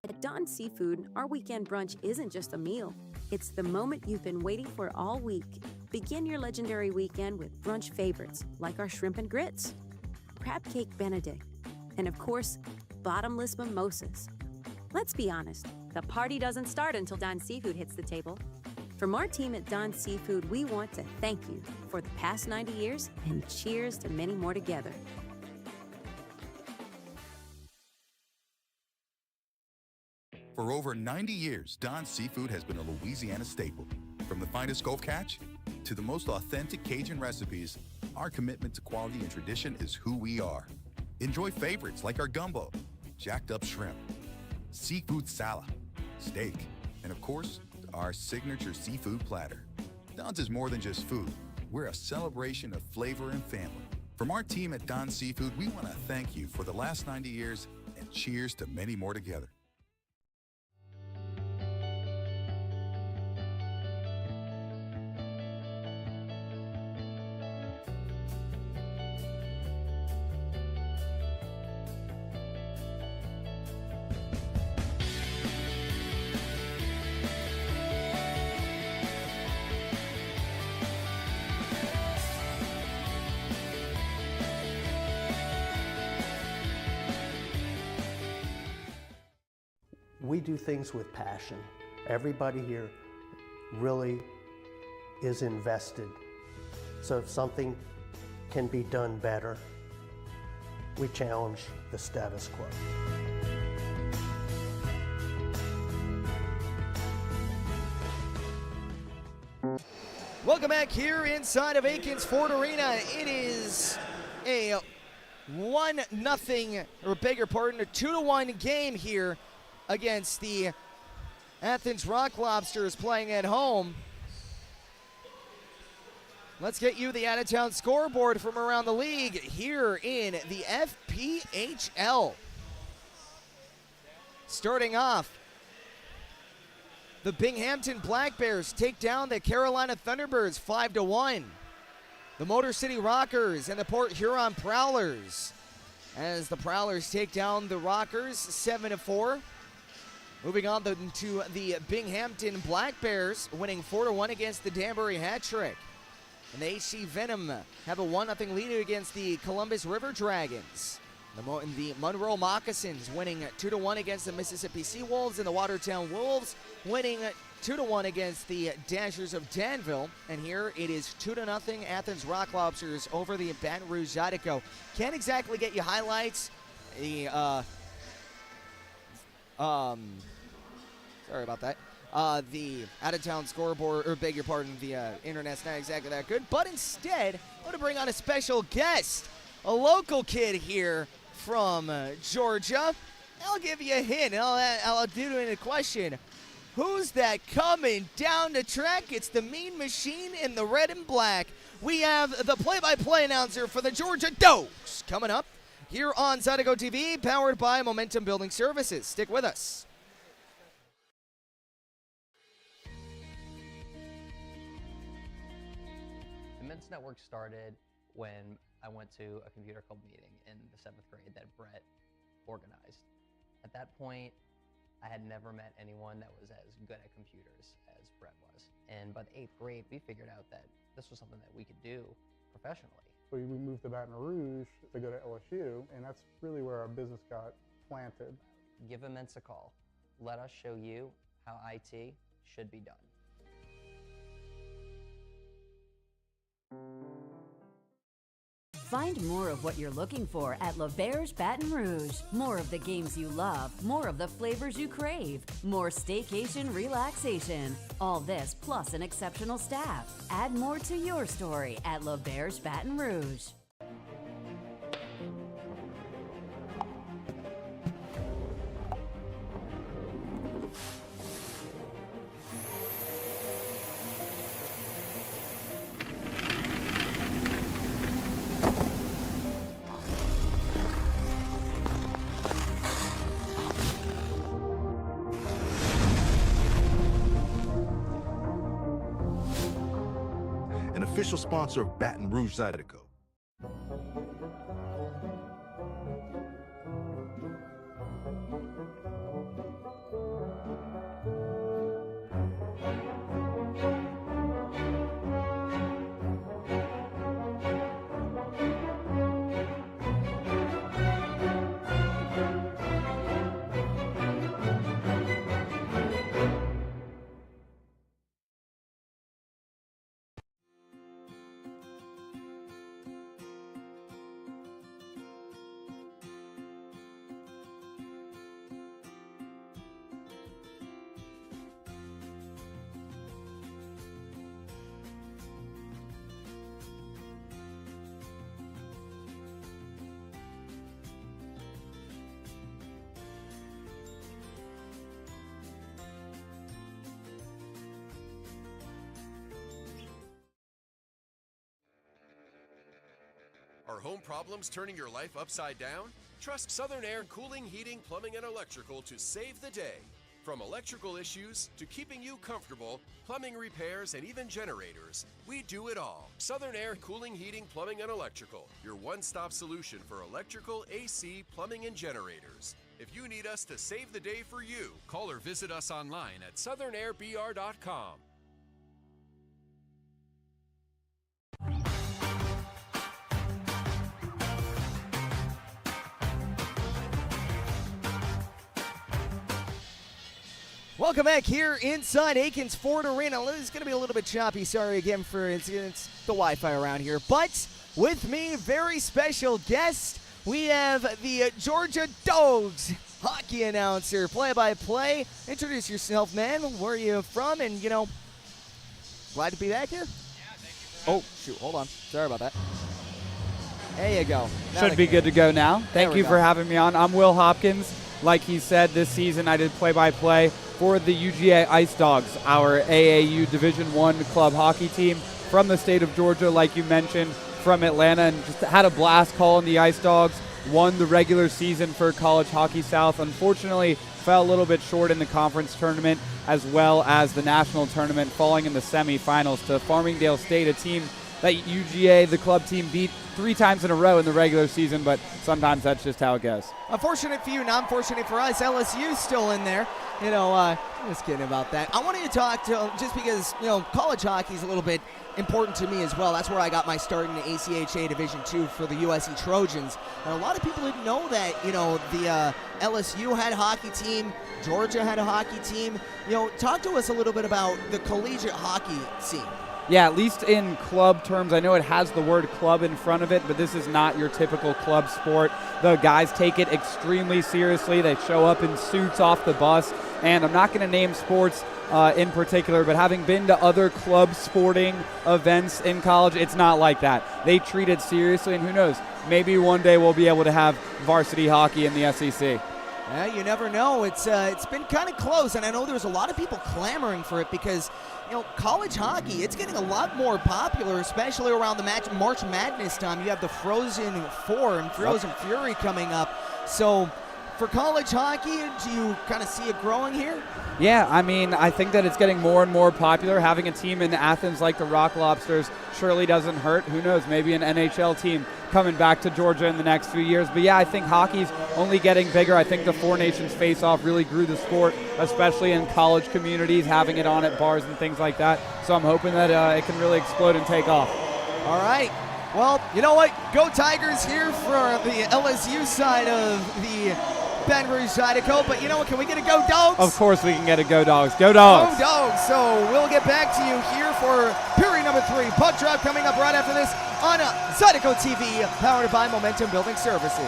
G: At Dawn Seafood, our weekend brunch isn't just a meal. It's the moment you've been waiting for all week. Begin your legendary weekend with brunch favorites like our shrimp and grits, crab cake Benedict, and of course, bottomless mimosas. Let's be honest, the party doesn't start until Dawn Seafood hits the table. From our team at Dawn Seafood, we want to thank you for the past 90 years and cheers to many more together.
H: For over 90 years, Dawn Seafood has been a Louisiana staple. From the finest Gulf catch to the most authentic Cajun recipes, our commitment to quality and tradition is who we are. Enjoy favorites like our gumbo, jacked up shrimp, seafood salad, steak, and of course, our signature seafood platter. Dawn's is more than just food. We're a celebration of flavor and family. From our team at Dawn Seafood, we want to thank you for the last 90 years and cheers to many more together.
I: We do things with passion. Everybody here really is invested. So if something can be done better, we challenge the status quo.
C: Welcome back here inside of Aikens Ford Arena. It is a 1-0, or beg your pardon, a 2-1 game here against the Athens Rock Lobsters playing at home. Let's get you the out-of-town scoreboard from around the league here in the FPHL. Starting off, the Binghamton Black Bears take down the Carolina Thunderbirds 5-1. The Motor City Rockers and the Port Huron Prowlers, as the Prowlers take down the Rockers 7-4. Moving on to the Binghamton Black Bears, winning 4-1 against the Danbury Hat-Trick. And the HC Venom have a 1-0 lead against the Columbus River Dragons. The Monroe Moccasins winning 2-1 against the Mississippi Seawolves, and the Watertown Wolves winning 2-1 against the Dashers of Danville. And here it is 2-0 Athens Rock Lobsters over the Baton Rouge Zydeco. Can't exactly get you highlights. Sorry about that. The out-of-town scoreboard, or beg your pardon, the internet's not exactly that good. But instead, I want to bring on a special guest, a local kid here from Georgia. I'll give you a hint, and I'll do it in a question. Who's that coming down the track? It's the Mean Machine in the red and black. We have the play-by-play announcer for the Georgia Dogs coming up here on Zydeco TV, powered by Momentum Building Services. Stick with us.
J: The Men's Network started when I went to a computer club meeting in the 7th grade that Brett organized. At that point, I had never met anyone that was as good at computers as Brett was. And by the 8th grade, we figured out that this was something that we could do professionally.
P: We moved to Baton Rouge to go to LSU, and that's really where our business got planted.
J: Give Immense a call. Let us show you how IT should be done.
K: Find more of what you're looking for at L'Auberge Baton Rouge. More of the games you love, more of the flavors you crave, more staycation relaxation. All this plus an exceptional staff. Add more to your story at L'Auberge Baton Rouge.
L: official sponsor of Baton Rouge Zydeco.
M: Are home problems turning your life upside down? Trust Southern Air Cooling, Heating, Plumbing, and Electrical to save the day. From electrical issues to keeping you comfortable, plumbing repairs, and even generators, we do it all. Southern Air Cooling, Heating, Plumbing, and Electrical, your one-stop solution for electrical, AC, plumbing, and generators. If you need us to save the day for you, call or visit us online at southernairbr.com.
C: Welcome back here inside Aikens Ford Arena. It's going to be a little bit choppy. Sorry again for it's the Wi-Fi around here. But with me, very special guest, we have the Georgia Dogs hockey announcer, play-by-play. Introduce yourself, man. Where are you from? And, you know, glad to be back here.
Q: Yeah, thank you.
C: Oh, shoot. Hold on. Sorry about that. There you go.
Q: Should be good to go now. Thank you for having me on. I'm Will Hopkins. Like he said, this season I did play-by-play for the UGA Ice Dogs, our AAU Division I club hockey team from the state of Georgia, like you mentioned, from Atlanta, and just had a blast calling the Ice Dogs. Won the regular season for College Hockey South. Unfortunately, fell a little bit short in the conference tournament as well as the national tournament, falling in the semifinals to Farmingdale State, a team that UGA, the club team, beat 3 times in a row in the regular season, but sometimes that's just how it goes.
C: Unfortunate for you, not unfortunate for us. LSU's still in there. You know, just kidding about that. I wanted to talk to, just because, you know, college hockey is a little bit important to me as well. That's where I got my start in the ACHA Division II for the USC Trojans. And a lot of people didn't know that, you know, the LSU had a hockey team, Georgia had a hockey team. You know, talk to us a little bit about the collegiate hockey scene.
Q: Yeah, at least in club terms. I know it has the word club in front of it, but this is not your typical club sport. The guys take it extremely seriously. They show up in suits off the bus. And I'm not going to name sports in particular, but having been to other club sporting events in college, it's not like that. They treat it seriously, and who knows, maybe one day we'll be able to have varsity hockey in the SEC.
C: Yeah, you never know. It's been kind of close, and I know there's a lot of people clamoring for it because, you know, college hockey, it's getting a lot more popular, especially around the March Madness time. You have the Frozen Four and Frozen Fury coming up. So for college hockey, do you kind of see it growing here?
Q: Yeah, I mean, I think that it's getting more and more popular. Having a team in Athens like the Rock Lobsters surely doesn't hurt. Who knows, maybe an NHL team coming back to Georgia in the next few years. But yeah, I think hockey's only getting bigger. I think the Four Nations face-off really grew the sport, especially in college communities, having it on at bars and things like that. So I'm hoping that it can really explode and take off.
C: All right. Well, you know what? Go Tigers here for the LSU side of the Baton Rouge Zydeco, but you know what? Can we get a Go Dogs?
Q: Of course we can get a Go Dogs. Go Dogs!
C: Go Dogs! So we'll get back to you here for period number 3. Puck drop coming up right after this on Zydeco TV, powered by Momentum Building Services.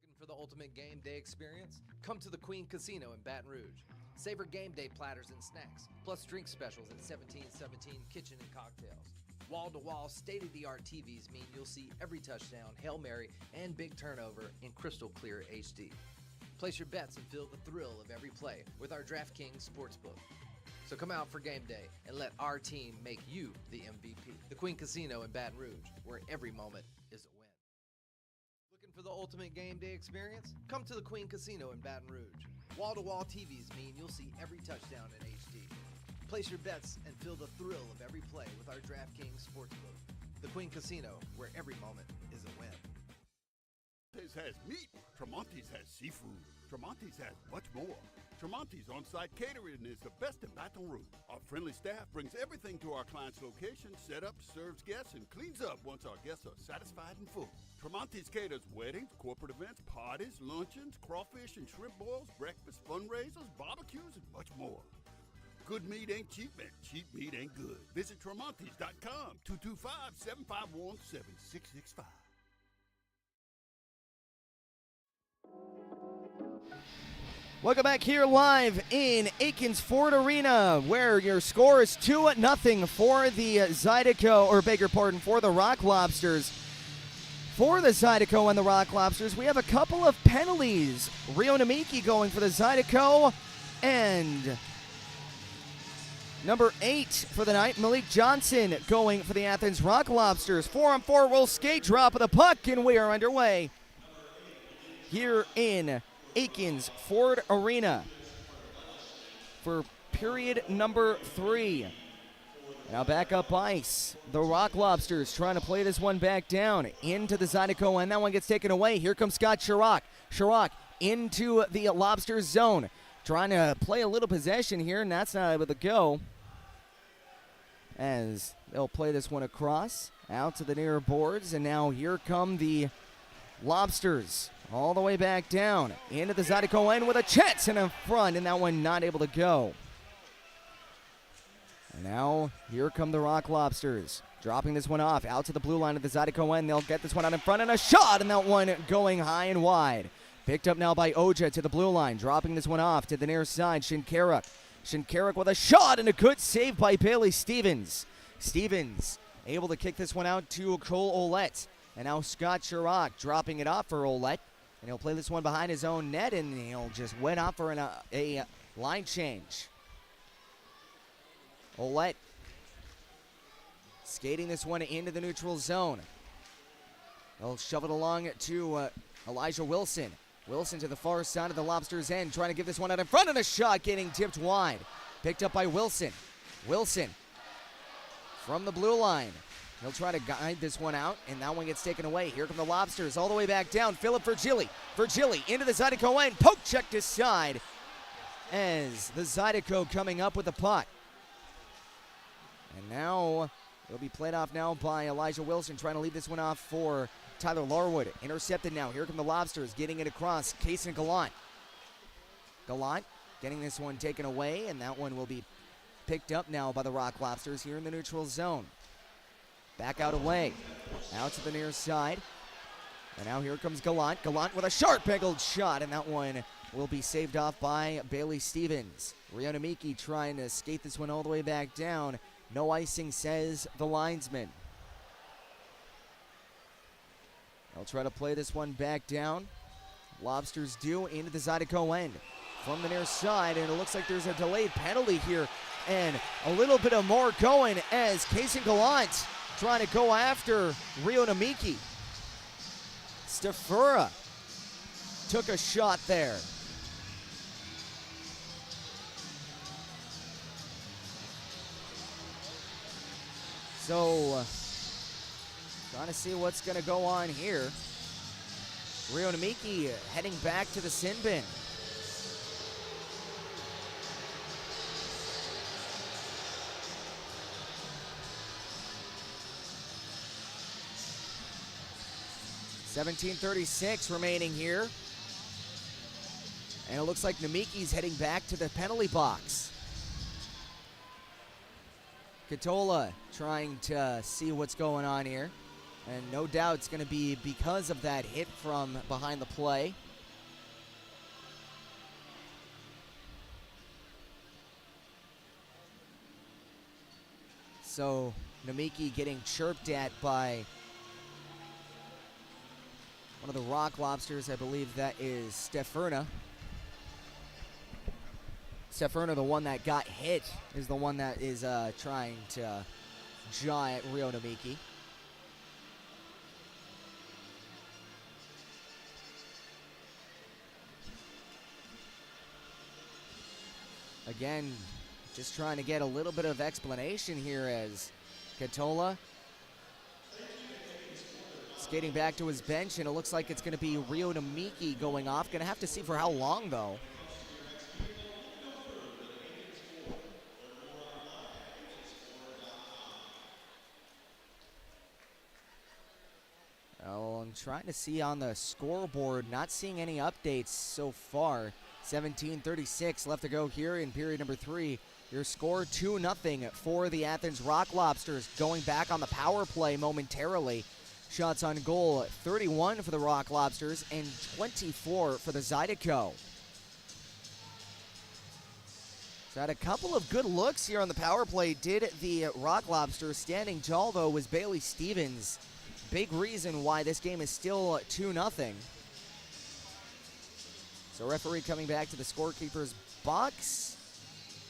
N: Looking for the ultimate game day experience? Come to the Queen Casino in Baton Rouge. Savor game day platters and snacks, plus drink specials at 1717 Kitchen and Cocktails. Wall-to-wall, state-of-the-art TVs mean you'll see every touchdown, Hail Mary, and big turnover in crystal clear HD. Place your bets and feel the thrill of every play with our DraftKings Sportsbook. So come out for game day and let our team make you the MVP. The Queen Casino in Baton Rouge, where every moment is a win. Looking for the ultimate game day experience? Come to the Queen Casino in Baton Rouge. Wall-to-wall TVs mean you'll see every touchdown in HD. Place your bets and feel the thrill of every play with our DraftKings Sportsbook. The Queen Casino, where every moment is a win.
O: Tremonti's has meat. Tremonti's has seafood. Tremonti's has much more. Tremonti's on-site catering is the best in Baton Rouge. Our friendly staff brings everything to our client's location, set up, serves guests, and cleans up once our guests are satisfied and full. Tremonti's caters weddings, corporate events, parties, luncheons, crawfish and shrimp boils, breakfast, fundraisers, barbecues, and much more. Good meat ain't cheap, and cheap meat ain't good. Visit Tremonti's.com, 225-751-7665.
C: Welcome back here live in Athens Ford Arena, where your score is 2-0 for the Zydeco, or beg your pardon, for the Rock Lobsters. For the Zydeco and the Rock Lobsters, we have a couple of penalties. Rio Namiki going for the Zydeco, and number 8 for the night, Malik Johnson, going for the Athens Rock Lobsters. 4-on-4 roll skate, drop of the puck, and we are underway here in Athens Ford Arena for period number 3. Now back up ice. The Rock Lobsters trying to play this one back down into the Zydeco, and that one gets taken away. Here comes Scott Chirac. Chirac into the Lobsters zone. Trying to play a little possession here, and that's not able to go. As they'll play this one across, out to the near boards, and now here come the Lobsters. All the way back down into the Zydeco end with a chance in front, and that one not able to go. And now here come the Rock Lobsters, dropping this one off out to the blue line of the Zydeco end. They'll get this one out in front, and a shot, and that one going high and wide. Picked up now by Oja to the blue line, dropping this one off to the near side. Shinkarak with a shot, and a good save by Bailey Stevens. Stevens able to kick this one out to Cole Olette. And now Scott Chirac dropping it off for Olette. And he'll play this one behind his own net, and he'll just went off for a line change. Olette skating this one into the neutral zone. They'll shove it along to Elijah Wilson. Wilson to the far side of the Lobsters' end, trying to give this one out in front, of the shot getting tipped wide. Picked up by Wilson. Wilson from the blue line. He'll try to guide this one out, and that one gets taken away. Here come the Lobsters all the way back down. Philip Virgili into the Zydeco end. Poke checked aside as the Zydeco coming up with the puck. And now it'll be played off now by Elijah Wilson, trying to leave this one off for Tyler Larwood. Intercepted now. Here come the Lobsters getting it across. Kaysen Gallant. Gallant getting this one taken away, and that one will be picked up now by the Rock Lobsters here in the neutral zone. Back out away. Out to the near side. And now here comes Gallant. Gallant with a sharp angled shot, and that one will be saved off by Bailey Stevens. Rio Namiki trying to skate this one all the way back down. No icing, says the linesman. They'll try to play this one back down. Lobsters do into the Zydeco end from the near side, and it looks like there's a delayed penalty here. And a little bit of more going as Kaysen Gallant trying to go after Rio Namiki. Stafura took a shot there. So, trying to see what's going to go on here. Rio Namiki heading back to the sin bin. .17:36 remaining here. And it looks like Namiki's heading back to the penalty box. Katola trying to see what's going on here. And no doubt it's going to be because of that hit from behind the play. So Namiki getting chirped at by one of the Rock Lobsters. I believe that is Stefurna. Stefurna, the one that got hit, is the one that is trying to jaw at Rio Namiki. Again, just trying to get a little bit of explanation here as Katola skating back to his bench, and it looks like it's going to be Rio Namiki going off. Going to have to see for how long, though. Oh, I'm trying to see on the scoreboard, not seeing any updates so far. 17:36 left to go here in period number 3. Your score 2-0 for the Athens Rock Lobsters, going back on the power play momentarily. Shots on goal, 31 for the Rock Lobsters and 24 for the Zydeco. So had a couple of good looks here on the power play. Did the Rock Lobsters. Standing tall, though, was Bailey Stevens. Big reason why this game is still 2-0. So referee coming back to the scorekeeper's box.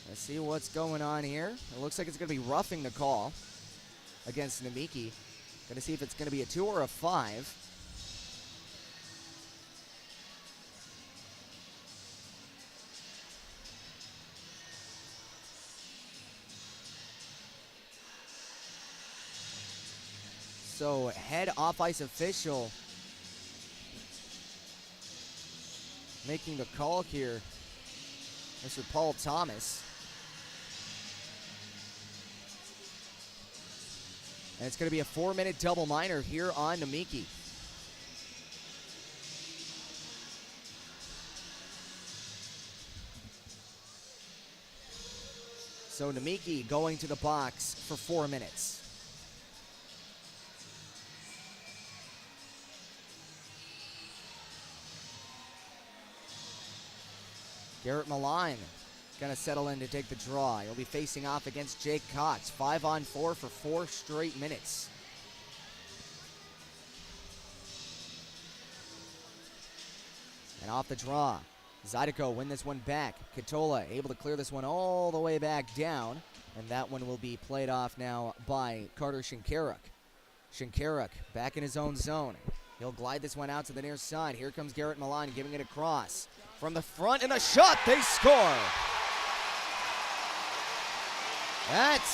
C: Let's see what's going on here. It looks like it's going to be roughing the call against Namiki. Going to see if it's going to be a 2 or a 5. So head off-ice official making the call here, Mr. Paul Thomas. And it's going to be a 4-minute double minor here on Namiki. So Namiki going to the box for 4 minutes. Garrett Milan going to settle in to take the draw. He'll be facing off against Jake Cox. 5-on-4 for 4 straight minutes. And off the draw, Zydeco win this one back. Katola able to clear this one all the way back down. And that one will be played off now by Carter Shinkaruk. Shinkaruk back in his own zone. He'll glide this one out to the near side. Here comes Garrett Milan giving it across. From the front, and a shot, they score. That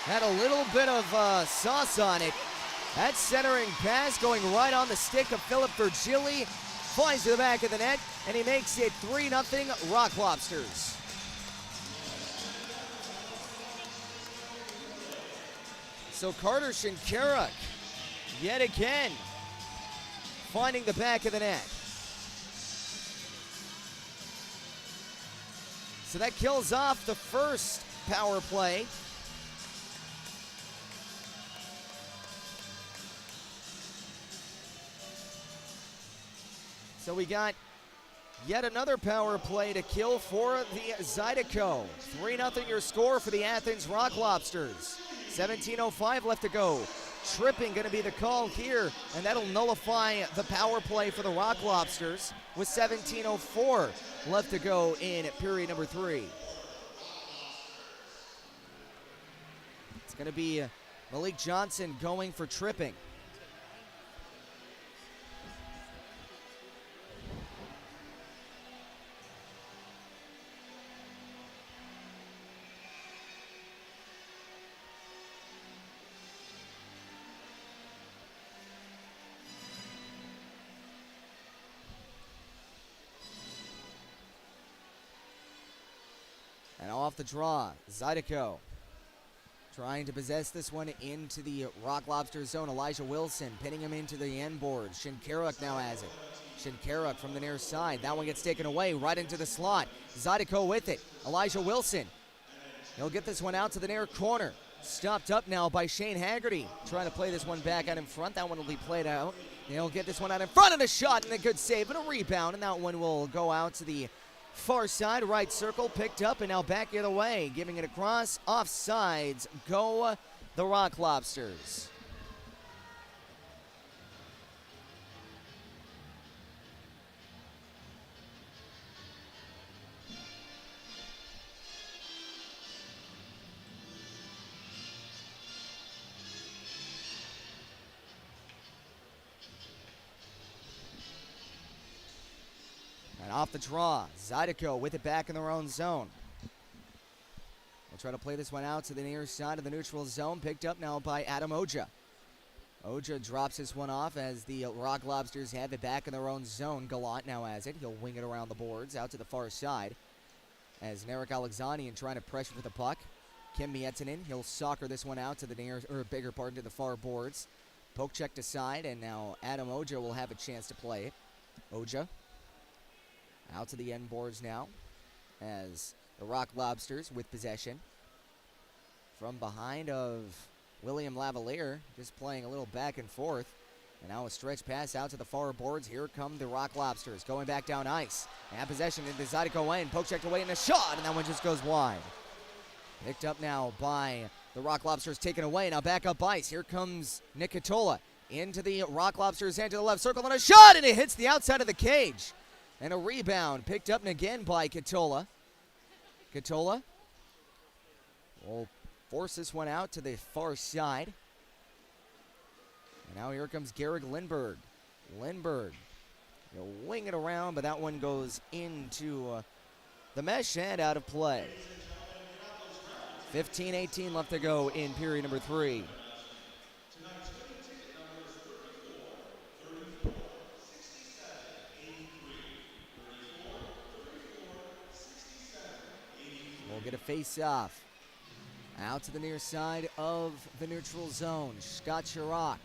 C: had a little bit of sauce on it. That centering pass going right on the stick of Philip Virgili. Flies to the back of the net, and he makes it 3-0 Rock Lobsters. So Carter Shinkaruk, yet again, finding the back of the net. So that kills off the first power play. So we got yet another power play to kill for the Zydeco. 3-0 your score for the Athens Rock Lobsters. 17:05 left to go. Tripping going to be the call here, and that'll nullify the power play for the Rock Lobsters with 17:04 left to go in period number 3. It's going to be Malik Johnson going for tripping. And off the draw, Zydeco trying to possess this one into the Rock Lobster zone. Elijah Wilson pinning him into the end board. Shinkaruk now has it. Shinkaruk from the near side. That one gets taken away right into the slot. Zydeco with it. Elijah Wilson. He'll get this one out to the near corner. Stopped up now by Shane Haggerty. Trying to play this one back out in front. That one will be played out. He'll get this one out in front of the shot, and a good save and a rebound. And that one will go out to the far side, right circle, picked up, and now back the other way, giving it across, offsides, go the Rock Lobsters. And off the draw, Zydeco with it back in their own zone. try to play this one out to the near side of the neutral zone. Picked up now by Adam Oja. Oja drops this one off as the Rock Lobsters have it back in their own zone. Gallant now has it. He'll wing it around the boards out to the far side as Narek Alexanian trying to pressure for the puck. Kim Miettinen, he'll soccer this one out to the to the far boards. Poke checked aside, and now Adam Oja will have a chance to play it. Oja out to the end boards now as the Rock Lobsters with possession. From behind of William Lavalier, just playing a little back and forth. And now a stretch pass out to the far boards. Here come the Rock Lobsters going back down ice. And have possession into Zydeco end. Poke checked away and a shot, and that one just goes wide. Picked up now by the Rock Lobsters, taken away. Now back up ice. Here comes Nick Katola into the Rock Lobsters end to the left circle, and a shot, and it hits the outside of the cage. And a rebound picked up again by Katola. Katola will force this one out to the far side. And now here comes Garrick Lindberg. Lindberg, he'll wing it around, but that one goes into the mesh and out of play. 15-18 left to go in period number 3. We'll get a face-off. Out to the near side of the neutral zone. Scott Chirac.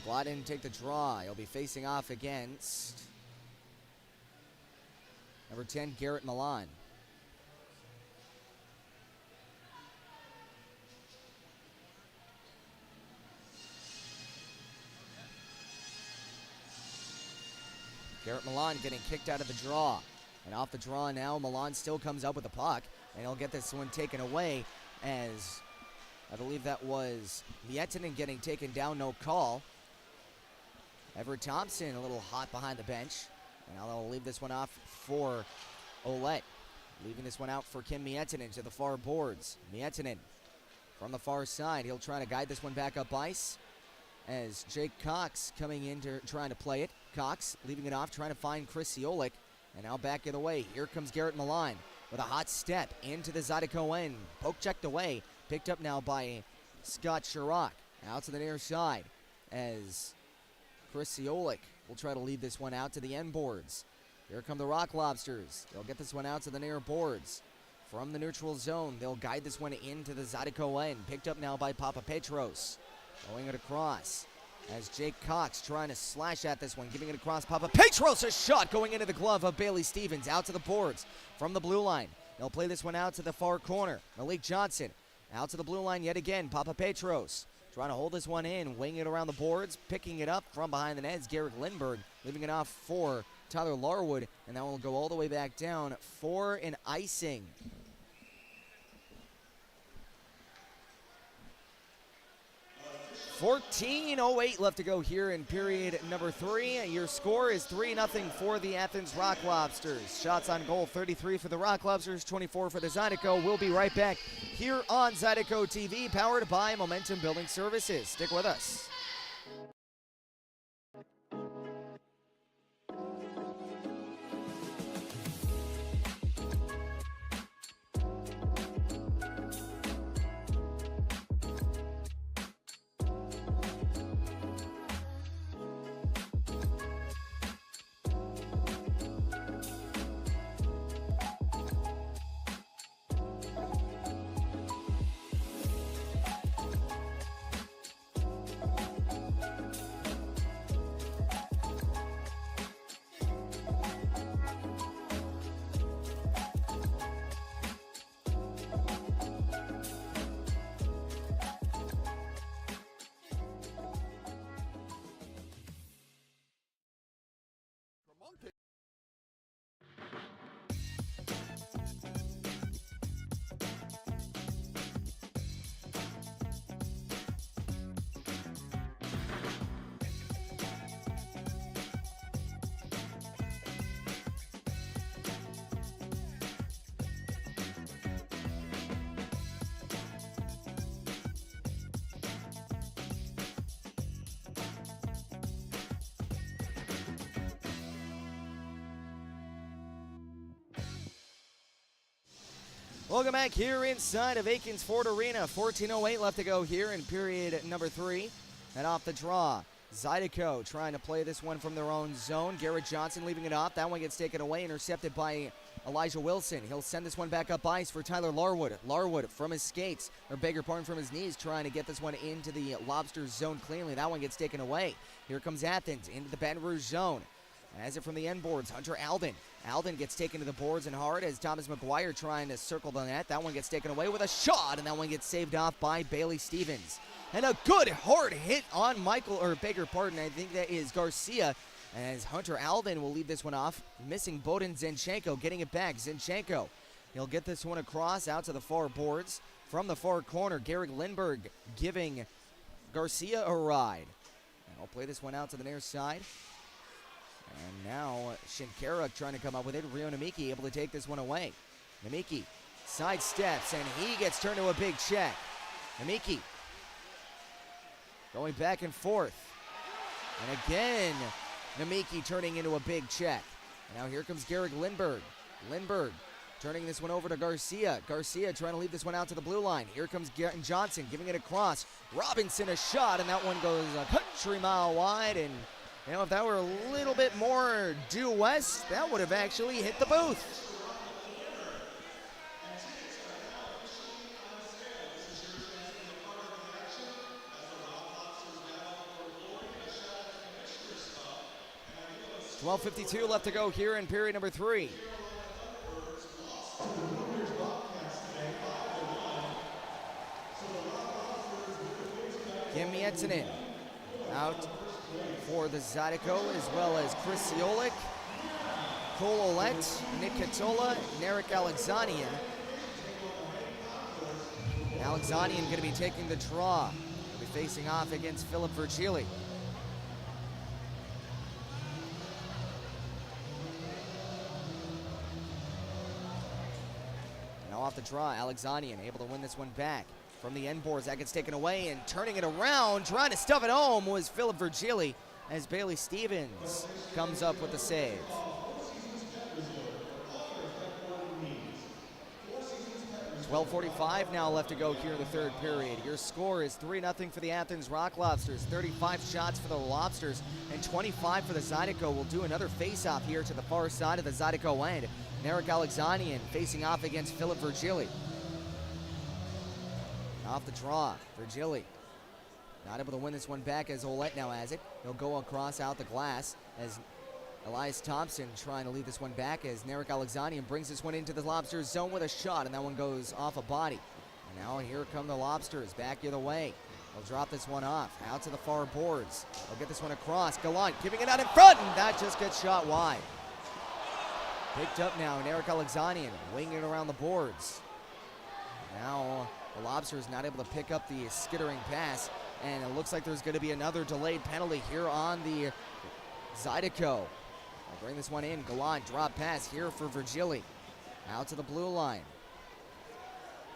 C: McGlaw didn't take the draw. He'll be facing off against number 10, Garrett Milan. Garrett Milan getting kicked out of the draw. And off the draw now, Milan still comes up with the puck. And he'll get this one taken away as I believe that was Miettinen getting taken down, no call. Everett Thompson a little hot behind the bench. And now they'll leave this one off for Ouellette. Leaving this one out for Kim Miettinen to the far boards. Miettinen from the far side. He'll try to guide this one back up ice as Jake Cox coming in to trying to play it. Cox leaving it off, trying to find Chris Siolik. And now back in the way. Here comes Garrett Milan with a hot step into the Zydeco end. Poke checked away. Picked up now by Scott Chirac. Out to the near side as Chris Siolik will try to lead this one out to the end boards. Here come the Rock Lobsters. They'll get this one out to the near boards. From the neutral zone, they'll guide this one into the Zydeco end. Picked up now by Papa Petros. Going it across as Jake Cox trying to slash at this one. Giving it across. Papa Petros, a shot going into the glove of Bailey Stevens. Out to the boards from the blue line. They'll play this one out to the far corner. Malik Johnson out to the blue line yet again. Papa Petros trying to hold this one in. Winging it around the boards. Picking it up from behind the nets. Garrick Lindberg leaving it off for Tyler Larwood. And that will go all the way back down for an icing. .14:08 left to go here in period number 3. Your score is 3-0 for the Athens Rock Lobsters. Shots on goal, 33 for the Rock Lobsters, 24 for the Zydeco. We'll be right back here on Zydeco TV, powered by Momentum Building Services. Stick with us. Welcome back here inside of Aikens Ford Arena. 14:08 left to go here in period number 3. And off the draw, Zydeco trying to play this one from their own zone. Garrett Johnson leaving it off. That one gets taken away, intercepted by Elijah Wilson. He'll send this one back up ice for Tyler Larwood. Larwood from his skates, or bigger pardon, from his knees, trying to get this one into the Lobsters zone cleanly. That one gets taken away. Here comes Athens into the Baton Rouge zone. As it from the end boards, Hunter Alden. Alden gets taken to the boards and hard as Thomas McGuire trying to circle the net. That one gets taken away with a shot, and that one gets saved off by Bailey Stevens. And a good hard hit on I think that is Garcia, as Hunter Alden will leave this one off, missing Bowden Zinchenko, getting it back. Zinchenko, he'll get this one across out to the far boards. From the far corner, Garrick Lindbergh giving Garcia a ride. And I'll play this one out to the near side. And now Shinkaruk trying to come up with it. Rio Namiki able to take this one away. Namiki sidesteps, and he gets turned to a big check. Namiki going back and forth. And again, Namiki turning into a big check. And now here comes Garrick Lindbergh. Lindbergh turning this one over to Garcia. Garcia trying to leave this one out to the blue line. Here comes Johnson giving it across. Robinson a shot, and that one goes a country mile wide. And you know, if that were a little bit more due west, that would have actually hit the booth. $12:52 left to go here in period number 3. Kim Mietinen out for the Zydeco, as well as Chris Siolik, Cole Olette, Nick Katola, Narek Alexanian. Alexanian going to be taking the draw. He'll be facing off against Philip Virgili. Now off the draw, Alexanian able to win this one back. From the end boards, that gets taken away, and turning it around, trying to stuff it home was Philip Virgili, as Bailey Stevens comes up with the save. $12:45 now left to go here in the third period. Your score is 3-0 for the Athens Rock Lobsters. 35 shots for the Lobsters and 25 for the Zydeco. We'll do another face-off here to the far side of the Zydeco end. Narek Alexanian facing off against Philip Virgili. Off the draw, Virgili not able to win this one back as Olette now has it. He'll go across out the glass as Elias Thompson trying to lead this one back as Narek Alexanian brings this one into the Lobsters zone with a shot, and that one goes off a body. And now here come the Lobsters back the other way. They'll drop this one off out to the far boards. They'll get this one across. Gallant giving it out in front, and that just gets shot wide. Picked up now, Narek Alexanian winging it around the boards. Now the Lobsters not able to pick up the skittering pass, and it looks like there's going to be another delayed penalty here on the Zydeco. I'll bring this one in. Gallant drop pass here for Virgili. Out to the blue line.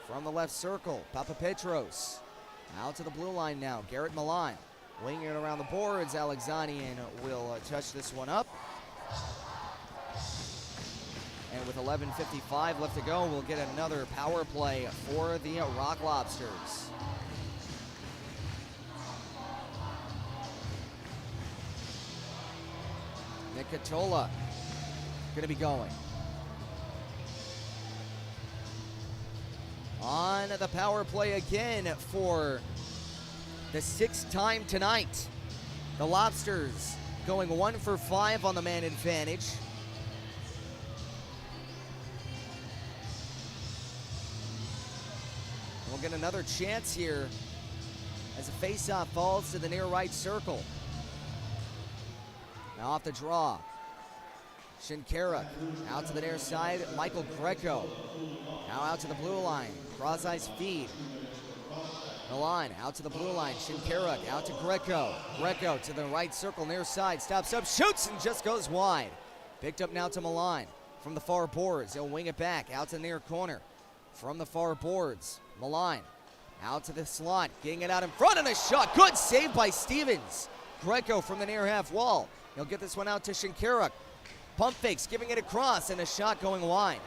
C: From the left circle, Papapetros. Out to the blue line now, Garrett Milan. Winging it around the boards, Alexanian will touch this one up. And with 11:55 left to go, we'll get another power play for the Rock Lobsters. Nick Katola going to be going. On the power play again for the 6th time tonight. The Lobsters going 1 for 5 on the man advantage. We'll get another chance here as a face-off falls to the near right circle. Now off the draw, Shinkaruk out to the near side, Michael Greco. Now out to the blue line, cross-ice feed. Milan out to the blue line, Shinkaruk out to Greco. Greco to the right circle, near side, stops up, shoots, and just goes wide. Picked up now to Milan from the far boards. He'll wing it back out to the near corner. From the far boards, Milan out to the slot, getting it out in front, and a shot. Good save by Stevens. Greco from the near half wall. He'll get this one out to Shinkaruk. Pump fakes, giving it across, and a shot going wide.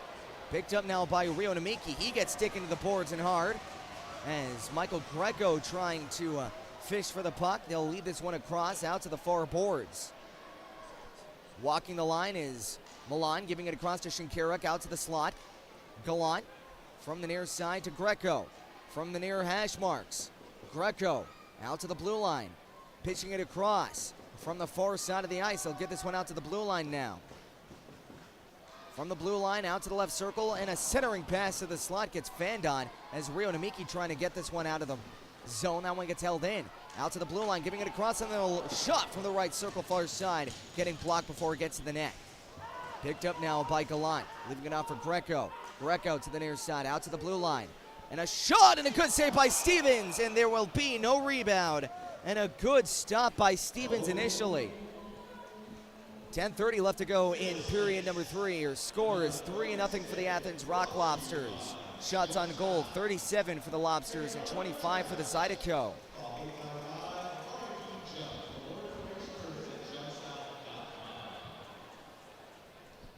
C: Picked up now by Rio Namiki. He gets sticking to the boards and hard. As Michael Greco trying to fish for the puck. They'll lead this one across out to the far boards. Walking the line is Milan, giving it across to Shinkaruk, out to the slot. Gallant from the near side to Greco. From the near hash marks. Greco out to the blue line. Pitching it across from the far side of the ice. They'll get this one out to the blue line now. From the blue line out to the left circle, and a centering pass to the slot gets fanned on as Rio Namiki trying to get this one out of the zone. That one gets held in. Out to the blue line, giving it across, and a shot from the right circle far side, getting blocked before it gets to the net. Picked up now by Gallant, leaving it out for Greco. Greco to the near side, out to the blue line. And a shot, and a good save by Stevens, and there will be no rebound. And a good stop by Stevens initially. 10:30 left to go in period number 3. Your score is 3-0 for the Athens Rock Lobsters. Shots on goal, 37 for the Lobsters and 25 for the Zydeco.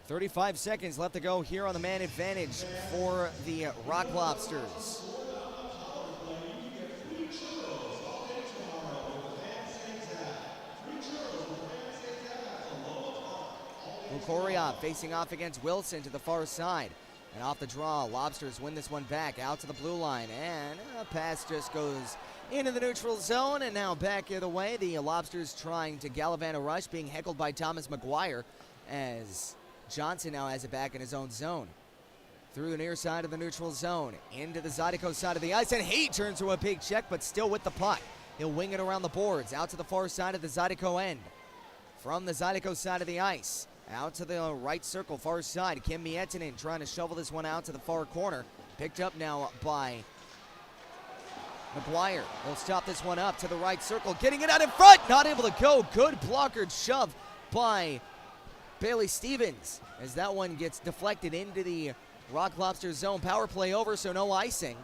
C: .35 seconds left to go here on the man advantage for the Rock Lobsters. Lukoria facing off against Wilson to the far side. And off the draw, Lobsters win this one back out to the blue line. And a pass just goes into the neutral zone. And now back the other way. The Lobsters trying to gallivant a rush, being heckled by Thomas McGuire as Johnson now has it back in his own zone. Through the near side of the neutral zone, into the Zydeco side of the ice, and he turns to a big check, but still with the puck. He'll wing it around the boards, out to the far side of the Zydeco end. From the Zydeco side of the ice, out to the right circle, far side, Kim Miettinen trying to shovel this one out to the far corner. Picked up now by McGuire. He'll stop this one up to the right circle, getting it out in front, not able to go. Good blockered shove by Bailey Stevens, as that one gets deflected into the Rock Lobsters zone. Power play over, so no icing.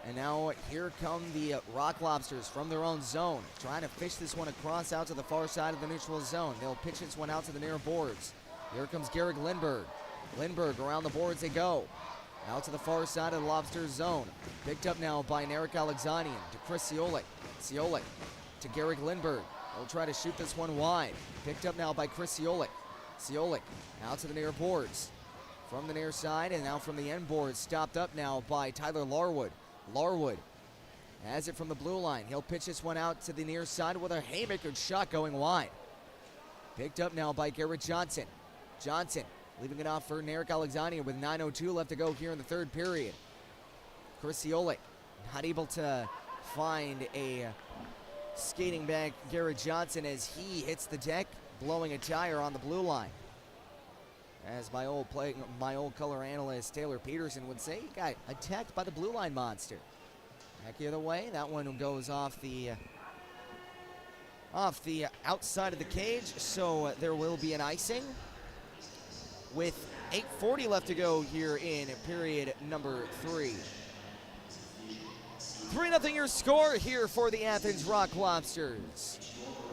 C: And now here come the Rock Lobsters from their own zone, trying to fish this one across out to the far side of the neutral zone. They'll pitch this one out to the near boards. Here comes Garrick Lindberg. Lindberg around the boards they go. Out to the far side of the Lobsters zone. Picked up now by Narek Alexanian to Chris Ciolik. Ciolik to Garrick Lindberg. They'll try to shoot this one wide. Picked up now by Chris Ciolik. Ciolik out to the near boards. From the near side and now from the end boards. Stopped up now by Tyler Larwood. Larwood has it from the blue line. He'll pitch this one out to the near side with a haymaker shot going wide. Picked up now by Garrett Johnson. Johnson leaving it off for Narek Alexanian with 9:02 left to go here in the third period. Chris Ciolik not able to find a skating back Garrett Johnson as he hits the deck, blowing a tire on the blue line. As my old color analyst Taylor Peterson would say, he got attacked by the blue line monster. Back the other way, that one goes off the outside of the cage, so there will be an icing. With 8:40 left to go here in period number 3. 3-0 your score here for the Athens Rock Lobsters.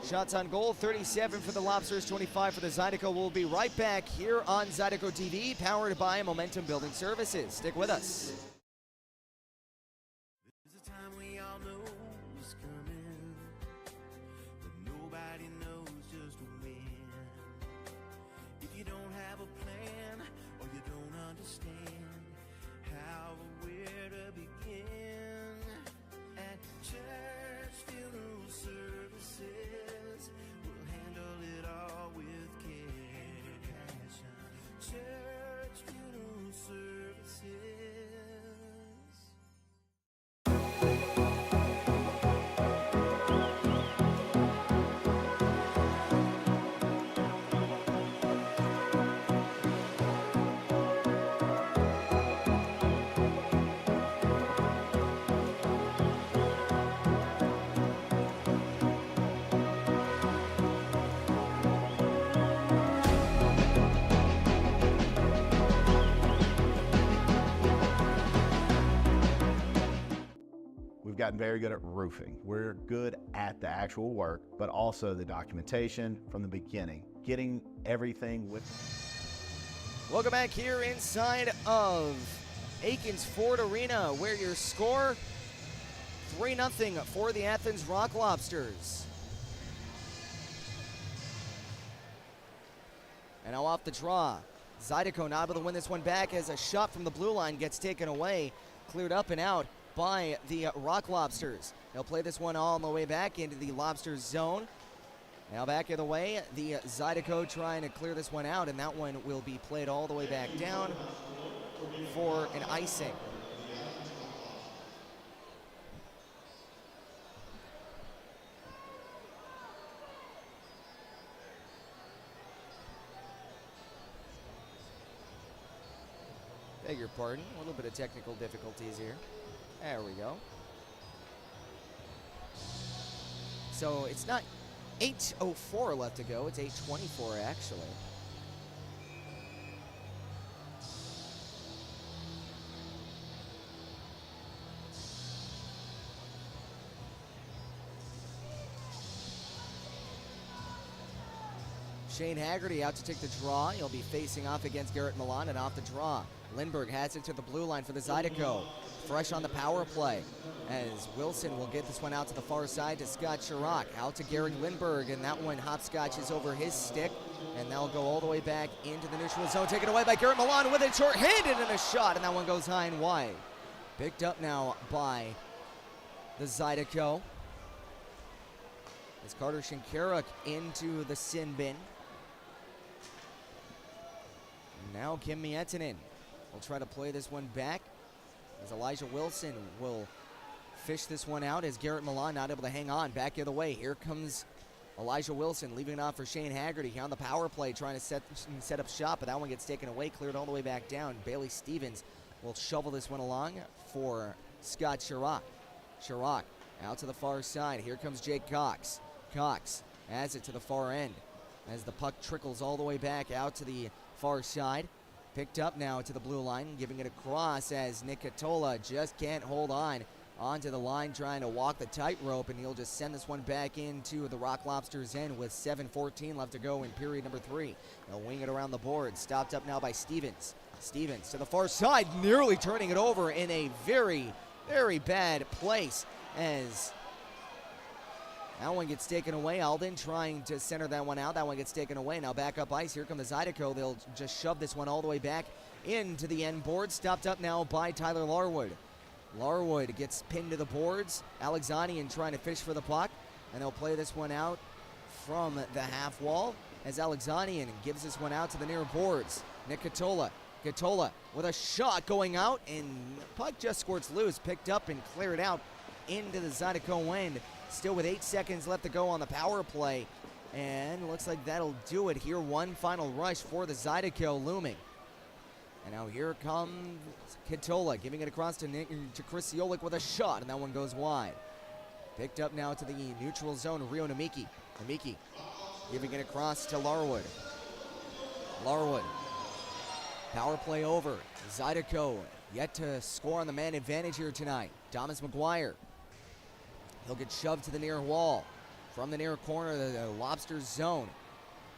C: Shots on goal, 37 for the Lobsters, 25 for the Zydeco. We'll be right back here on Zydeco TV, powered by Momentum Building Services. Stick with us.
A: There's a time we all know is coming, but nobody knows just when. If you don't have a plan or you don't understand how or where to begin, at church funeral services, we'll handle it all with care and passion. Church funeral services.
E: We've gotten very good at roofing. We're good at the actual work, but also the documentation from the beginning, getting everything with.
C: Welcome back here inside of Aikens Ford Arena, where your score 3-0 for the Athens Rock Lobsters. And now off the draw, Zydeco not able to win this one back as a shot from the blue line gets taken away, cleared up and out by the Rock Lobsters. They'll play this one all the way back into the Lobsters zone. Now back in the way, the Zydeco trying to clear this one out, and that one will be played all the way back down for an icing. Beg your pardon, a little bit of technical difficulties here. There we go. So it's not 8:04 left to go, it's 8:24 actually. Shane Haggerty out to take the draw. He'll be facing off against Garrett Milan, and off the draw. Lindbergh has it to the blue line for the Zydeco. Fresh on the power play as Wilson will get this one out to the far side to Scott Chirac. Out to Garrick Lindbergh, and that one hopscotches over his stick, and they'll go all the way back into the neutral zone. Taken away by Garrett Milan with it short-handed and a shot, and that one goes high and wide. Picked up now by the Zydeco. As Carter Shinkaruk into the sin bin. Now Kim Miettinen will try to play this one back as Elijah Wilson will fish this one out as Garrett Milan not able to hang on. Back the other way. Here comes Elijah Wilson leaving it off for Shane Haggerty here on the power play trying to set up shop, but that one gets taken away, cleared all the way back down. Bailey Stevens will shovel this one along for Scott Chirac. Chirac out to the far side. Here comes Jake Cox. Cox has it to the far end as the puck trickles all the way back out to the far side. Picked up now to the blue line, giving it across as Nick Catola just can't hold on onto the line, trying to walk the tightrope, and he'll just send this one back into the Rock Lobsters end with 7:14 left to go in period number 3. They'll wing it around the board. Stopped up now by Stevens. Stevens to the far side, nearly turning it over in a very, very bad place as that one gets taken away. Alden trying to center that one out. That one gets taken away. Now back up ice. Here come the Zydeco. They'll just shove this one all the way back into the end board. Stopped up now by Tyler Larwood. Larwood gets pinned to the boards. Alexanian trying to fish for the puck. And they'll play this one out from the half wall as Alexanian gives this one out to the near boards. Nick Catola. Catola with a shot going out, and the puck just squirts loose. Picked up and cleared out into the Zydeco end. Still with 8 seconds left to go on the power play. And looks like that'll do it here. One final rush for the Zydeco looming. And now here comes Catola, giving it across to Chris Siolik with a shot, and that one goes wide. Picked up now to the neutral zone, Rio Namiki. Namiki giving it across to Larwood. Larwood. Power play over. Zydeco yet to score on the man advantage here tonight. Thomas McGuire. He'll get shoved to the near wall. From the near corner of the Lobsters zone.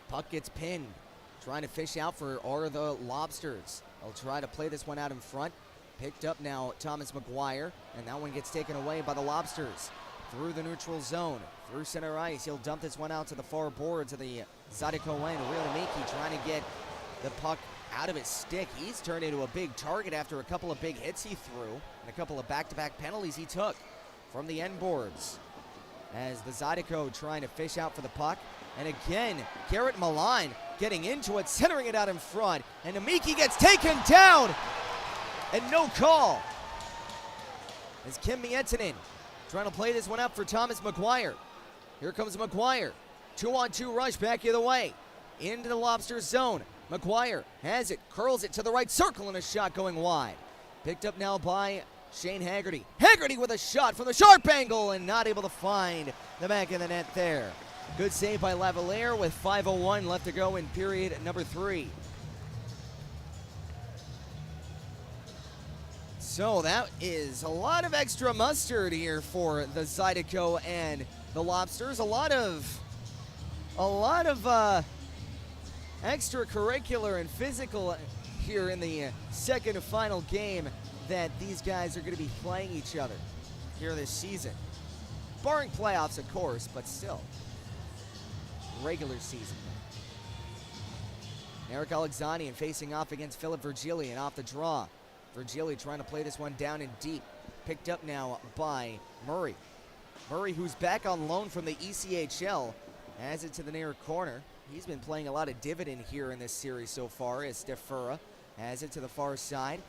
C: Puck gets pinned. Trying to fish out for the Lobsters. They'll try to play this one out in front. Picked up now Thomas McGuire. And that one gets taken away by the Lobsters. Through the neutral zone. Through center ice. He'll dump this one out to the far boards of the Zydeco end. Rio Namiki trying to get the puck out of his stick. He's turned into a big target after a couple of big hits he threw. And a couple of back-to-back penalties he took from the end boards. As the Zydeco trying to fish out for the puck. And again, Garrett Milan getting into it, centering it out in front. And Namiki gets taken down. And no call. As Kim Miettinen trying to play this one up for Thomas McGuire. Here comes McGuire. 2-on-2 rush back the other way. Into the Lobsters zone. McGuire has it, curls it to the right circle, and a shot going wide. Picked up now by Shane Haggerty. Haggerty with a shot from the sharp angle and not able to find the back of the net there. Good save by Lavalier with 5:01 left to go in period number 3. So that is a lot of extra mustard here for the Zydeco and the Lobsters. A lot of extracurricular and physical here in the second and final game that these guys are going to be playing each other here this season. Barring playoffs, of course, but still. Regular season. Eric Alexanian facing off against Philip Virgilian off the draw. Virgili trying to play this one down and deep. Picked up now by Murray. Murray, who's back on loan from the ECHL, has it to the near corner. He's been playing a lot of dividend here in this series so far as Stefura has it to the far side.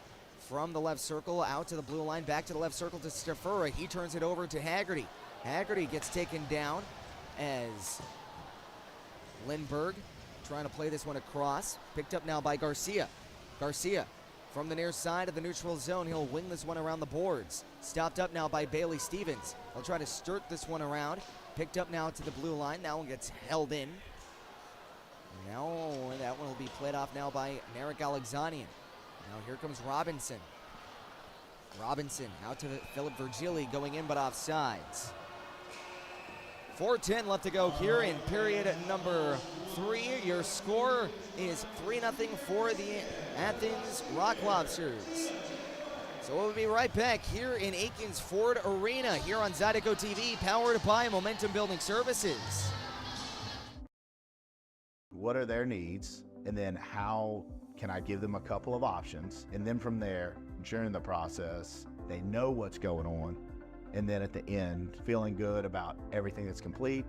C: From the left circle out to the blue line, back to the left circle to Stefura. He turns it over to Haggerty. Haggerty gets taken down as Lindbergh trying to play this one across. Picked up now by Garcia. Garcia from the near side of the neutral zone. He'll wing this one around the boards. Stopped up now by Bailey Stevens. He'll try to sturt this one around. Picked up now to the blue line. That one gets held in. Now that one will be played off now by Eric Alexanian. Now here comes Robinson. Robinson out to Philip Virgili going in but offsides. 4:10 left to go here in period number 3. Your score is 3-0 for the Athens Rock Lobsters. So we'll be right back here in Aikens Ford Arena here on Zydeco TV, powered by Momentum Building Services.
E: What are their needs? And then how can I give them a couple of options? And then from there, during the process, they know what's going on. And then at the end, feeling good about everything that's complete,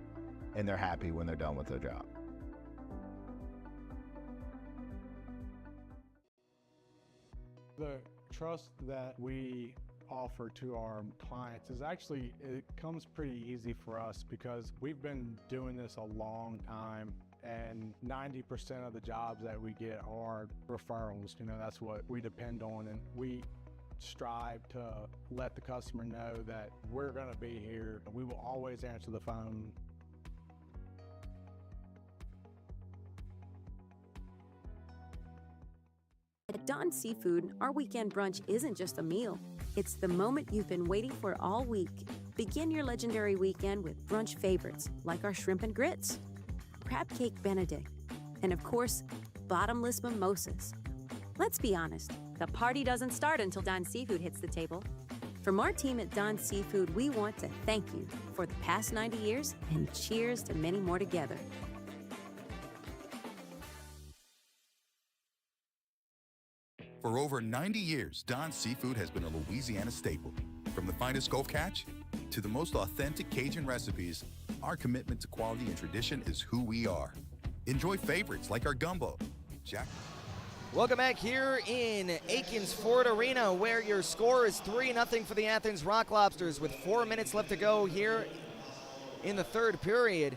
E: and they're happy when they're done with their job.
F: The trust that we offer to our clients is actually, it comes pretty easy for us because we've been doing this a long time, and 90% of the jobs that we get are referrals. You know, that's what we depend on, and we strive to let the customer know that we're going to be here. We will always answer the phone.
G: At Don Seafood, our weekend brunch isn't just a meal. It's the moment you've been waiting for all week. Begin your legendary weekend with brunch favorites like our shrimp and grits, crab cake benedict, and of course, bottomless mimosas. Let's be honest, the party doesn't start until Don Seafood hits the table. From our team at Don Seafood, we want to thank you for the past 90 years and cheers to many more together.
H: For over 90 years, Don's Seafood has been a Louisiana staple. From the finest Gulf catch to the most authentic Cajun recipes, our commitment to quality and tradition is who we are. Enjoy favorites like our gumbo, Jack.
C: Welcome back here in Aikens Ford Arena, where your score is 3-0 for the Athens Rock Lobsters with 4 minutes left to go here in the third period.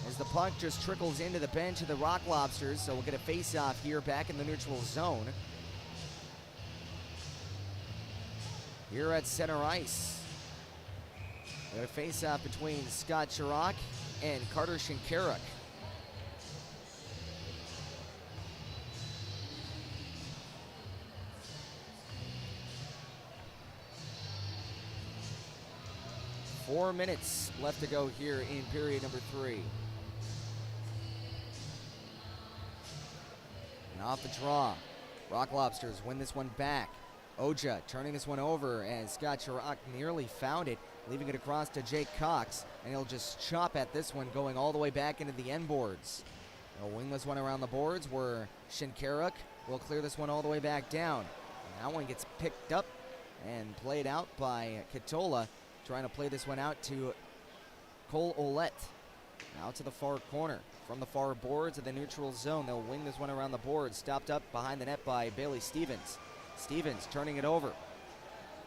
C: As the puck just trickles into the bench of the Rock Lobsters, so we'll get a face-off here back in the neutral zone. Here at center ice, we got a face-off between Scott Chirac and Carter Shinkaruk. Four minutes left to go here in period number 3. And off the draw, Rock Lobsters win this one back. Oja turning this one over as Scott Chirac nearly found it, leaving it across to Jake Cox, and he'll just chop at this one, going all the way back into the end boards. He'll wing this one around the boards where Shinkaruk will clear this one all the way back down. And that one gets picked up and played out by Katola, trying to play this one out to Cole Olette. Out to the far corner. From the far boards of the neutral zone, they'll wing this one around the boards, stopped up behind the net by Bailey Stevens. Stevens turning it over.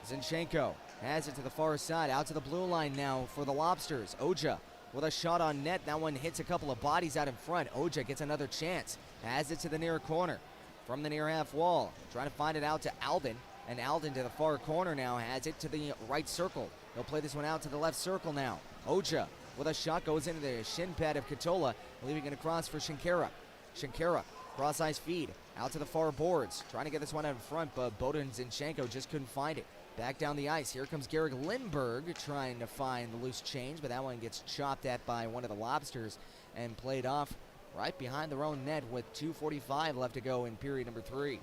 C: Zinchenko has it to the far side, out to the blue line now for the Lobsters. Oja with a shot on net. That one hits a couple of bodies out in front. Oja gets another chance. Has it to the near corner. From the near half wall, trying to find it out to Alden. And Alden to the far corner now, has it to the right circle. They'll play this one out to the left circle now. Oja with a shot goes into the shin pad of Katola, leaving it across for Shinkaruk. Shinkaruk, cross-ice feed, out to the far boards, trying to get this one out in front, but Bowden Zinchenko just couldn't find it. Back down the ice, here comes Garrick Lindbergh trying to find the loose change, but that one gets chopped at by one of the Lobsters and played off right behind their own net with 2:45 left to go in period number 3.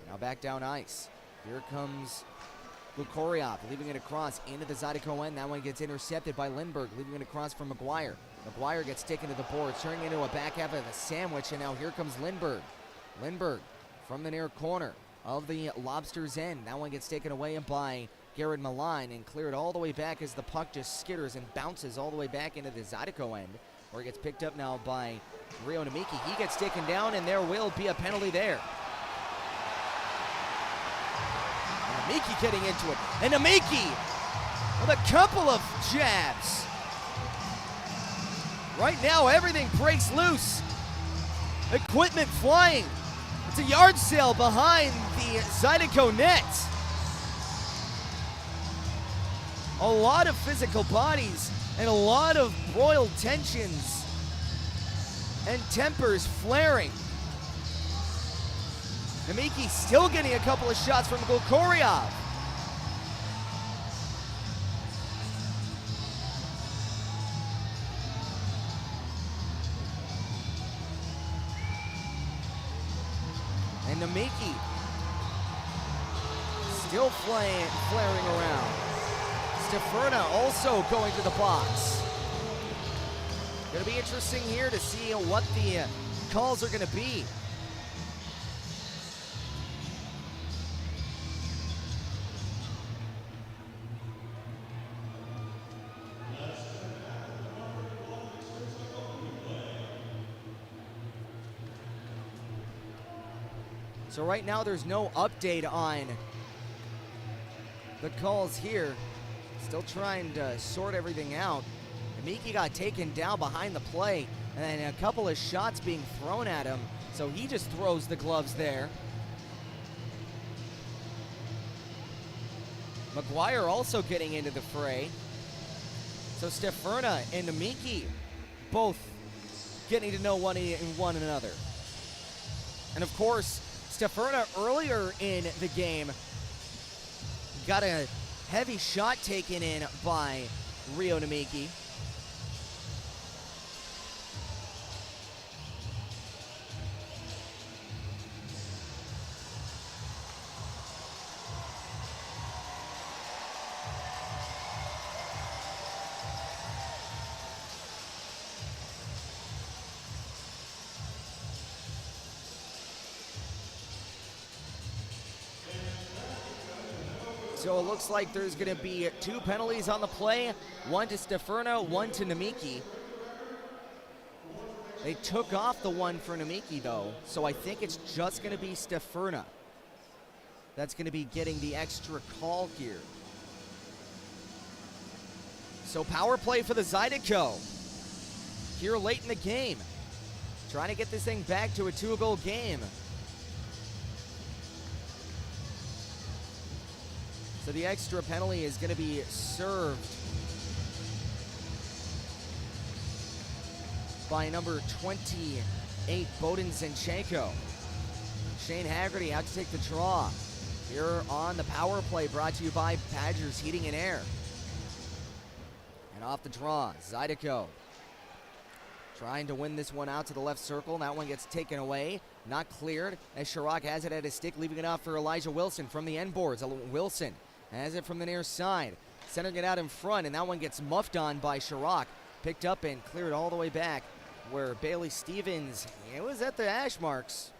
C: Now back down ice. Here comes Lukoryov, leaving it across into the Zydeco end. That one gets intercepted by Lindbergh, leaving it across from McGuire. McGuire gets taken to the board, turning into a back half of a sandwich, and now here comes Lindbergh. Lindbergh from the near corner of the Lobsters end. That one gets taken away by Garrett Malign and cleared all the way back as the puck just skitters and bounces all the way back into the Zydeco end, where it gets picked up now by Rio Namiki. He gets taken down, and there will be a penalty there. Namiki getting into it, and Namiki with a couple of jabs. Right now, everything breaks loose. Equipment flying. It's a yard sale behind the Zydeco net. A lot of physical bodies and a lot of broiled tensions and tempers flaring. Namiki still getting a couple of shots from Lukoryov. And Namiki still flaring around. Steferna also going to the box. Gonna be interesting here to see what the calls are gonna be. So right now there's no update on the calls here. Still trying to sort everything out. Namiki got taken down behind the play, and a couple of shots being thrown at him, so he just throws the gloves there. McGuire also getting into the fray. So Steferna and Namiki both getting to know one another. And of course, Steferna earlier in the game got a heavy shot taken in by Rio Namiki. So it looks like there's going to be 2 penalties on the play, one to Steferna, one to Namiki. They took off the one for Namiki, though, so I think it's just going to be Steferna that's going to be getting the extra call here. So power play for the Zydeco here late in the game, trying to get this thing back to a 2-goal game. So the extra penalty is going to be served by number 28, Bowden Zinchenko. Shane Haggerty out to take the draw. Here on the power play, brought to you by Badgers Heating and Air. And off the draw, Zydeco trying to win this one out to the left circle. That one gets taken away, not cleared, as Chirac has it at his stick, leaving it off for Elijah Wilson from the end boards. Wilson has it from the near side, centering it out in front, and that one gets muffed on by Chirac. Picked up and cleared all the way back where Bailey Stevens, it was at the hash marks.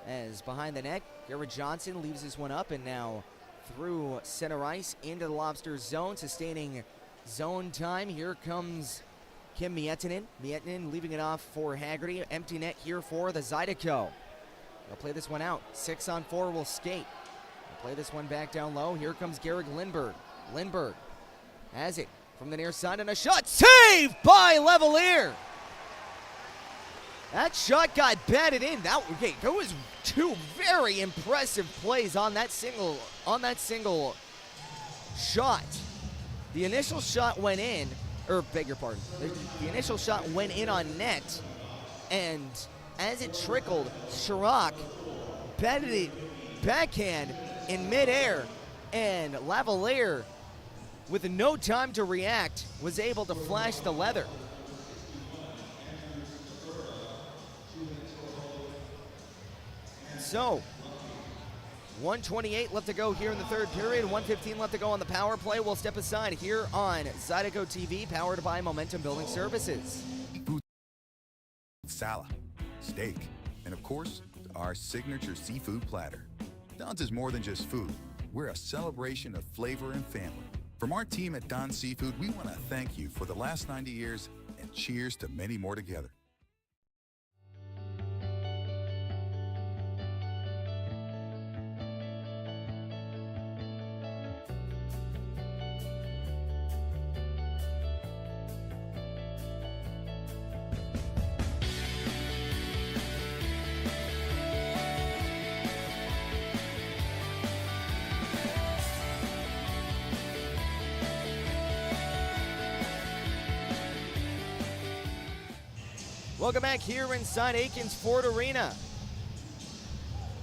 C: As behind the net, Garrett Johnson leaves this one up, and now through center ice into the Lobsters zone, sustaining zone time. Here comes Kim Miettinen. Miettinen leaving it off for Haggerty. Empty net here for the Zydeco. They'll play this one out. 6-on-4 will skate. Play this one back down low. Here comes Garrick Lindbergh. Lindbergh has it from the near side, and a shot saved by Levalier. That shot got batted in. There was 2 very impressive plays on that single shot. The initial shot went in, or beg your pardon. The initial shot went in on net, and as it trickled, Chirac batted it backhand in midair, and Lavalier with no time to react, was able to flash the leather. So, 1:28 left to go here in the third period. 1:15 left to go on the power play. We'll step aside here on Zydeco TV, powered by Momentum Building Services.
H: Salad, steak, and of course, our signature seafood platter. Don's is more than just food. We're a celebration of flavor and family. From our team at Don's Seafood, we want to thank you for the last 90 years and cheers to many more together.
C: Welcome back here inside Aikens Ford Arena.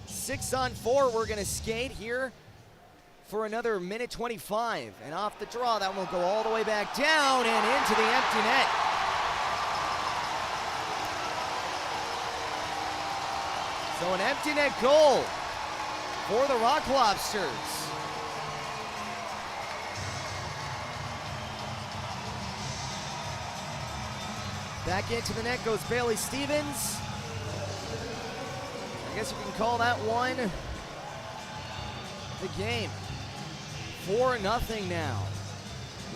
C: 6-on-4, we're going to skate here for another minute 25. And off the draw, that will go all the way back down and into the empty net. So an empty net goal for the Rock Lobsters. Back into the net goes Bailey Stevens. I guess you can call that one the game. 4-0 now.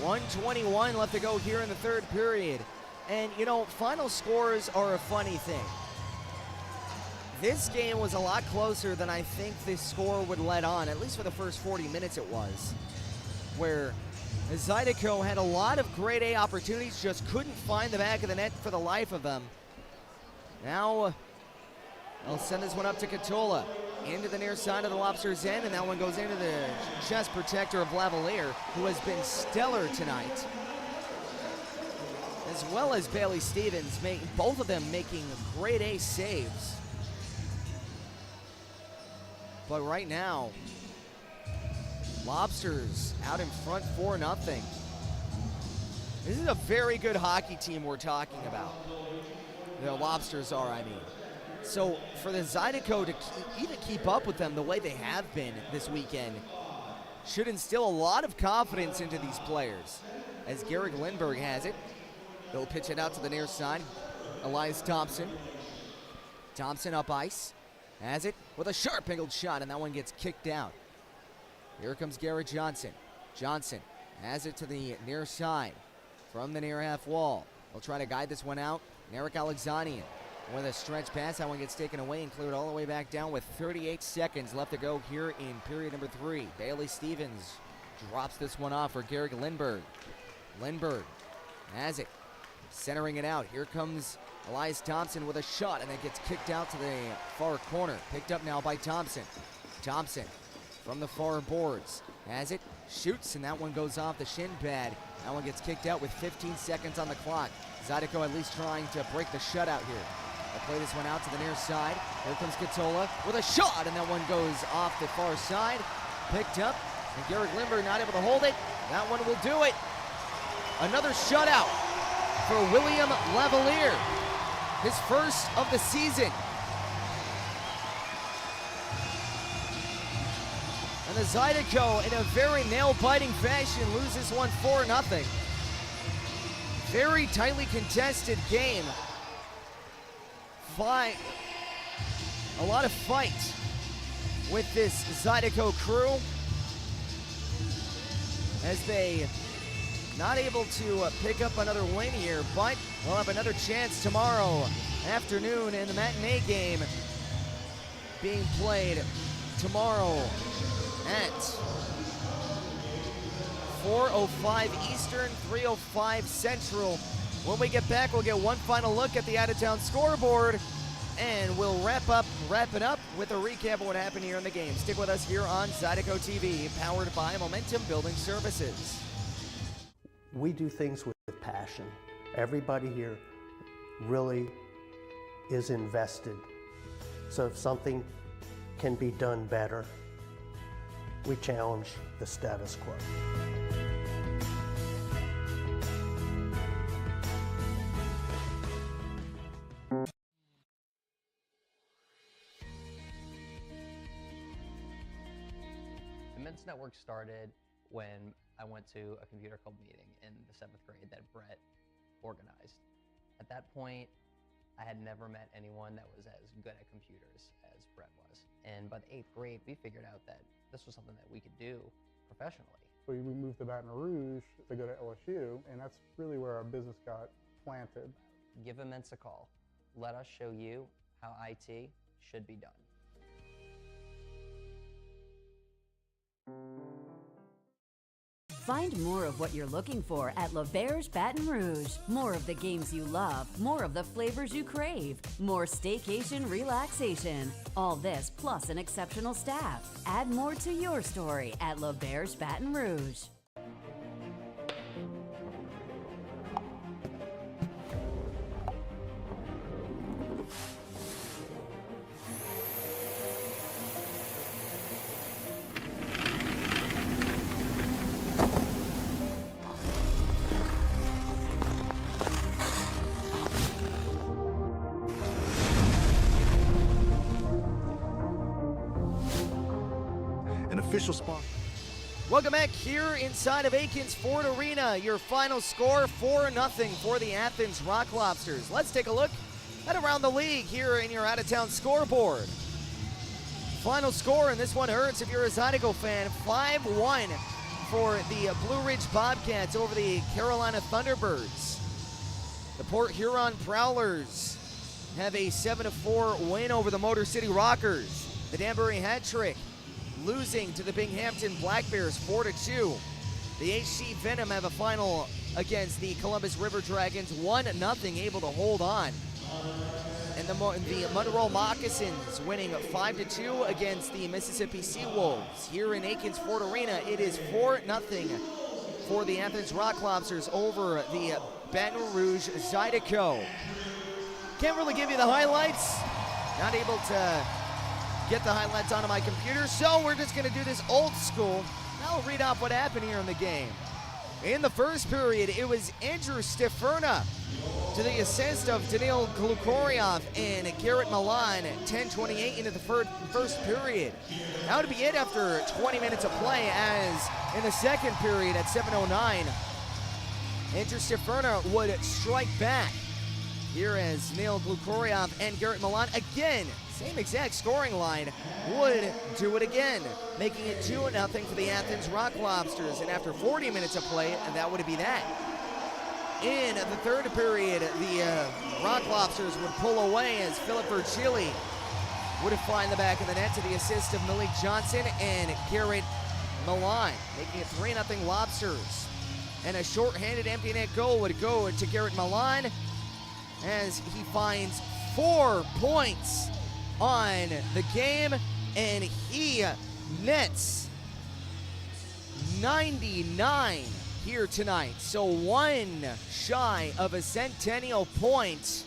C: 1:21 left to go here in the third period. And, you know, final scores are a funny thing. This game was a lot closer than I think this score would let on, at least for the first 40 minutes it was, where Zydeco had a lot of grade A opportunities, just couldn't find the back of the net for the life of them. Now, I'll send this one up to Catola, into the near side of the Lobsters' end, and that one goes into the chest protector of Lavalier, who has been stellar tonight. As well as Bailey Stevens, both of them making grade A saves. But right now, Lobsters out in front 4-0. This is a very good hockey team we're talking about. The Lobsters are, I mean. So for the Zydeco to even keep up with them the way they have been this weekend should instill a lot of confidence into these players. As Garrick Lindbergh has it, he'll pitch it out to the near side. Elias Thompson. Thompson up ice. Has it with a sharp angled shot, and that one gets kicked out. Here comes Garrett Johnson. Johnson has it to the near side from the near half wall. He'll try to guide this one out. Eric Alexanian with a stretch pass. That one gets taken away and cleared all the way back down with 38 seconds left to go here in period number 3. Bailey Stevens drops this one off for Garrick Lindbergh. Lindbergh has it, centering it out. Here comes Elias Thompson with a shot, and it gets kicked out to the far corner. Picked up now by Thompson. Thompson from the far boards has it, shoots, and that one goes off the shin pad. That one gets kicked out with 15 seconds on the clock. Zydeco at least trying to break the shutout here. They'll play this one out to the near side. Here comes Catola with a shot, and that one goes off the far side. Picked up, and Garrick Lindbergh not able to hold it. That one will do it. Another shutout for William Lavalier, his first of the season. And the Zydeco, in a very nail-biting fashion, loses one 4-0. Very tightly contested game. A lot of fight with this Zydeco crew as they not able to pick up another win here, but we'll have another chance tomorrow afternoon in the matinee game being played tomorrow at 4:05 Eastern, 3:05 Central. When we get back, we'll get one final look at the out-of-town scoreboard, and we'll wrap it up with a recap of what happened here in the game. Stick with us here on Zydeco TV, powered by Momentum Building Services.
I: We do things with passion. Everybody here really is invested. So if something can be done better, we challenge the status quo.
J: Men's Network started when I went to a computer club meeting in the 7th grade that Brett organized. At that point, I had never met anyone that was as good at computers as Brett was. And by the 8th grade, we figured out that this was something that we could do professionally.
P: We moved to Baton Rouge to go to LSU, and that's really where our business got planted.
J: Give Immense a call. Let us show you how IT should be done.
K: Find more of what you're looking for at L'Auberge Baton Rouge. More of the games you love, more of the flavors you crave, more staycation relaxation. All this plus an exceptional staff. Add more to your story at L'Auberge Baton Rouge.
L: An official sponsor.
C: Welcome back here inside of Athens Ford Arena. Your final score, 4-0 for the Athens Rock Lobsters. Let's take a look at around the league here in your out-of-town scoreboard. Final score, and this one hurts if you're a Zydeco fan, 5-1 for the Blue Ridge Bobcats over the Carolina Thunderbirds. The Port Huron Prowlers have a 7-4 win over the Motor City Rockers. The Danbury Hat Trick losing to the Binghamton Black Bears 4-2. The HC Venom have a final against the Columbus River Dragons, 1-0, able to hold on. And the Monroe Moccasins winning 5-2 against the Mississippi Seawolves. Here in Athens Ford Arena, it is 4-0 for the Athens Rock Lobsters over the Baton Rouge Zydeco. Can't really give you the highlights. Not able to get the highlights onto my computer, so we're just going to do this old school. I'll read off what happened here in the game. In the first period, it was Andrew Stiferna to the assist of Daniil Glukoryev and Garrett Milan, 10:28 into the first period. That would be it after 20 minutes of play, as in the second period at 7:09, Andrew Stiferna would strike back. Here as Daniil Glukoryev and Garrett Milan, again, same exact scoring line, would do it again, making it 2-0 for the Athens Rock Lobsters. And after 40 minutes of play, that would be that. In the third period, the Rock Lobsters would pull away as Philip Virgili would find the back of the net to the assist of Malik Johnson and Garrett Milan, making it 3-0 Lobsters. And a shorthanded empty net goal would go to Garrett Milan as he finds 4 points on the game, and he nets 99 here tonight. So one shy of a centennial point.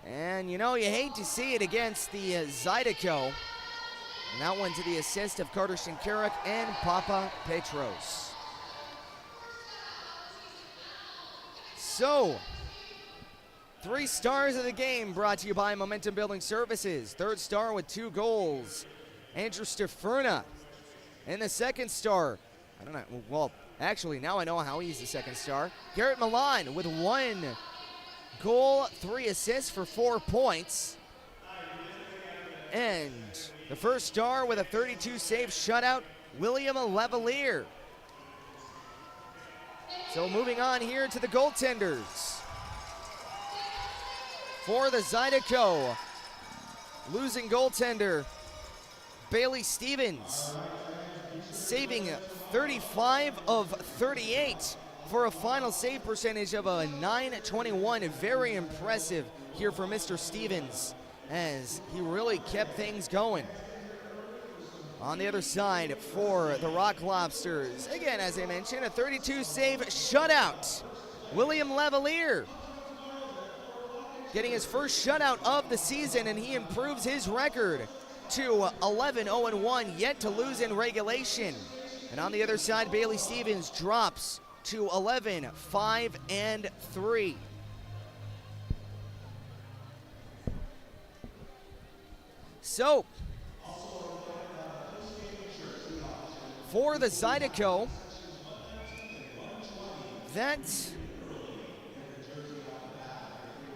C: And you know, you hate to see it against the Zydeco. And that one to the assist of Carter Shinkarik and Papa Petros. So, 3 stars of the game brought to you by Momentum Building Services. Third star with 2 goals, Andrew Stiferna. And the second star, I don't know, well, actually, now I know how he's the second star. Garrett Milan with 1 goal, 3 assists for 4 points. And the first star with a 32-save shutout, William Levalier. So moving on here to the goaltenders. For the Zydeco, losing goaltender Bailey Stevens, saving 35 of 38 for a final save percentage of a .921. Very impressive here for Mr. Stevens, as he really kept things going. On the other side for the Rock Lobsters, again, as I mentioned, a 32-save shutout, William Levalier, getting his first shutout of the season, and he improves his record to 11-0-1, yet to lose in regulation. And on the other side, Bailey Stevens drops to 11-5-3. So, for the Zydeco.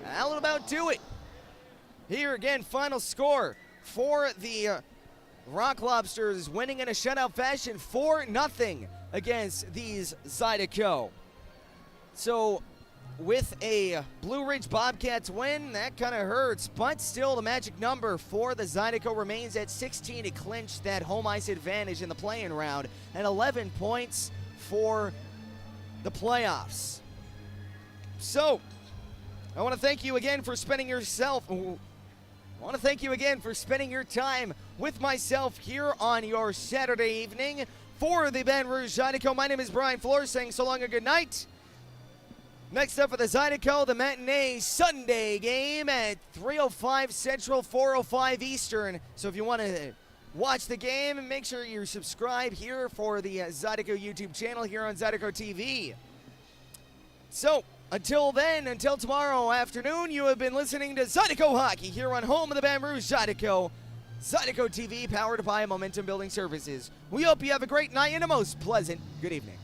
C: That'll about do it. Here again, final score for the Rock Lobsters, winning in a shutout fashion 4-0 against these Zydeco. So with a Blue Ridge Bobcats win, that kind of hurts, but still the magic number for the Zydeco remains at 16 to clinch that home ice advantage in the play-in round, and 11 points for the playoffs. So I want to thank you again for spending your time with myself here on your Saturday evening. For the Baton Rouge Zydeco, my name is Brian Flores, saying so long and good night. Next up for the Zydeco, the matinee Sunday game at 3:05 Central, 4:05 Eastern. So if you want to watch the game, make sure you subscribe here for the Zydeco YouTube channel here on Zydeco TV. So until then, until tomorrow afternoon, you have been listening to Zydeco Hockey here on home of the Baton Rouge Zydeco. Zydeco TV, powered by Momentum Building Services. We hope you have a great night and a most pleasant good evening.